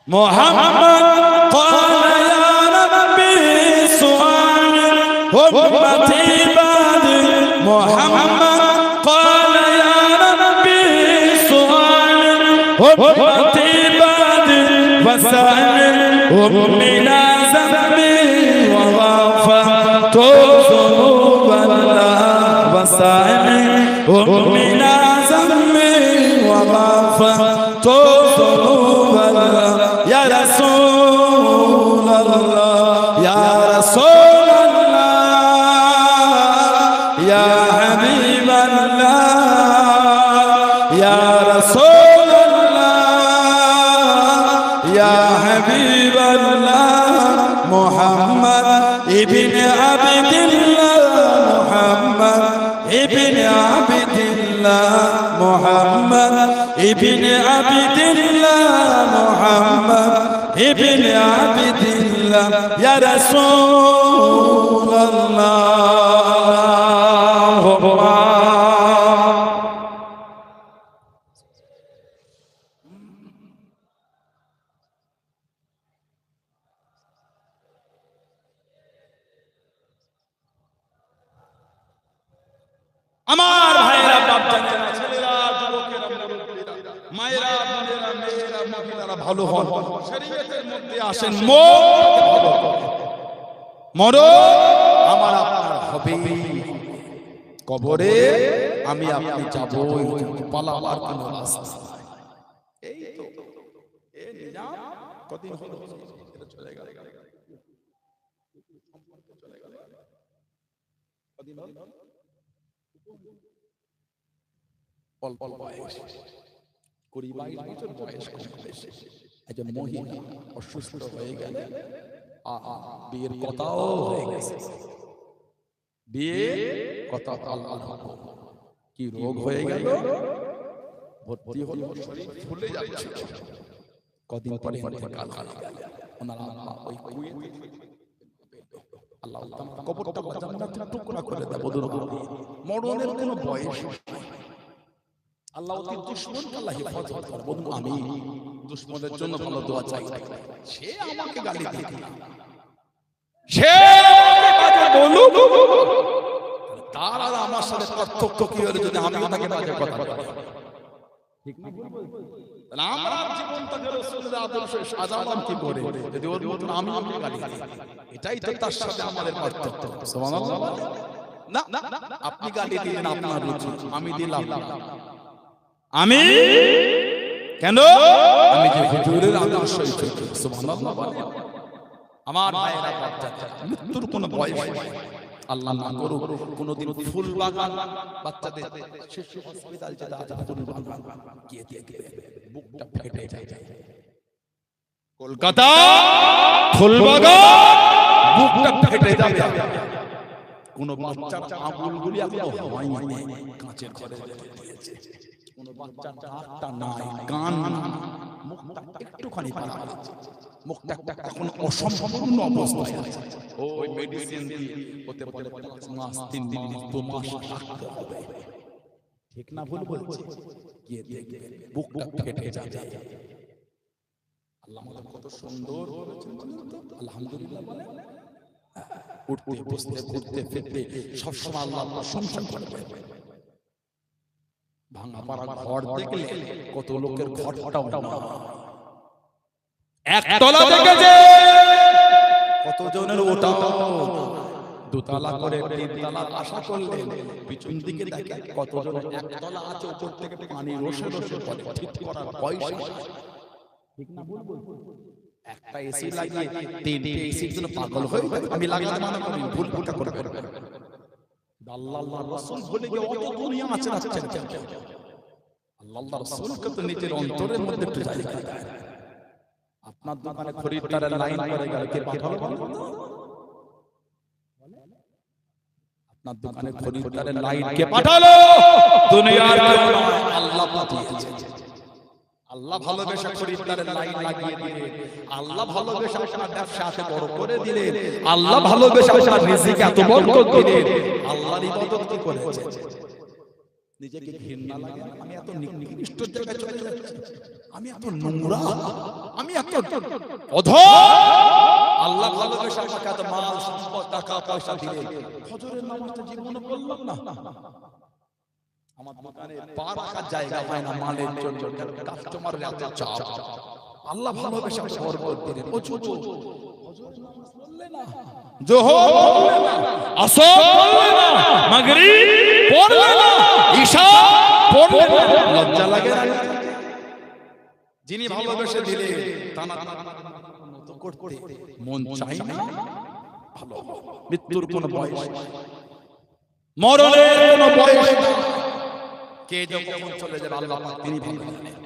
মুহাম্মদ قال يا ربي سؤال أمتي بعد محمد قال يا ربي سؤال أمتي بعد وسائل أمنا ذنبي وغفرت ذنوب الله وسائل أمنا ذنبي وغفرت ذنوب الله يا رسول الله يا رسول الله يا حبيب الله يا رسول الله يا حبيب الله محمد ابن عبد الله محمد ابن عبد الله محمد ابن عبد الله محمد ابن عبد الله يا رسول الله আমার ভাইরা বাপজানেরা ছেলেরা যুবকেরা মুরব্বিরা মায়েরা বোনেরা মেয়েরা মহিলারা ভালো হন শরীয়তের মধ্যে আসেন মরো আমার আপনার হবে কবরে আমি আপনি যাবই পালাবার কোনো রাস্তা এই তো এই নিজাম কতদিন হলো চলে গেল চলে গেল কতদিন হলো অল্প বয়স 20-22 বছর বয়স একজন মহিলা অসুস্থ হয়ে গেলে বিয়ের কথাও হয়ে গেছে বিয়ে কথা আল্লাহ কি রোগ হয়ে গেল ভর্তি হলো শরীর ফুলে যাচ্ছে কদিন পরে ইন্তেকাল হয়ে গেল ওনার আম্মা ওই কুয়ে আল্লাহ কবরটা জান্নাতের টুকরা করে দেব মরণের কোনো বয়স আল্লাহ ওকে দুশমনকে আল্লাহ হেফাজত করবে বলুন আমিন দুশমনের জন্য ভালো দোয়া চাই সে আমাকে গালি দিক সে আমাকে বাজে বলুক তার আর আমার সাথে পার্থক্য কি হলো যদি আমি তাকে বাজে কথা বলি ঠিক না তাহলে আমরা জীবনটাকে রাসূলের আদর্শে সাজালাম কি করে যদি ওর মতন আমি আমাকে গালি দিই এটাই তো তার সাথে আমাদের পার্থক্য সুবহানাল্লাহ না আপনি গালি দিলেন আপনার রুচি আমি দিলাম আমি কেন আমি যে হুজুরের আদর্শ সুবহানাল্লাহ আমার ভাইরা বাচ্চা মৃত্যুর কোনো বয়স আল্লাহ না করুক কোনদিন ফুল বাগান বাচ্চাদের শিশু হসপিটাল যেটা আছে ফুল বাগান গিয়ে দেখবে বুকটা ফেটে যায় কলকাতা ফুলবাগান বুকটা ফেটে যাবে। কোন বাচ্চার আঙুলগুলি এখনো হয়নি, কাঁচের ঘরে রেখে দিয়েছে। কোন বাচ্চার দাঁতটা নাই, কান মুখটা একটুখানি পারা আছে, মুখটা এখন অসম্পূর্ণ অবস্থায় আছে। ওই মেডিসিন দিয়ে হতে পারে 5 মাস 3 দিন 2 মাস রাখতে হবে। ঠিক না ভুল বলছি? গিয়ে দেখবে বুকটা ফেটে যাবে। আল্লাহ আমাদের কত সুন্দর করেছেন, আলহামদুলিল্লাহ বলে। উঠতে বসতে ঘুরতে ফিরতে সবসময় আল্লাহর প্রশংসা করবে। ভাঙা পাড়া ঘর দেখলে কত লোকের ঘরটাও না, একতলা দেখেছে কতজনের ওটাও দুতলা করে 3 তলা আশা করলেন, পিছন দিকে দেখে কতজনের একতলা আছে, উপর থেকে পানি রসে রসে পড়ে, ঠিক করার পয়সা। ঠিক না ভুল বলবো? একটা এসি লাগিয়ে 3টে এসির জন্য পাগল হয়ে যাবে। আমি লাগাতে মানা করি, ভুল ভুলটা করবে। আল্লাহর রাসূল বলে যে অত দুনিয়া আছে রাখছেন কেন? আল্লাহর রাসূলকে তো নিজের অন্তরের মধ্যে একটু জায়গা দেয়। আপনার দোকানে খরিদ্দারের লাইন করে গেল, কে পাঠালো? আপনার দোকানে খরিদ্দারের লাইন কে পাঠালো? দুনিয়ার কেউ নয়, আল্লাহ পাঠিয়েছে। আল্লাহ ভালোবেসে খরিদ্দারের লাইন লাগিয়ে দিলেন, আল্লাহ ভালোবেসে আপনার ব্যবসাকে বড় করে দিলেন, আল্লাহ ভালোবেসে আপনার রিজিকে এত বরকত দিলেন। আল্লাহর ইবাদত কি করেছে? নিজেকে ঘৃণা লাগে, আমি এত নিকৃষ্ট জায়গায় চলে যাচ্ছি, আমি এত নোংরা, আমি এত অধম। আল্লাহ ভালোবেসে আমাকে এত মাল সম্পদ টাকা পয়সা দিলেন, ফজরের নামাজটা জীবনে পড়লাম না। আমার দোকানে পা রাখার জায়গা হয় না মালের জন্য, কাস্টমারের এত চাপ। আল্লাহ ভালোবেসে বরকত দিলেন। ও চুচু ফজরের নামাজ পড়লে না, যোহর পড়লে না, আসর পড়লে না, মাগরিব পড়লে না, ঈশা পড়লে না, লজ্জা লাগে না? যিনি ভালোবেসে দিলেন তানা মত করতে মন চাই না। ভালো মৃত্যুর কোনো বয়স, মরণের কোনো বয়স না। কে যখন চলে যাবে আল্লাহ পাক তিনি ভালো জানেন।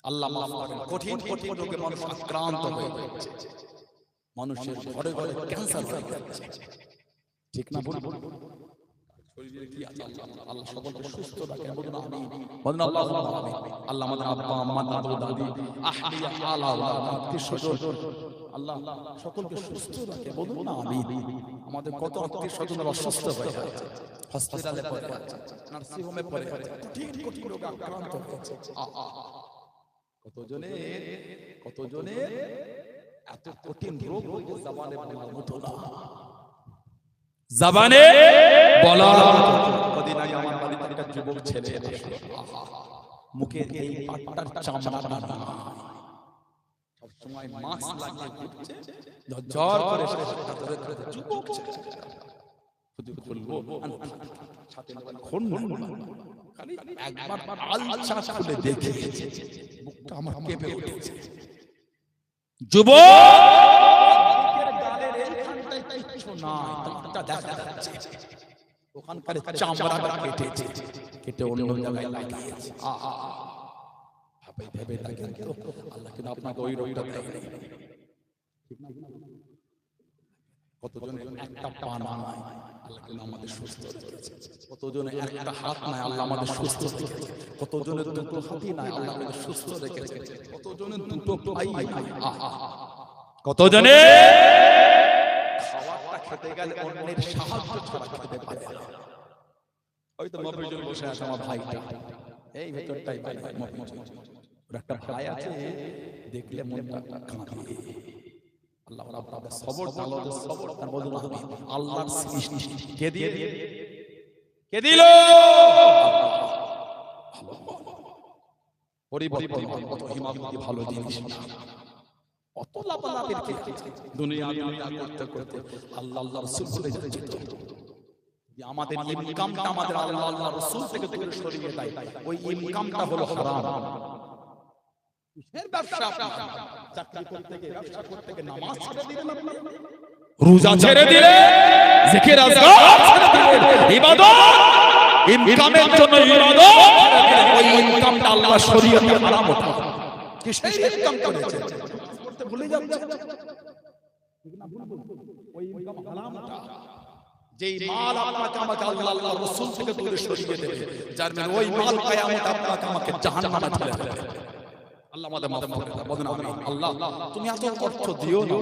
আল্লাহ মাফ করেন। কঠিন কঠিন রোগে মানুষ আক্রান্ত হয়ে যাচ্ছে, মানুষের ঘরে ঘরে ক্যান্সার হয়ে যাচ্ছে। ঠিক না বলুন? শরীরে কি আছে? আল্লাহ সকলকে সুস্থ রাখেন, বলুন আমিন, বলুন আল্লাহুম্মা আমিন। আল্লাহ আমাদের আব্বা আম্মা দাদু দাদি আহলিয়া আলা আত্মীয় স্বজন আল্লাহ সকলকে সুস্থ রাখে, বলুন না আমিন। আমাদের কত আত্মীয় স্বজনরা অসুস্থ হয়ে যাচ্ছে, হসপিটালে পড়ে আছে, নার্সিং হোমে পড়ে আছে, কঠিন কঠিন রোগে আক্রান্ত হয়েছে। কতজনের এত কঠিন রোগ হয়েছে জবানে বলার মতো না, জবানে বলার মতো। কদিন আগে আমার বাড়িতে একটা যুবক ছেলে মুখে এই পাটটার চামড়াটা না, সব সময় মাস্ক লাগিয়ে ঘুরছে, জ্বর করে যুবক ছেলে শুধু বলবো সাথে খুন খালি একবার আলছা খুলে দেখেছে, বুকটা আমার কেঁপে উঠেছে। যুবক গালের এইখানটায় কিছু নাই, দাঁতটা দেখা যাচ্ছে, ওখানকার চামড়াটা কেটেছে, কেটে অন্য জায়গায় লাগিয়েছে। ভেবে দেখেন তো, আল্লাহ কিন্তু আপনাকে ওই রোগটা দেয় নাই। কতজনের একটা পা নাই, আল্লাহ কিন্তু আমাদের সুস্থ রেখেছে। কতজনের একটা হাত নাই, আল্লাহ আমাদের সুস্থ রেখেছে। কতজনের দুটো হাতই নাই, আল্লাহ আমাদের সুস্থ রেখেছে। কতজনের দুটো পাই নাই, কতজনের খাবারটা খেতে গেলে অন্যের সাহায্য ছাড়া খেতে পারে না। হয়তো মফিজুল বসে আছে আমার ভাইটা, এই ভেতরটাই ভাই মফিজুল, ওর একটা ভাই আছে, দেখলে মনটা কাঁদে। আল্লাহ আপনাদের সবর ভালো, সবর তার বলুন আমি আল্লাহর সৃষ্টি কে দিয়ে কে দিল পরিবর্তন কত হিমামতি ভালো জিনিস না, অত লাপালাপের কে দুনিয়া করতে করতে আল্লাহ আল্লাহ রাসূল বলে যাচ্ছে যে আমাদের ইনকামটা আমাদের আল্লাহ আল্লাহ রাসূল থেকে দূরে সরিয়ে দেয়, ওই ইনকামটা হলো হারাম। চাকরি করতে গিয়ে ব্যবসা করতে গিয়ে নামাজ ছেড়ে দিলেন, রোজা ছেড়ে দিলেন, জিকির আজকার ছেড়ে দিলেন, ইবাদত ইনকামের জন্য ইবাদত, ওই ইনকামটা আল্লাহ শরীয়তে হারাম হতো। কিসের ইনকাম করেছে করতে ভুলে যাচ্ছে। ওই ইনকাম হারামটা, যেই মাল আপনাকে আমাকে আল্লাহ আল্লাহ রাসূল থেকে দূরে সরিয়ে দেবে, যার মানে ওই মাল কিয়ামত আপনাকে আমাকে জাহান্নামে ঠেলে দেবে। আল্লাহ আমাদের মাফ করে দাও, বলেন আমিন। আল্লাহ তুমি এত অর্থ দিও না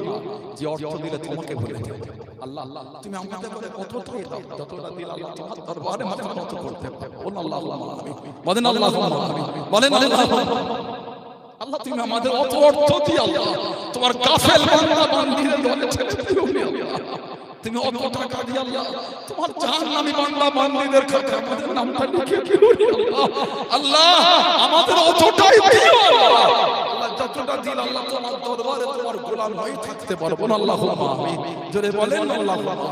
যে অর্থ দিলে তোমাকে ভুলে যাবে। আল্লাহ তুমি আমাদের করে কতটাই দাও, যতটা দিলে আল্লাহ তোমার দরবারে মাথা নত করতে পারবে। বলেন আল্লাহুম্মা আমিন, বলেন আল্লাহুম্মা আমিন, বলেন আল্লাহুম্মা আল্লাহ তুমি আমাদের অত অর্থ দিও আল্লাহ, তোমার কাফেল বান্দা বান্দীদের দলে ছেড়ে দিও না আল্লাহ। তুমি অত টাকা দিয়ে আল্লাহ তোমার জাহান্নামী বান্দা বান্দীদের খাতায় আমাদের নামটা লিখে দিও আল্লাহ। আল্লাহ আমাদের অতটাই দিও আল্লাহ, আল্লাহ যতটা দিল আল্লাহ তোমার দরবারে তোমার গোলাম হয়ে থাকতে পারবো না। আল্লাহুম্মা আমিন, জোরে বলেন আল্লাহুম্মা।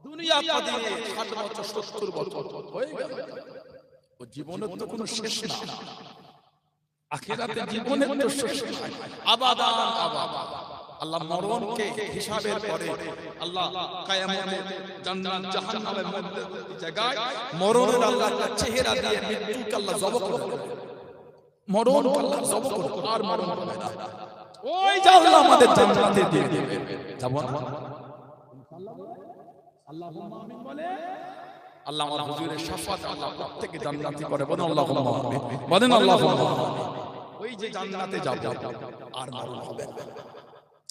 দুনিয়া কাদিয়ে 60 বছর 70 বছর হয়ে গেল, ও জীবনের তো কোনো শেষ না, আখিরাতে জীবনের তো শেষ নাই, আবাদান আবাদা। আল্লাহ মরণকে হিসাবের পরে আল্লাহ কিয়ামতে জান্নাত জাহান্নামের মধ্যে জায়গায় মরণের আল্লাহ একটা চেহারা দিয়ে মৃত্যুকে আল্লাহ জব করে, মরণ আল্লাহ জব করে, আর মরণ হবে না। ওই যে আল্লাহ আমাদের জান্নাতে দিয়ে দিবে, যাব না ইনশাআল্লাহ। আল্লাহুম্মা আমিন বলে আল্লাহ আমার হুজুরের শাফাতে আল্লাহ প্রত্যেককে জান্নাতি করে, বলেন আল্লাহুম্মা আমিন, বলেন আল্লাহুম্মা আমিন। ওই যে জান্নাতে যাব আর মরণ হবে না,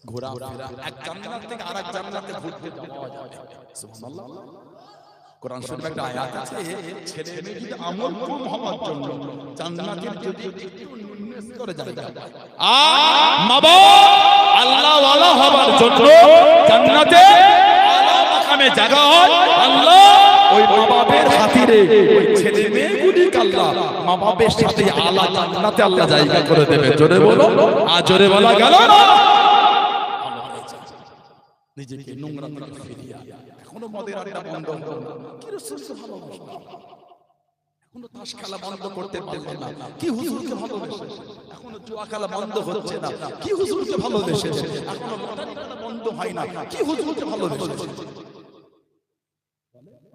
ঘোরাফেরা এক জান্নাত থেকে আরেক জান্নাতে ঘুরতে যাওয়া যাবে। সুবহানাল্লাহ। কোরআন শরীফে একটা আয়াত আছে, ছেলে মেয়ে যদি আমল কম হওয়ার জন্য জান্নাতের যদি একটু নিম্নেস করে যায় আর মা বাবা আল্লাহ ওয়ালা হবার জন্য জান্নাতে আলা মাকামে জায়গা হয়, আল্লাহ ওই মা বাবার খাতিরে ওই ছেলে মেয়েগুলিকে আল্লাহ মা বাবার সাথে আলা জান্নাতে আল্লাহ জায়গা করে দেবে। জোরে বলো, আর জোরে বলা গেল না। নিজেকে নোংরা থেকে ফিরিয়ে এখনো মদের আড্ডা বন্ধ হলো না, কি রাসূলকে ভালোবাসা, এখনো তাস খেলা বন্ধ করতে পারলেন না, কি হুজুরকে ভালোবেসে, এখনো জুয়া খেলা বন্ধ হচ্ছে না, কি হুজুরকে ভালোবেসে, এখনো লটারি খেলা বন্ধ হয় না, কি হুজুরকে ভালোবেসে।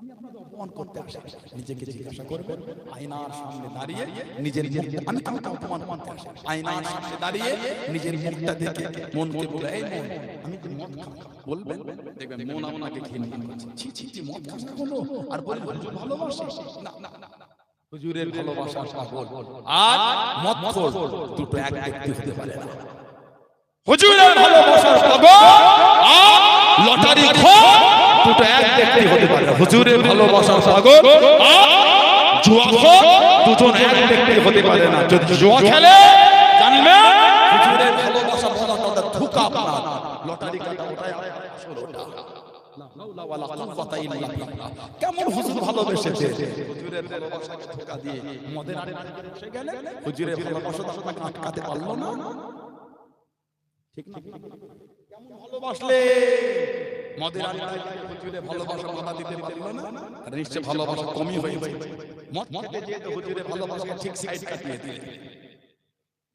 আমি আপনাদের অপমান করতে আসি, নিজেকে জিজ্ঞাসা করবেন, আয়নার সামনে দাঁড়িয়ে নিজের মুখটা, আমি কাউকে অপমান করতে আসি, আয়নার সামনে দাঁড়িয়ে নিজের মুখটা দেখে মনকে বলে, এই মন আমি কি মদ খাই, বলবেন, দেখবেন মন আপনাকে ঘৃণা করছে, ছি ছি ছি মদ খাস না কোনো, আর বলেন হুজুর ভালোবাসিস, না না না, হুজুরের ভালোবাসা পাগল আর মদখোর দুটো এক ব্যক্তি হতে পারে না। হুজুরের ভালোবাসার পাগল আর লটারি খোর দুটো এক ব্যক্তি হতে পারে না। হুজুরের ভালোবাসার পাগল আর জুয়াখোর দুজন এক ব্যক্তি হতে পারে না। যদি জুয়া খেলে জানবেন হুজুরের ভালোবাসা বলা কথা ধোঁকা, আপনার লটারি কাটা ওটাই আসল, ওটা কেমন হুজুর ভালোবেসেছে, হুজুরের ভালোবাসাকে ধোঁকা দিয়ে মদের আড্ডায় বসে গেলে হুজুরের ভালোবাসা আপনাকে আটকাতে পারলো না, ঠিক না? কেমন ভালোবাসলে মদের আড্ডায় হুজুরের ভালোবাসা বাধা দিতে পারলো না, আর নিশ্চয় ভালোবাসা কমই হয়েছে। মদ খেতে যেয়ে তো হুজুরের ভালোবাসাকে ঠিক সাইড কাটিয়ে দিলে,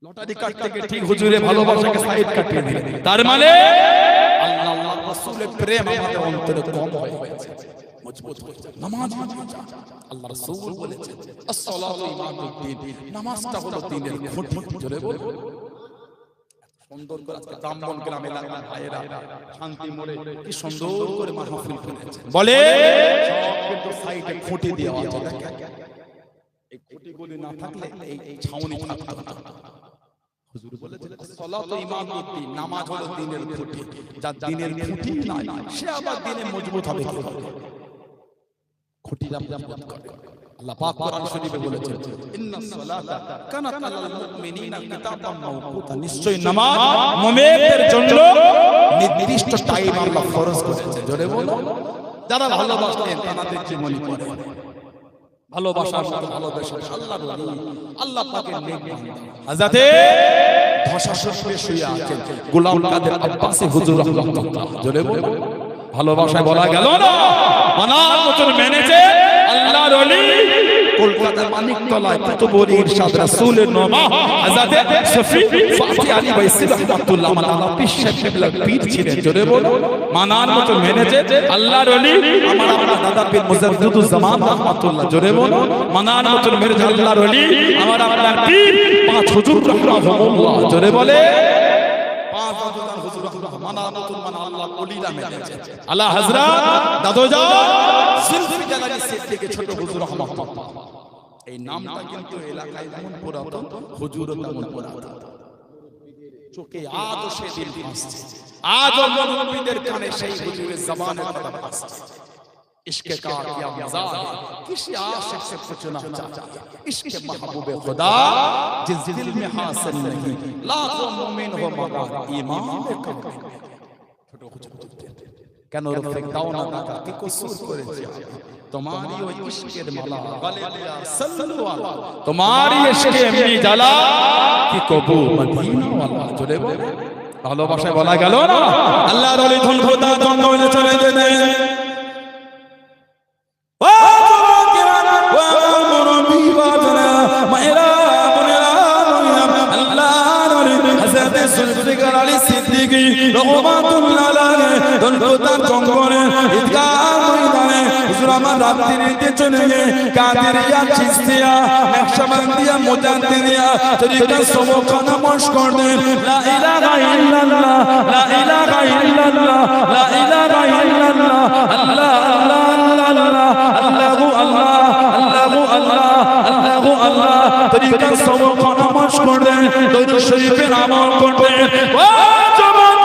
লটারি কাটতে গিয়ে ঠিক হুজুরের ভালোবাসাকে সাইড কাটিয়ে দিলে, তার মানে আল্লাহ আল্লাহ রাসূলের প্রেম আমাদের অন্তরে কম হয়ে গেছে, মজবুত হয়েছে। নামাজ আল্লাহ রাসূল বলেছেন as-সালাতু ইমাদুদ্দিন, নামাজটা হলো দ্বীনের খুঁটি। জোরে বল। সুন্দর করে আজকে ব্রাহ্মণ গ্রামে লাগা ভাইয়েরা শান্তি মোড়ে কি সুন্দর করে মাহফিল করেছে, বলে সব কিন্তু সাইডে খুঁটি দেওয়া আছে, দেখেন এই খুঁটিগুলি না থাকলে এই ছাউনি থাকতো না। হুজুর বলেছেন সালাতু ইমাদুদ্দিন, নামাজ হলো দ্বীনের খুঁটি, যার দ্বীনের খুঁটি নাই সে আবার দ্বীনে মজবুত হবে কিভাবে? খুঁটিটা মজবুত করে। আল্লাহ পাক কোরআন শরীফে বলেছেন ইন্নাস সালাতা কানাত আলাল মুমিনিনা কিতাবাম মাওকুতা, নিশ্চয়ই নামাজ মুমিনদের জন্য নির্দিষ্ট টাইম আল্লাহ ফরজ করেছে। জোরে বলো। যারা ভালোবাসেন তাদের জীবনী পড়ে, ভালোবাসার মতো ভালোবাসা আল্লাহর ওলি, আল্লাহ পাকের নেক বান্দা হযরতে ধসা শরীফে শুয়ে আছেন গোলাম কাদের আব্বাসী হুজুর রাহমাতুল্লাহ। জোরে বলো। ভালোবাসায় বলা গেল না, মানার মতন মেনেছে আল্লাহর ওলি। কলকাতার মানিকতলায় কুতুবুল ইরশাদ রাসূলের নমা হযরতে শফি ফাতি আলী বাইসি রাহমাতুল্লাহ আলাইহি পীর কিবলা পীর ছিলেন। জোরে বলো। মানার মতন মেনেছে আল্লাহর ওলি আমার আপনার দাদা পীর মুজাদ্দিদুজ জামান রাহমাতুল্লাহ। জোরে বলো। মানার মতন মেনেছে আল্লাহর ওলি আমার আপনার পীর পাঁচ হুজুর রাহমাতুল্লাহ। জোরে বলে। পাঁচ হুজুর রাহমাতুল্লাহ। মানা মুসলমান আল্লাহ ওলিরা মেনেছে আলা হযরত দাদোজা জুলফিকার আলী সিদ্দিকী ছোট হুজুর রহমাতুল্লাহ এই নামটা কিন্তু এলাকায় যেমন পুরাতন হুজুরও তেমন পুরাতন চোখে আজও সে দিল ভাসছে আজও মুরিদদের কানে সেই হুজুরের জবানে কথা ভাসছে इश्क का क्या मजा है किसी आशिक से पूछना चाहता इश्क महबूब खुदा जिस दिल में हासिल नहीं लाखों मोमिन हो मगर ईमान में कम छोटो कुछ কেন রফিক দাও না টাকা কি কসুর করেছে তোমারই ওই ইশকের মালা গলে দিয়া সাল্লু আলা তোমারই ইশকে এমনি জ্বালা কি কবু মদিনা ওয়ালা জোরে বলে ভালোবাসায় বলা গেল না আল্লাহর ওলি ধন খোদা জঙ্গলে চলে যেতে জুলফিকার আলী সিদ্দিকী রহমাতুল্লাহ আলাইহি দনকোতার জঙ্গলে ঈদগাহ ময়দানে হুজুর আমার রাত্রিতে চলে গিয়ে কাদেরিয়া চিশতিয়া নকশবন্দিয়া মুজাদ্দিদিয়া তরিকা সবখানা মশকর দেন লা ইলাহা ইল্লাল্লাহ লা ইলাহা ইল্লাল্লাহ লা ইলাহা ইল্লাল্লাহ আল্লাহ আল্লাহ আল্লাহ আল্লাহু আল্লাহ আল্লাহু আল্লাহ আল্লাহু আল্লাহ তরিকা সবখানা মশকর দেন দরুদ শরীফের আমল করবেন ও জবান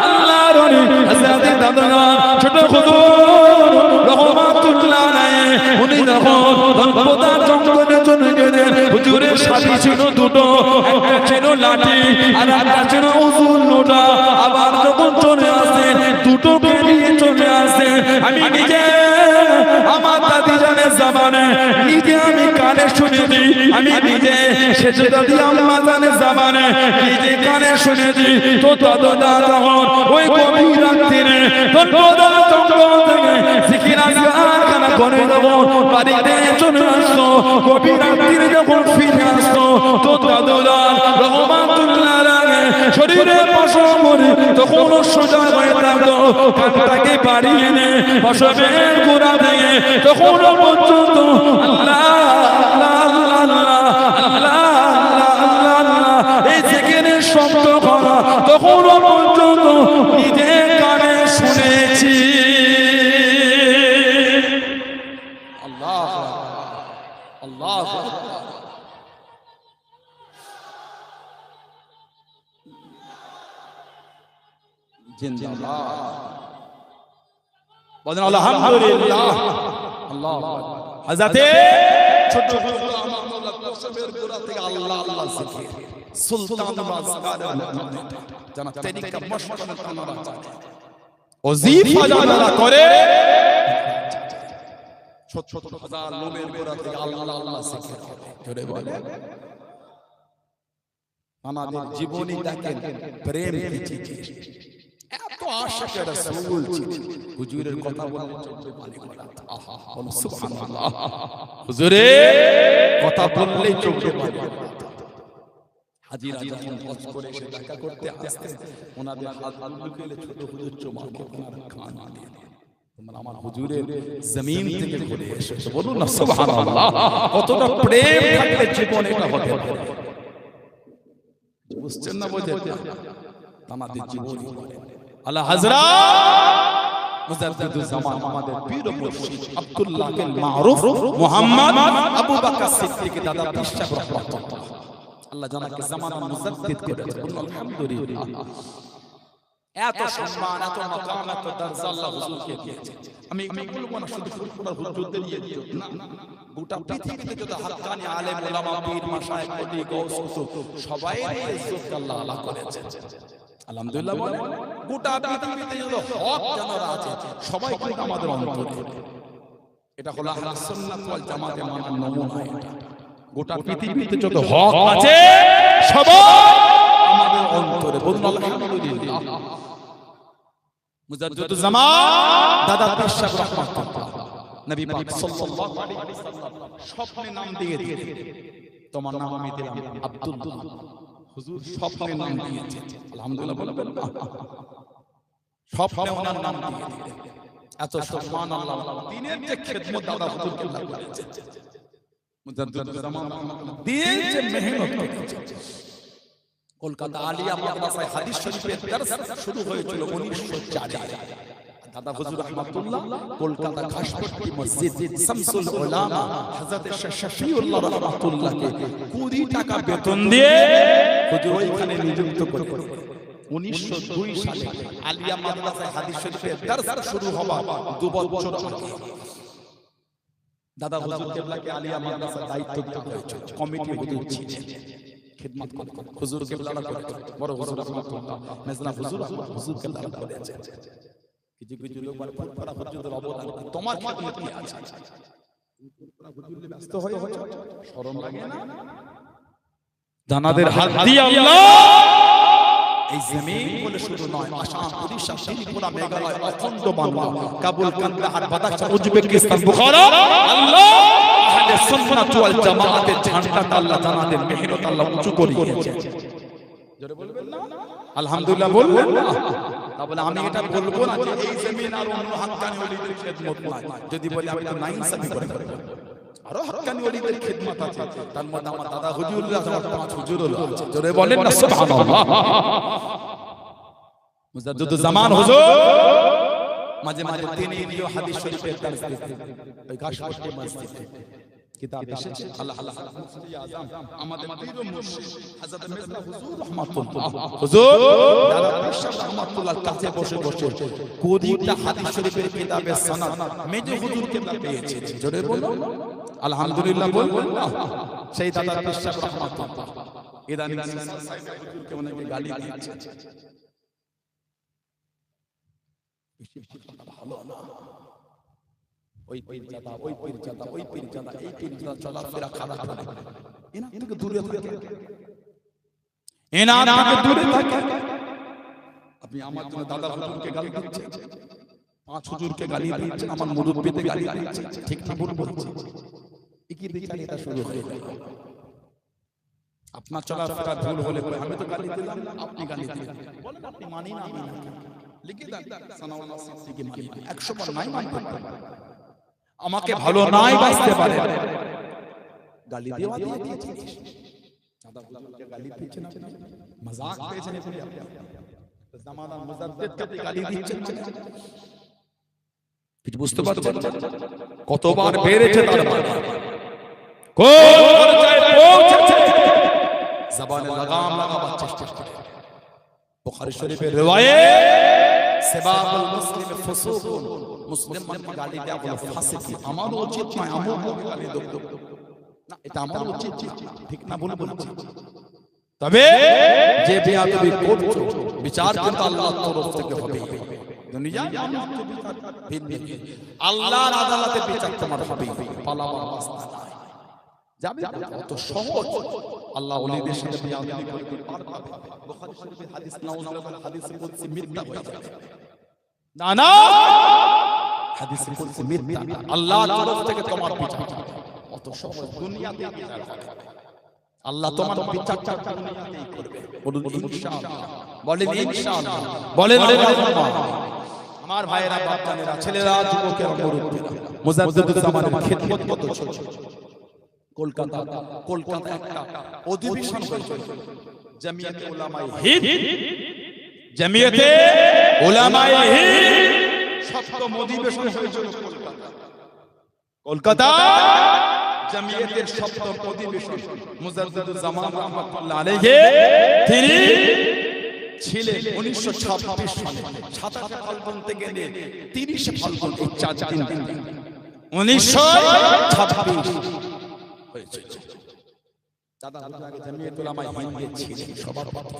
আল্লাহর ওলি হযরত দাদা ছোট হুজুর রহমাতুল্লাহ আলাইহি উনি যখন ধনপদার জঙ্গলে চলে গেলেন হুজুরের সাথী ছিল দুটো একটা ছিল লাঠি আর একটা ছিল উজুর লোটা আবার যখন চলে আসেন দুটো বেরিয়ে চলে আসেন আমি নিজে আমার দাদি জানের জামানে নিজে আমি কানে শুনেছি আমি নিজে শেষে দাদি আম্মা জানের জামানে নিজে কানে শুনেছি তো দাদা তখন ওই গভীর রাত্রিরে ধনপদার জঙ্গল থেকে জিকির আজকার খানা করে যখন বাড়িতে চলে আসতো গভীর রাত্রিরে যখন ফিরে আসতো তো দাদা রহমাতুল্লাহ আলাইহি শরীরে পশম মরে তখন সোজা হয়ে থাকতো কাঁধটাকে বাড়িয়ে এনে পশমের গোড়া দিয়ে তখন পর্যন্ত আল্লাহ আল্লাহ আল্লাহ আল্লাহ আল্লাহ আল্লাহ এই জিকিরের শব্দ করা তখন পর্যন্ত নিজে কানে শুনেছি আল্লাহ আল্লাহ জিন্দাবাদ বলেন আলহামদুলিল্লাহ আল্লাহ হযরতে ছোট হুজুর আমার মাওলা কসমের গোড়া থেকে আল্লাহ আল্লাহ জিকির সুলতান বাজকার জানা তরিকা মশকান তানারা জানে ওজিফা যারা করে ছোট ছোট হাজার লোমের গোড়া থেকে আল্লাহ আল্লাহ জিকির করে বলে আমাদের জীবনী দেখেন প্রেম কি জিনিস এত আশিক রাসূল হুজুরের কথা বলে চোখে পানি পড়ে আহা সুবহানাল্লাহ হুজুরের কথা বললেই চোখে পানি হাজিরা যখন হজ করে এসে দেখা করতে আসতেন ওনাদের হাতগুলো গেলে ছোট হুজুর চোমাকে ওনার কান দিয়ে তোমরা আমার হুজুরের জমিন থেকে ঘুরে এসেছো বলুন না সুবহানাল্লাহ কতটা প্রেম থাকলে জীবনে এটা হতে পারে বুঝছেন না বোঝেন আমাদের জীবনী আলা হযরত মুজাদ্দিদুজ জামান আমাদের পীর মুর্শিদ আব্দুল্লাহ বিন মারুফ মুহাম্মদ আবু বকর সিদ্দিক দাদা পিশাব রাহমাতুল্লাহ আল্লাহ জানাকে জামানা মুজাদ্দিদ করেছে আলহামদুলিল্লাহ এত সম্মান এত মাকাম এত দরজা আল্লাহ হুজুরকে দিয়েছে আমি বলবো না শুধু ফুরফুরার হুজুরদের নিয়ে দিও না গোটা পৃথিবীতে যত হাক্কানি আলেম উলামা পীর মাশায়েখ ওলি গাউস কুতুব সবাইয়ের ইজ্জত আল্লাহ আলা করেছে আলহামদুলিল্লাহ বলে গোটা পৃথিবীতে যত হক জানারা আছে সবাই কিন্তু আমাদের অন্তরে এটা হলো আহলে সুন্নাত ওয়াল জামাতের মানার নমুনা এটা গোটা পৃথিবীতে যত হক আছে সবাই আমাদের অন্তরে বলুন আলহামদুলিল্লাহ মুজাদ্দিদুজ জামান দাদা পিশাব রাহমাতুল্লাহ নবী পাক সাল্লাল্লাহু আলাইহি ওয়াসাল্লাম স্বপ্নে নাম দিয়ে দিয়েছে তোমার নাম আমি দিলাম আব্দুল্লাহ হুজুর স্বপ্নে নাম দিয়েছে আলহামদুলিল্লাহ বলবেন না স্বপ্নে ওনার নাম দিয়ে দিলেন এত সুবহানাল্লাহ দ্বীনের যে খিদমত দাদা হুজুরকে আল্লাহ করেছে মুজাদ্দিদুজ জামান দিনের যে মেহনত করেছে কলকাতা আলিয়া মাদ্রাসায় হাদিস শরীফের দর্স শুরু হয়েছিল 1904 এ। দাদা হুজুর রহমাতুল্লাহ কলকাতা ঘাসপট্টি মসজিদ শামসুল উলামা হযরত শেখ শফিউল্লাহ রহমাতুল্লাহকে 20 টাকা বেতন দিয়ে হুজুর ওইখানে নিযুক্ত করে 1902 সালে আলিয়া মাদ্রাসায় হাদিস শরীফের দর্স শুরু হওয়া 2 বছর আগে দাদা হুজুর কেবলাকে আলিয়া মাদ্রাসার দায়িত্ব দেওয়া হয়েছিল। কমিটি হুজুর ছিলেন, খিদমত করতেন হুজুর কেবলারা করেছেন। বড় হুজুর রহমাতুল্লাহ মেজলা হুজুর হুজুর কেবলারা করেছেন। কিছু কিছু লোক বলে ফুরফুরা হুজুরের অবদান তোমার খিদমত কি আছে? ফুরফুরা হুজুরে ব্যস্ত হয়ে শরম লাগে না? জানাদের হাত দিয়ে আল্লাহ এই জমিন বলে শুধু নয়, আসাম, ওড়িশা, ত্রিপুরা, মেঘালয়, অখণ্ড Bangla, Kabul, Kandahar, Badakhshan, Uzbekistan, Bukhara, আল্লাহ আহলে সুন্নাত ওয়াল জামাতের ঝান্ডাটা আল্লাহ জানাদের মেহনত আল্লাহ উঁচু করে দিয়েছে। জোরে বলবেন না আলহামদুলিল্লাহ? বলবেন না? তাহলে আমি এটা বলবো না যে এই জমিন আর অন্য হাক্কানি ওলিদের খিদমত নাই। যদি বলি আমি তো নাইনসাফি করে ফেলবো। আরো হাক্কানি ওলিদের খিদমত আছে, তার মধ্যে আমার দাদা হুজুররা আমার 5 হুজুরও আছে। জোরে বলেন না সুবহানাল্লাহ। মুজাদ্দিদুজ জামান হুজুর মাঝে মাঝে তিনি দিও হাদিস শরীফের দর্স দিতেন ওই ঘাসপট্টি মসজিদে। কিতাব এসেছে আল্লাহ আল্লাহ মুফতি আযম আমাদের পীর ও মুর্শিদ হযরত মির্জা হুজুর রহমাতুল্লাহ হুজুর দাদা পিরশাহ রহমাতুল্লাহর কাছে বসে বসে 20টা হাদিস শরীফের কিতাবের সনদ মেজে হুজুরকে পেয়েছে। জোরে বলো আলহামদুলিল্লাহ বলবেন না? সেই দাদা পিরশাহ রহমাতুল্লাহ ইদানিং সাইদ হুজুরকে অনেকে গালি দিয়েছে। ভালো না ওই পীরজাদা ওই পীরজাদা ওই পীরজাদা এই পীরজাদা চলাফেরা খারাপ হবে, এনা থেকে দূরে থাকে, এনা থেকে দূরে থাকে। আপনি আমার জন্য দাদা হুজুরকে গালি দিচ্ছেন, 5 হুজুরকে গালি দিচ্ছেন, আমার মুরব্বিতে গালি দিচ্ছেন, ঠিক না ভুল বলছি? কি বিচার এটা শুরু হয়ে গেল? আপনার চলাফেরা ভুল হলে আমি তো গালি দিলাম, আপনি গালি দিলেন, বলেন আপনি মানি না আমি না লিখে দেন সানাওয়ালা সিদ্দিকী মানি 100 বার নাই মানতে পারে, আমাকে ভালো নাই বাসতে পারে, গালি দেওয়া দিয়ে দিয়েছে। দাদা হুজুরকে গালি দিচ্ছেন আপনি, মজাক পেয়েছেন আপনি, জামানার মুজাদ্দিদকে গালি দিচ্ছেন, কিছু বুঝতে পারছেন? কতবার বেড়েছে তার মানে, কোন পর্যায়ে পৌঁছেছে, জবানে লাগাম লাগাবার চেষ্টা করে। বুখারী শরীফের রিওয়ায়াত সিবাবুল মুসলিম ফুসুকুন, মুসলিম মানে গালি দেওয়া বলে ফাসিকি। আমার উচিত নয় আমার গালি দেব না, এটা আমার উচিত ঠিক না ভুল বলছি? তবে যে বেয়াদবি করছো বিচার কিন্তু আল্লাহর তরফ থেকে হবে। দুনিয়ায় মানুষ তো বিচার ভিন্ন, আল্লাহর আদালতে বিচার তোমার হবে, পালাবার রাস্তা নাই। যাবে কত সহজ, আল্লাহ ওলিদের সাথে বেয়াদবি করে পার পাবে। বুখারী শরীফের হাদিস নাউজুবিল্লাহ হাদিসে কুদসি মিথ্যা হয়ে যাবে না, না হাদিসে কুদসি মিথ্যা না, আল্লাহর তরফ থেকে তোমার বিচার কত সহজ, দুনিয়াতে বিচার হবে, আল্লাহ তোমার বিচারটা দুনিয়াতেই করবে। বলুন ইনশাআল্লাহ, বলেন ইনশাআল্লাহ, বলেন আল্লাহ। আমার ভাইয়েরা, বাচ্চারা, ছেলেরা, যুবকেরা, মুরব্বিরা, মুজাদ্দিদুজ জামানের খিদমত কত ছোট। কলকাতা একটা অধিবেশন হয়েছিল, জামিয়াতে উলামায়ে হিন্দ, জামিয়াতে উলামায়ে হিন্দ সপ্তম অধিবেশন হয়েছিল কলকাতা। জামিয়াতের সপ্তম অধিবেশন মুজাদ্দিদুজ জামান রাহমাতুল্লাহ আলাইহি তিনি ছিলেন 1926 সালে 27 ফাল্গুন থেকে 30 ফাল্গুন, এই 4 দিন 1926 হয়েছে। দাদা আগে জামিয়াতুল উলামায়ে হিন্দ ছিলেন সভাপতি,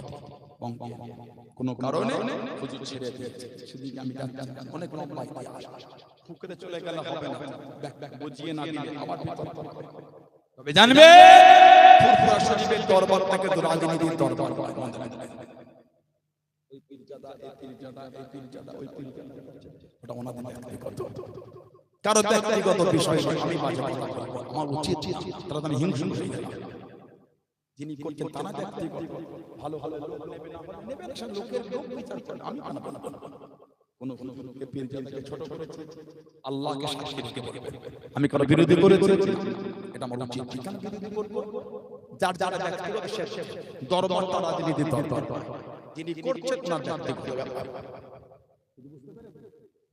কোন কারণে হুজুর ছেড়ে দিয়েছে, সেদিকে আমি অনেক লম্বা ইতিহাস, ফুকরে চলে গেলে হবে না, বুঝিয়ে না দিলে আবার তবে জানবে ফুরফুরা শরীফের দরবার থেকে তো রাজনীতির দরবার নয়। ওই পীরজাদা এই পীরজাদা এই পীরজাদা ওই পীরজাদা, ওটা ওনাদের ব্যক্তিগত, কারো ব্যক্তিগত বিষয় নয়। আমি বাজে কথা বলবো, আমার উচিত তারা আমি হিংসুক হয়ে গেল, যিনি করছেন তারা ব্যক্তিগত, ভালো ভালো লোক নেবে না নেবে না, সব লোকের লোক বিচার করেন, আমি বানাবো না। কোন কোন লোককে পীরজাদাকে ছোট করেছে, আল্লাহকে সাক্ষী রেখে বলবে আমি কারো বিরোধী করেছি, এটা আমার উচিত। কেন বিরোধী করব? যার যার ব্যক্তিগত শেষ দরবারটা রাজনীতির দরবার, যিনি করছেন ওনার ব্যক্তিগত ব্যাপার।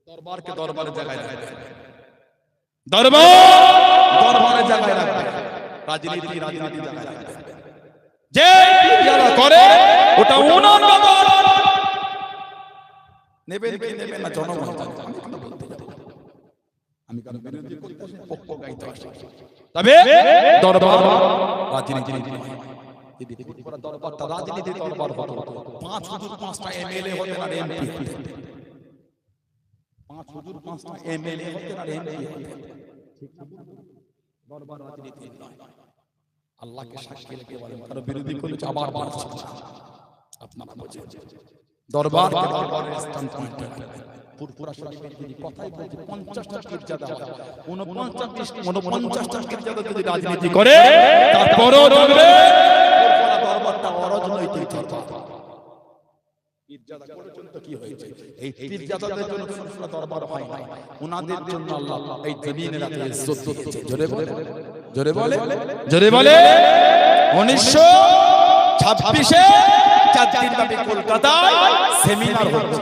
দরবারকে দরবারের জায়গায় রাখবে, দরবার দরবারের জায়গায় রাখবে, রাজনীতি রাজনীতির জায়গায় রাখবে। যে যারা করে ওটা ওনার ব্যাপার, নেবেন কি নেবেন না জনগণ জানে। আমি কারো বিরোধী করতে আসি, পক্ষ গাইতে আসি, তবে দরবার রাজনীতির দরবারটা রাজনীতির দরবার হতো। 5 হুজুর 5টা এমএলএ হতেন আর এমপি হতেন, 5 হুজুর 5টা এমএলএ হতেন আর এমপি হতেন। দরবার রাজনীতি নয়। আল্লাহকে সাক্ষী রেখে বলেন কারো বিরোধী করলে আবার বাড়ছে আপনারা বোঝেন। দরবারকে দরবারের স্থান পয়েন্ট পুরপুরা শরীফের যদি কথাই বলতে 50টা পীরজাদা হয়, 49টা পীরজাদা যদি রাজনীতি করে তারপরও দেখবে পুরপুরা দরবারটা অরাজনৈতিক দরবার। পীরজাদা করেছেন তো কি হয়েছে? এই পীরজাদাদের জন্য পুরপুরা দরবার হয় না, ওনাদের জন্য আল্লাহ এই জমিনে রাখে ইজ্জত দিয়েছে। জোরে বলে, জোরে বলে, জোরে বলে। 1926-এ 4 দিন ব্যাপী কলকাতায় সেমিনার হচ্ছে,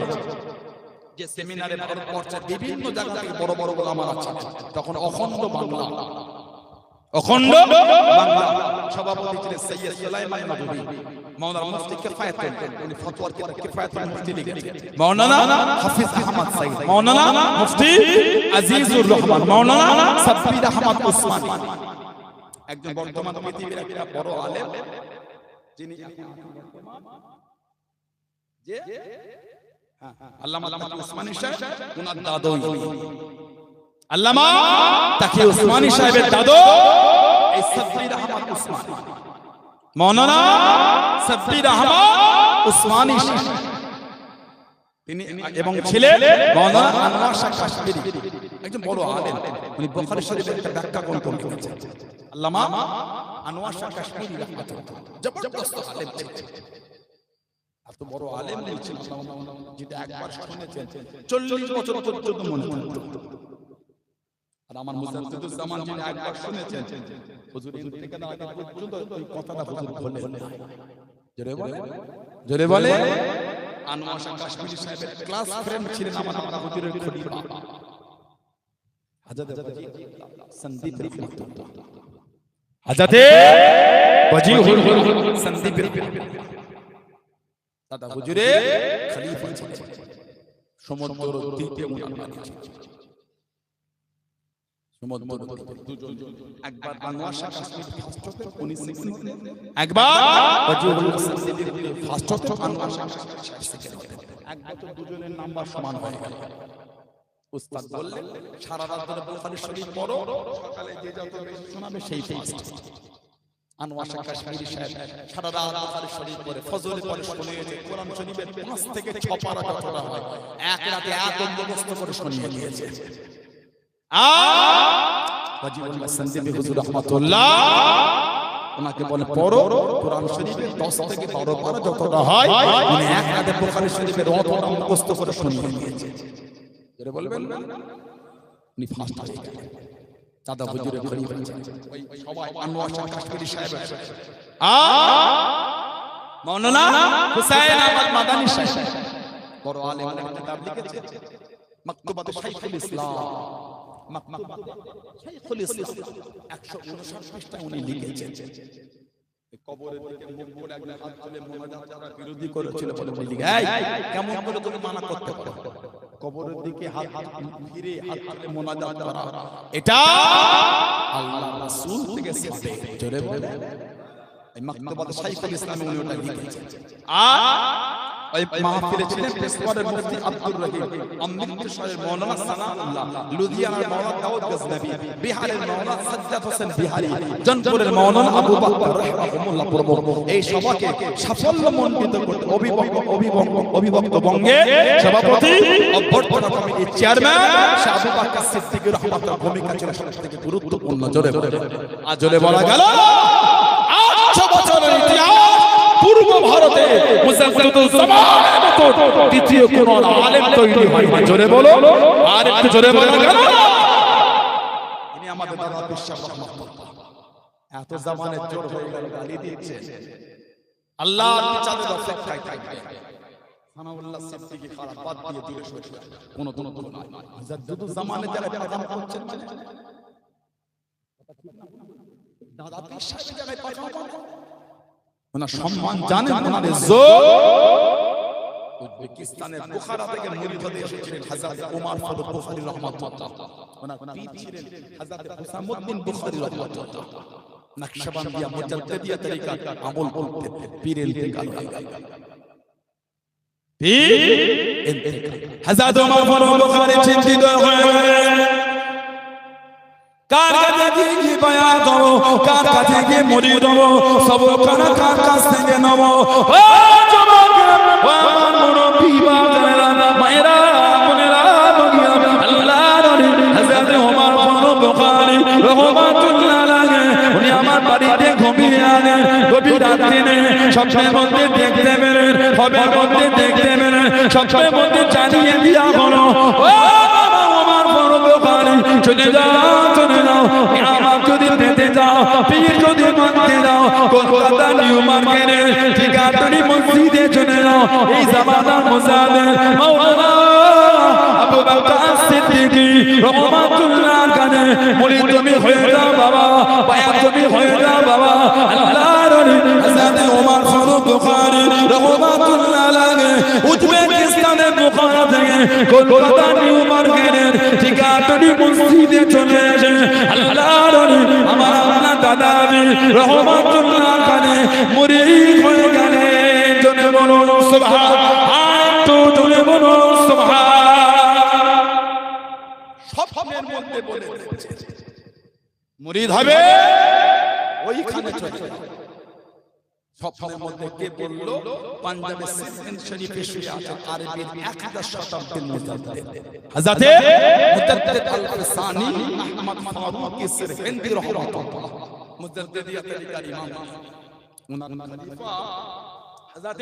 যে সেমিনারে ভারতবর্ষের বিভিন্ন জায়গা থেকে বড় বড় ওলামা আছে। তখন অখণ্ড বাংলা, অখণ্ড বাংলা সভাপতি ছিলেন সৈয়দ সুলাইমান নদভী। মাওলানা মুফতি কিফায়াতুল, উনি ফতোয়ার কিতাব কিফায়াতুল মুফতি লিখেছেন। মাওলানা হাফিজ আহমদ সাইদ, মাওলানা মুফতি আজিজুর রহমান, মাওলানা সাব্বির আহমদ উসমানী, একজন বর্তমান পৃথিবীর একটা বড় আলেম, যিনি যে আল্লামা তাকি উসমানী সাহেব, ওনার দাদু আল্লামা তাকি উসমানী সাহেবের দাদু এই সাব্বির আহমদ উসমানী, মাওলানা সাব্বির আহমদ উসমানী সাহেব তিনি, এবং ছিলেন মাওলানা আনোয়ার শাহ কাশ্মীরি, একজন বড় আলেম। উনি বুখারী শরীফের একটা ব্যাখ্যা গ্রন্থ লিখেছেন। আল্লামা আনোয়ার শাহ কাশ্মীরি রাহমাতুল্লাহ জবরদস্ত আলেম ছিলেন, এত বড় আলেম ছিলেন যেটা একবার শুনেছেন 40 বছর পর্যন্ত মনে থাকতো। আর আমার মুজাদ্দিদুজ জামান যিনি একবার শুনেছেন হুজুর ইন্তেকালের আগে পর্যন্ত এই কথাটা হুজুর বলেন না। জোরে বলে, জোরে বলে। আনোয়ার শাহ কাশ্মীরি সাহেবের ক্লাস ফ্রেন্ড ছিলেন আমার আব্বা হুজুরের খলিফা হযরত সন্দীপ রহমাতুল্লাহ, হযরত ওয়াজিহুল সন্দীপ দাদা হুজুরের খলিফা ছিলেন। সমুদ্র দ্বীপে ওনার বাড়ি ছিল, সমুদ্র দ্বীপে দুজন, একবার আনোয়ার শাহ কাশ্মীরি ফার্স্ট হতে উনি সেকেন্ড হতেন, একবার ওয়াজিহুল সন্দীপ ফার্স্ট হতে আনোয়ার শাহ কাশ্মীরি সেকেন্ড হতেন। এক বছর দুজনের নাম্বার সমান হয়ে গেল। উস্তাদ বললেন সারা রাত ধরে বুখারী শরীফ পড়ো, সকালে যে যত বেশি শোনাবে সেই ফার্স্ট। আনোয়ার শাহ কাশ্মীরি সাহেব সারা রাত বুখারী শরীফ পড়ে, ফজরে পড়ে শুনিয়েছে। কোরআন শরীফের 5 থেকে 6 পারা যতটা হয় এক রাতে এত মুখস্থ করে শুনিয়ে দিয়েছে। ওয়াজিবুল্লাহ সন্দীপী হুজুর রাহমাতুল্লাহ ওনাকে বলে পড়ো কোরআন শরীফের 10 থেকে 12 পারা যতটা হয় উনি এক রাতে বুখারী শরীফের অতটা মুখস্থ করে শুনিয়ে দিয়েছে। এর বলবেন উনি ফার্স্ট হয়ে গেলেন। দাদা হুজুরের খলিফা ওই সবাই আনোয়ার শাহ কাশ্মীরি সাহেব, মাওলানা হুসাইন আহমদ মাদানী সাহেব বড় আলেম, অনেক কিতাব লিখেছে। মাকতুবাত শাইখুল ইসলাম, মাকতুবাত শাইখুল ইসলাম 159 পৃষ্ঠা উনি লিখেছেন। কবরের দিকে মুখ করে একজন হাত তুলে মোনাজাত করার বিরোধী করেছিল বলে বলি, এই কেমন করে তুমি মানা করতে পারো? কবরের দিকে হাত ফিরে হাত তুলে মোনাজাত করা এটা আল্লাহর রাসূল থেকে সাবিত। জোরে বলে, এই মাকতুবাত শাইখুল ইসলাম উনি ওটা লিখেছেন। ওই মাহফিলে ছিলেন পেশওয়ারের মুফতি আব্দুর রহিম, অমৃতসরের মাওলানা সানাউল্লাহ, লুধিয়ানার মাওলানা দাউদ গজনবী, বিহারের মাওলানা সাজ্জাদ হোসেন বিহারী, জনপুরের মাওলানা আবু বকর রাহিমাহুল্লাহ প্রমুখ। এই সভাকে সাফল্যমণ্ডিত করতে অভিভক্ত বঙ্গে সভাপতি অভ্যর্থনা কমিটির চেয়ারম্যান শাহ আবু বকর সিদ্দিক রহমাতুল্লাহ ভূমিকা ছিল সবথেকে গুরুত্বপূর্ণ। জোরে বলে, আর জোরে বলা গেল 800 বছরের ইতিহাস পূর্ব ভারতে মুজাদ্দিদুল জামানের মতো দ্বিতীয় কোন আলেম তৈরি হয়নি। জোরে বলো, আর একটু জোরে বলা গেল। ইনি আমাদের দাদা বিশ্বাস রহমাতুল্লাহ এত জামানের জোর হয়ে গেল, গালি দিচ্ছে। আল্লাহ বিচারের অপেক্ষায় থাকবে। সানাউল্লাহ সিদ্দিকী খারাপ বাদ দিয়ে দূরে সরে যান, কোন তুলনা নাই। যত জামানে যারা পাঠান করছেন মানে দাদা পীর সাহেব যারা পাঠান ওনা সম্মান জানেন, ওনার ইজ্জত। উজবেকিস্তানের বুখারা থেকে মুরিদ হতে এসেছিলেন হযরত ওমর ফারুক বুখারী রাহমাতুল্লাহ। ওনার পীর ছিলেন হযরত হুসামউদ্দিন বুখারী রাহমাতুল্লাহ। নকশবন্দিয়া মুজাদ্দিদিয়া তরিকা আমল করতে পীরের ইন্তেকাল হয়ে গেল। হযরত ওমর ফারুক বুখারী চিন্তিত হয়ে কার কাছে গিয়ে বায়াত হবো, কার কাছে গিয়ে মুরিদ হবো, সব কার কাছ থেকে নেব। ও যুবক, ও আমার মুরব্বি বাবারা, মায়েরা, বোনেরা, আল্লাহর নবী হযরত ওমর ফারুক বুখারী রাহমাতুল্লাহ আলাইহি উনি আমার বাড়িতে ঘুমিয়ে আনেন। গভীর রাতে সবসময় মধ্যে দেখতে পেলেন, হবে মধ্যে দেখতে পেলেন, সবসময় মধ্যে জানিয়ে দিয়া হলো, ও ওমর ফারুক বুখারী চলে যাও, চলে যাও, আমার যদি পেতে যাও, পীর যদি মানতে যাও, কলকাতা নিউ মার্কেটে ঠিকাদারি মসজিদে চলে যাও। এই জামানার মুজাহিদ মাওলানা আবু বকর সিদ্দিকী রাহমাতুল্লাহ আলাইহি মুরিদ তুমি হয়ে যাও বাবা, বায়াত তুমি হয়ে যাও বাবা। আল্লাহর নবী হযরত ওমর ফারুক বুখারী রাহমাতুল্লাহ আলাইহি উজবেকিস্তানের বুখারা থেকে কলকাতা নিউ মার্কেটের ঠিকাদারি মসজিদে চলে এসে আল্লাহর নবী আমার আপনার দাদা রাহমাতুল্লাহ আলাইহি মুরিদ হয়ে গেলেন। জোরে বলুন সুবহান, জোরে বলুন সুবহান। স্বপ্নের মধ্যে বলে মুরিদ হবে ওইখানে চলে যাও। স্বপ্নের মধ্যে কে বললো? পাঞ্জাবের সিন্ধ শরীফে শুয়ে আছে আরবির 11 শতাব্দীর মুজাদ্দিদ হযরত মুজাদ্দিদ আল-ফসানি আহমদ ফারুক সিরহিন্দি রাহমাতুল্লাহ মুজাদ্দিদিয়া তরিকার ইমাম। উনার খলিফা হযরত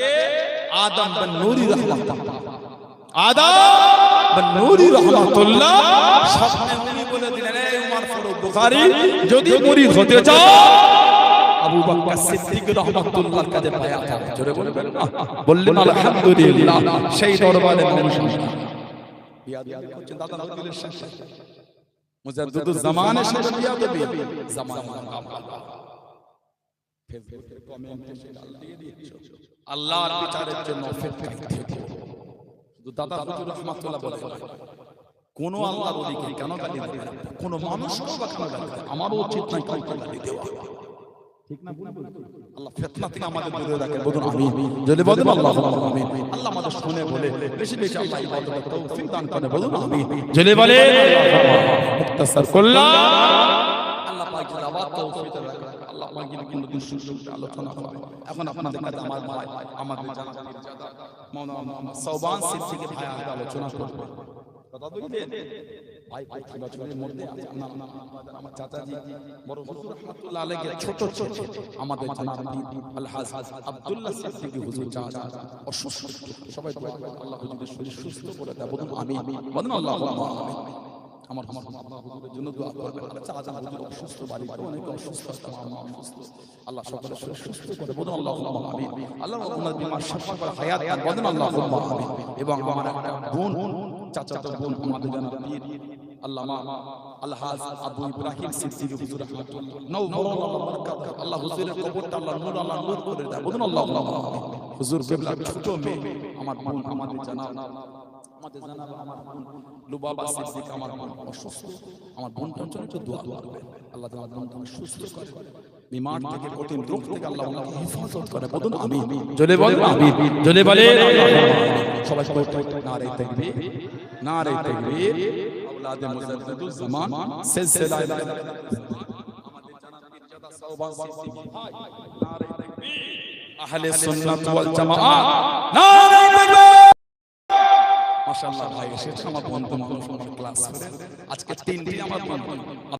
আদম বিন নূরি রাহমাতুল্লাহ, আদম বিন নূরি রাহমাতুল্লাহ স্বপ্নে উনি বলে দিলেন, এই ওমর ফারুক বুখারী যদি মুরিদ হতে চাও আবু বকর সিদ্দিক রাহমাতুল্লাহর কাছে বায়াত হবে। জোরে বলবেন না? বললেন আলহামদুলিল্লাহ। সেই দরবারে মানুষ বিয়াদ করছেন দাদা নজরুলের শেষে মুজাদ্দিদুজ জামানের সাথে বিয়াদ হবে। জামানা ফেসবুকে কমেন্টে সেটা দিয়ে দিয়েছো, আল্লাহর বিচারের জন্য অপেক্ষায় থেকো। শুধু দাদা হুজুর রাহমাতুল্লাহ বলে কোন আল্লাহর ওলিকে কেন গালি দেবে, কোন মানুষকে বা কেন গালি দেবে? আমারও উচিত নয় কাউকে গালি দেওয়া, ঠিক না? আল্লাহ ফিতনা থেকে আমাদের দূরে রাখে। বলুন আমিন। যদি বলেন আল্লাহুম্মা আমিন। আল্লাহ আমাদের শুনে বলে বেশি বেশি আল্লাহ ইবাদতের তৌফিক দান করে। বলুন আমিন। যদি বলে মুক্তাসার করলাম আল্লাহ পাক দাওয়াত তৌফিক রাখে। আল্লাহ পাক কিন্তু দুশুশুকে আলোচনা করে। এখন আপনাদের কাছে আমার ভাই আমাদের জানা পীরজাদা মাওলানা সওবান সিদ্দিকী ভাই আলোচনা করবে। কথা বুঝলেন ভাই? 5 বছরের মধ্যে আমার চাচাজি বড় হুজুর রাহমাতুল্লাহ আলাইহি ছোট ছোট আমাদের জানাব আলহাজ আব্দুল্লাহ সিদ্দিকী হুজুর চাচা অসুস্থ, সবাই দোয়া করে আল্লাহ হুজুরের শরীর সুস্থ করে দেয়। বলুন আমিন। বলুন আল্লাহুম্মা আমিন। আমার আল্লাহ হুজুরের জন্য দোয়া করবেন। চাচা হুজুর অসুস্থ, বাড়িতে অনেক অসুস্থ, আম্মা অসুস্থ, আল্লাহ সকলের শরীর সুস্থ করে। বলুন আল্লাহুম্মা আমিন। আল্লাহ ওনার বিমার শিফা করে হায়াত দান। বলুন আল্লাহুম্মা আমিন। এবং আমার একটা বোন, চাচাতো বোন আমাদের জানা পীর আল্লামা আলহাজ আবু ইব্রাহিম সিদ্দিকী হুজুর রাহমাতুল্লাহ নও মাওলানা বরকত আল্লাহ হুজুরের কবরটা আল্লাহ নূর করে দেয়। বলুন আল্লাহুম্মা আমিন। হুজুর কিবলা ছোট মেয়ে আমার বোন আমাদের জানাব আমার বোন লুবাবা সিদ্দিক আমার বোন অসুস্থ, আমার বোনটার জন্য একটু দোয়া করবেন। আল্লাহ তাআলা বোনটাকে সুস্থ করে, বিমার থেকে কঠিন রোগ থেকে আল্লাহ ওনাকে হেফাজত করে। বলুন আমিন। জলে বলেন আমিন। জলে বলেন সবাই নারে তাকবীর, নারে তাকবীর। আওলাদে মুজাদ্দিদুজ জামান সিলসিলা আমাদের জানা পীরজাদা সওবান সিদ্দিকী ভাই, নারে তাকবীর। আহলে সুন্নাত ওয়াল জামাআত, নারে তাকবীর। মাশাআল্লাহ ভাই এসেছে আমার বন্ধু মানুষ, আমার ক্লাস করে আজকে 3 দিন আমার বন্ধু।